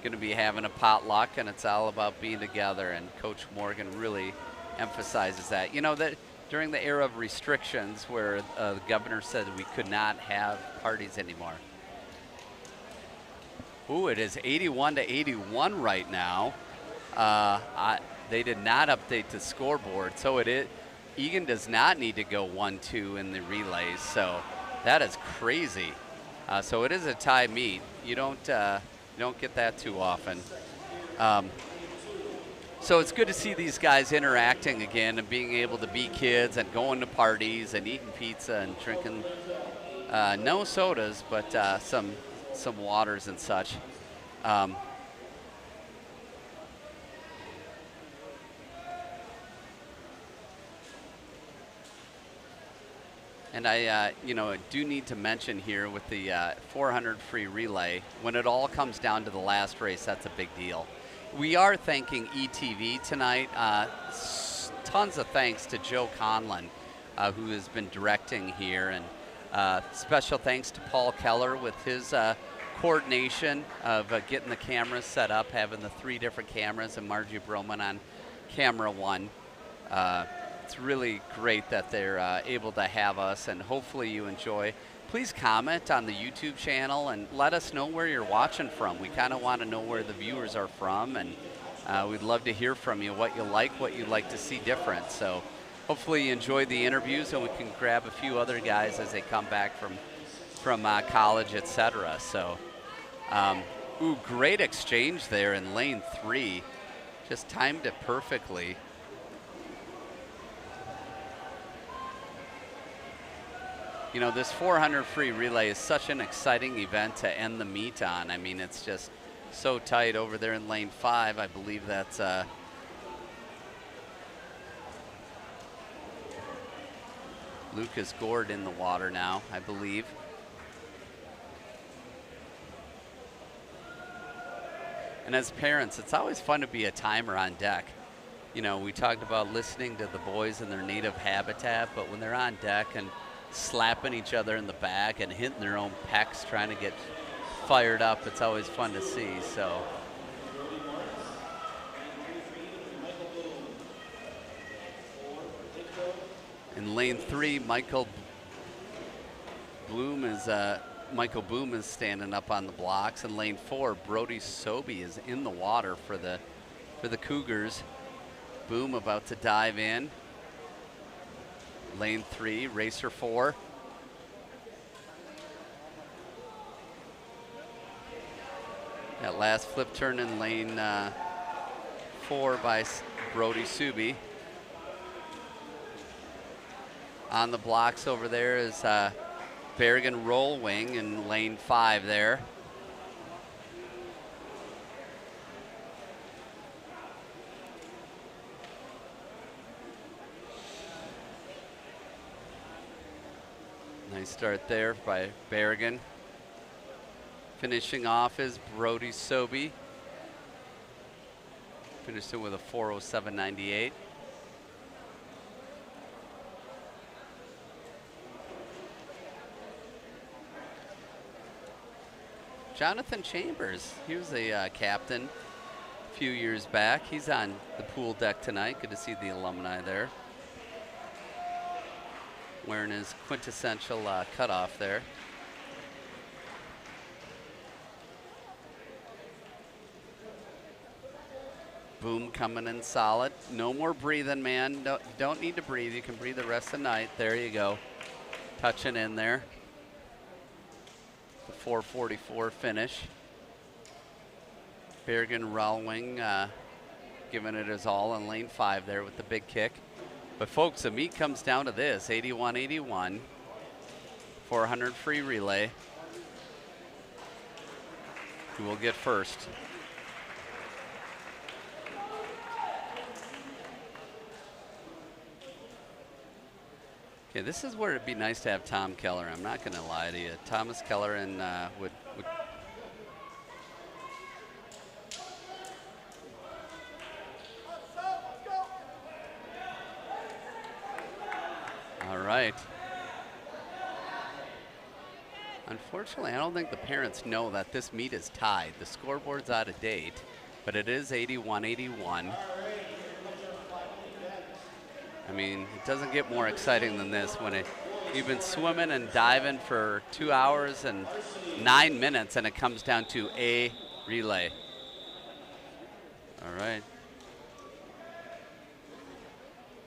going to be having a potluck, and it's all about being together. And Coach Morgan really emphasizes that. You know, that during the era of restrictions where the governor said we could not have parties anymore. Ooh, it is 81 to 81 right now. They did not update the scoreboard, so Eagan does not need to go 1-2 in the relays, so that is crazy. So it is a tie meet. You don't get that too often. So it's good to see these guys interacting again and being able to be kids and going to parties and eating pizza and drinking no sodas, but some waters and such. And I, do need to mention here with the 400 free relay, when it all comes down to the last race, that's a big deal. We are thanking ETV tonight. Tons of thanks to Joe Conlon, who has been directing here, and special thanks to Paul Keller with his coordination of getting the cameras set up, having the 3 different cameras, and Margie Broman on camera 1. It's really great that they're able to have us, and hopefully you enjoy. Please comment on the YouTube channel and let us know where you're watching from. We kind of want to know where the viewers are from, and we'd love to hear from you, what you what you'd like to see different. So hopefully you enjoyed the interviews, and we can grab a few other guys as they come back from college, etc. So, ooh, great exchange there in lane 3. Just timed it perfectly. You know, this 400 free relay is such an exciting event to end the meet on. I mean, it's just so tight over there in lane 5. I believe that's Lucas Gord in the water now, I believe. And as parents, it's always fun to be a timer on deck. You know, we talked about listening to the boys in their native habitat, but when they're on deck and slapping each other in the back and hitting their own pecs trying to get fired up, it's always fun to see. So in lane 3, Michael Boom is standing up on the blocks. In lane 4, Brody Sobey is in the water for the Cougars. Boom about to dive in. Lane 3, racer 4. That last flip turn in lane 4 by Brody Subi. On the blocks over there is Berrigan Roll Wing in lane 5 there. Nice start there by Berrigan. Finishing off is Brody Sobey. Finished it with a 4:07.98. Jonathan Chambers, he was a captain a few years back. He's on the pool deck tonight. Good to see the alumni there. Wearing his quintessential cutoff there. Boom coming in solid. No more breathing, man. No, you don't need to breathe. You can breathe the rest of the night. There you go. Touching in there. The 4:44 finish. Berrigan Rowling giving it his all in lane 5 there with the big kick. But folks, the meet comes down to this, 81-81, 400 free relay. Who will get first? Okay, this is where it'd be nice to have Tom Keller. I'm not going to lie to you. Thomas Keller and would Unfortunately, I don't think the parents know that this meet is tied. The scoreboard's out of date, but it is 81-81. I mean, it doesn't get more exciting than this when you've been swimming and diving for 2 hours and 9 minutes, and it comes down to a relay. All right.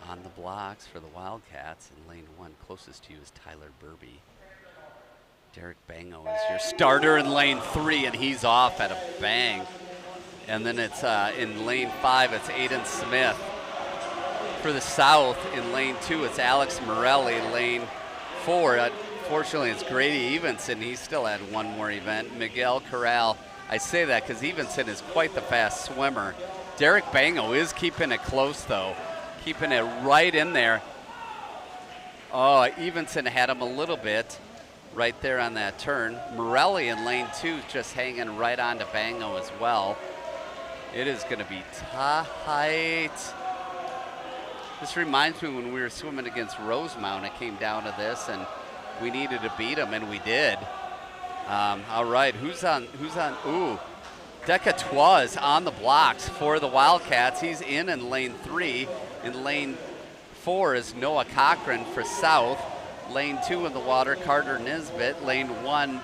On the blocks for the Wildcats in lane 1, closest to you is Tyler Burby. Derek Bango is your starter in lane 3, and he's off at a bang. And then it's in lane 5, it's Aiden Smith. For the South, in lane 2, it's Alex Morelli. Lane 4, unfortunately, it's Grady Evenson. He still had one more event. Miguel Corral. I say that because Evenson is quite the fast swimmer. Derek Bango is keeping it close, though. Keeping it right in there. Oh, Evenson had him a little bit right there on that turn. Morelli in lane 2 just hanging right on to Bango as well. It is going to be tight. This reminds me when we were swimming against Rosemount, it came down to this, and we needed to beat them, and we did. All right, who's on? Ooh, Decatois is on the blocks for the Wildcats. He's in lane 3. In lane 4 is Noah Cochran for South. Lane 2 in the water, Carter Nisbet. Lane 1,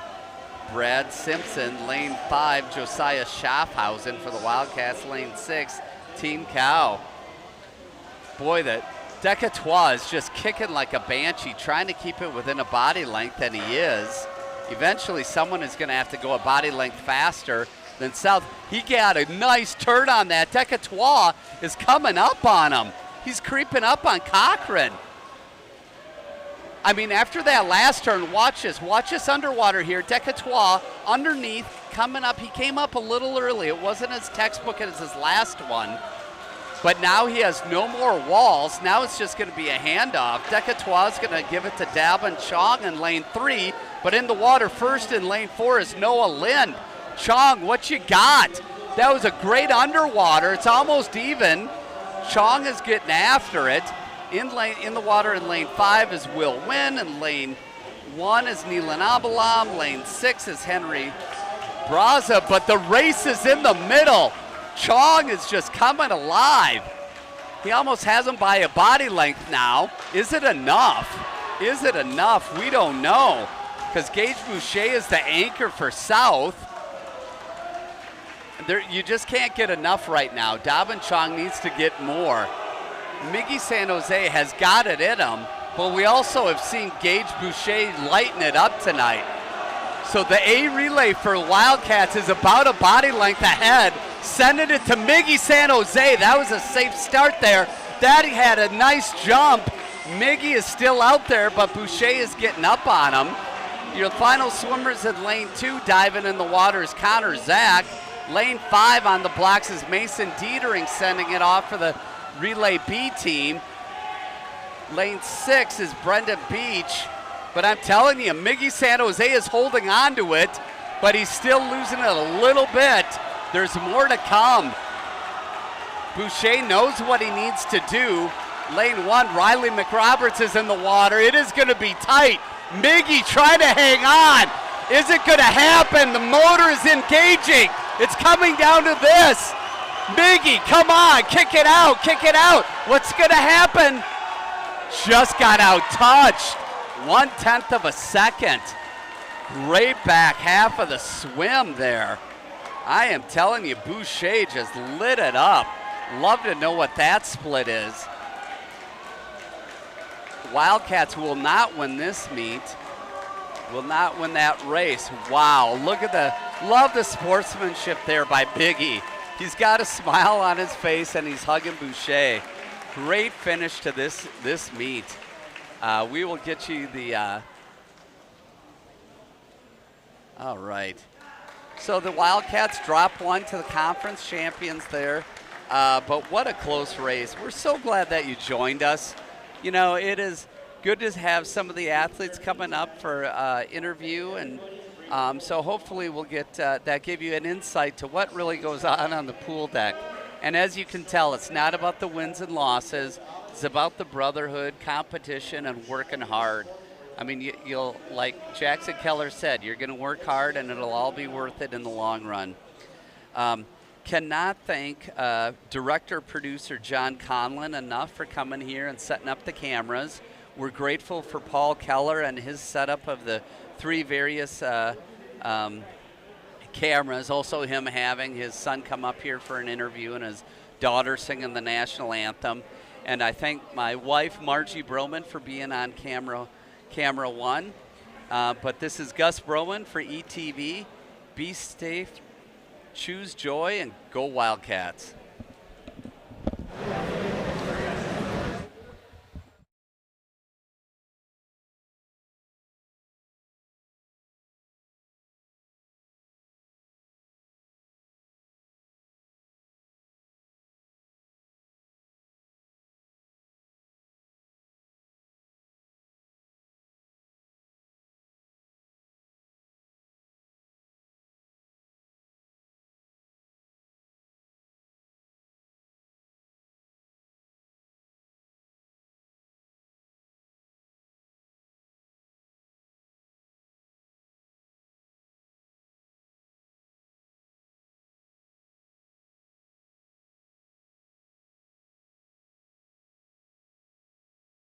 Brad Simpson. Lane 5, Josiah Schaffhausen for the Wildcats. Lane 6, Team Cow. Boy, that Decatois is just kicking like a banshee, trying to keep it within a body length, and he is. Eventually, someone is going to have to go a body length faster than South. He got a nice turn on that. Decatois is coming up on him. He's creeping up on Cochran. I mean, after that last turn, watch this underwater here. Decatois underneath, coming up. He came up a little early. It wasn't as textbook as his last one. But now he has no more walls. Now it's just going to be a handoff. Decatois is going to give it to Davin Chong in lane 3. But in the water first in lane 4 is Noah Lind. Chong, what you got? That was a great underwater. It's almost even. Chong is getting after it. In the water in lane 5 is Will Wynn. In lane 1 is Neelan Abalam. Lane 6 is Henry Braza. But the race is in the middle. Chong is just coming alive. He almost has him by a body length now. Is it enough? Is it enough? We don't know. Because Gage Boucher is the anchor for South. You just can't get enough right now. Davin Chong needs to get more. Miggy San Jose has got it in him, but we also have seen Gage Boucher lighten it up tonight. So the A relay for Wildcats is about a body length ahead. Sending it to Miggy San Jose. That was a safe start there. That had a nice jump. Miggy is still out there, but Boucher is getting up on him. Your final swimmers in lane 2 diving in the water is Connor Zach. Lane 5 on the blocks is Mason Dietering sending it off for the Relay B team. Lane 6 is Brendan Beach. But I'm telling you, Miggy San Jose is holding on to it, but he's still losing it a little bit. There's more to come. Boucher knows what he needs to do. Lane 1, Riley McRoberts is in the water. It is going to be tight. Miggy trying to hang on. Is it going to happen? The motor is engaging. It's coming down to this. Miggy, come on, kick it out, kick it out. What's going to happen? Just got out touched. 1/10 of a second. Great back half of the swim there. I am telling you, Boucher just lit it up. Love to know what that split is. Wildcats will not win this meet. Will not win that race. Wow, look at love the sportsmanship there by Biggie. He's got a smile on his face and he's hugging Boucher. Great finish to this meet. We will get you the, all right. So the Wildcats drop one to the conference champions there. But what a close race. We're so glad that you joined us. You know, it is good to have some of the athletes coming up for interview, and so hopefully we'll get that give you an insight to what really goes on the pool deck. And as you can tell, it's not about the wins and losses. It's about the brotherhood, competition, and working hard. I mean, you'll, like Jackson Keller said, you're going to work hard and it'll all be worth it in the long run. Cannot thank director-producer John Conlon enough for coming here and setting up the cameras. We're grateful for Paul Keller and his setup of the 3 various cameras. Also him having his son come up here for an interview and his daughter singing the national anthem. And I thank my wife, Margie Broman, for being on camera 1. But this is Gus Broman for ETV. Be safe, choose joy, and go Wildcats.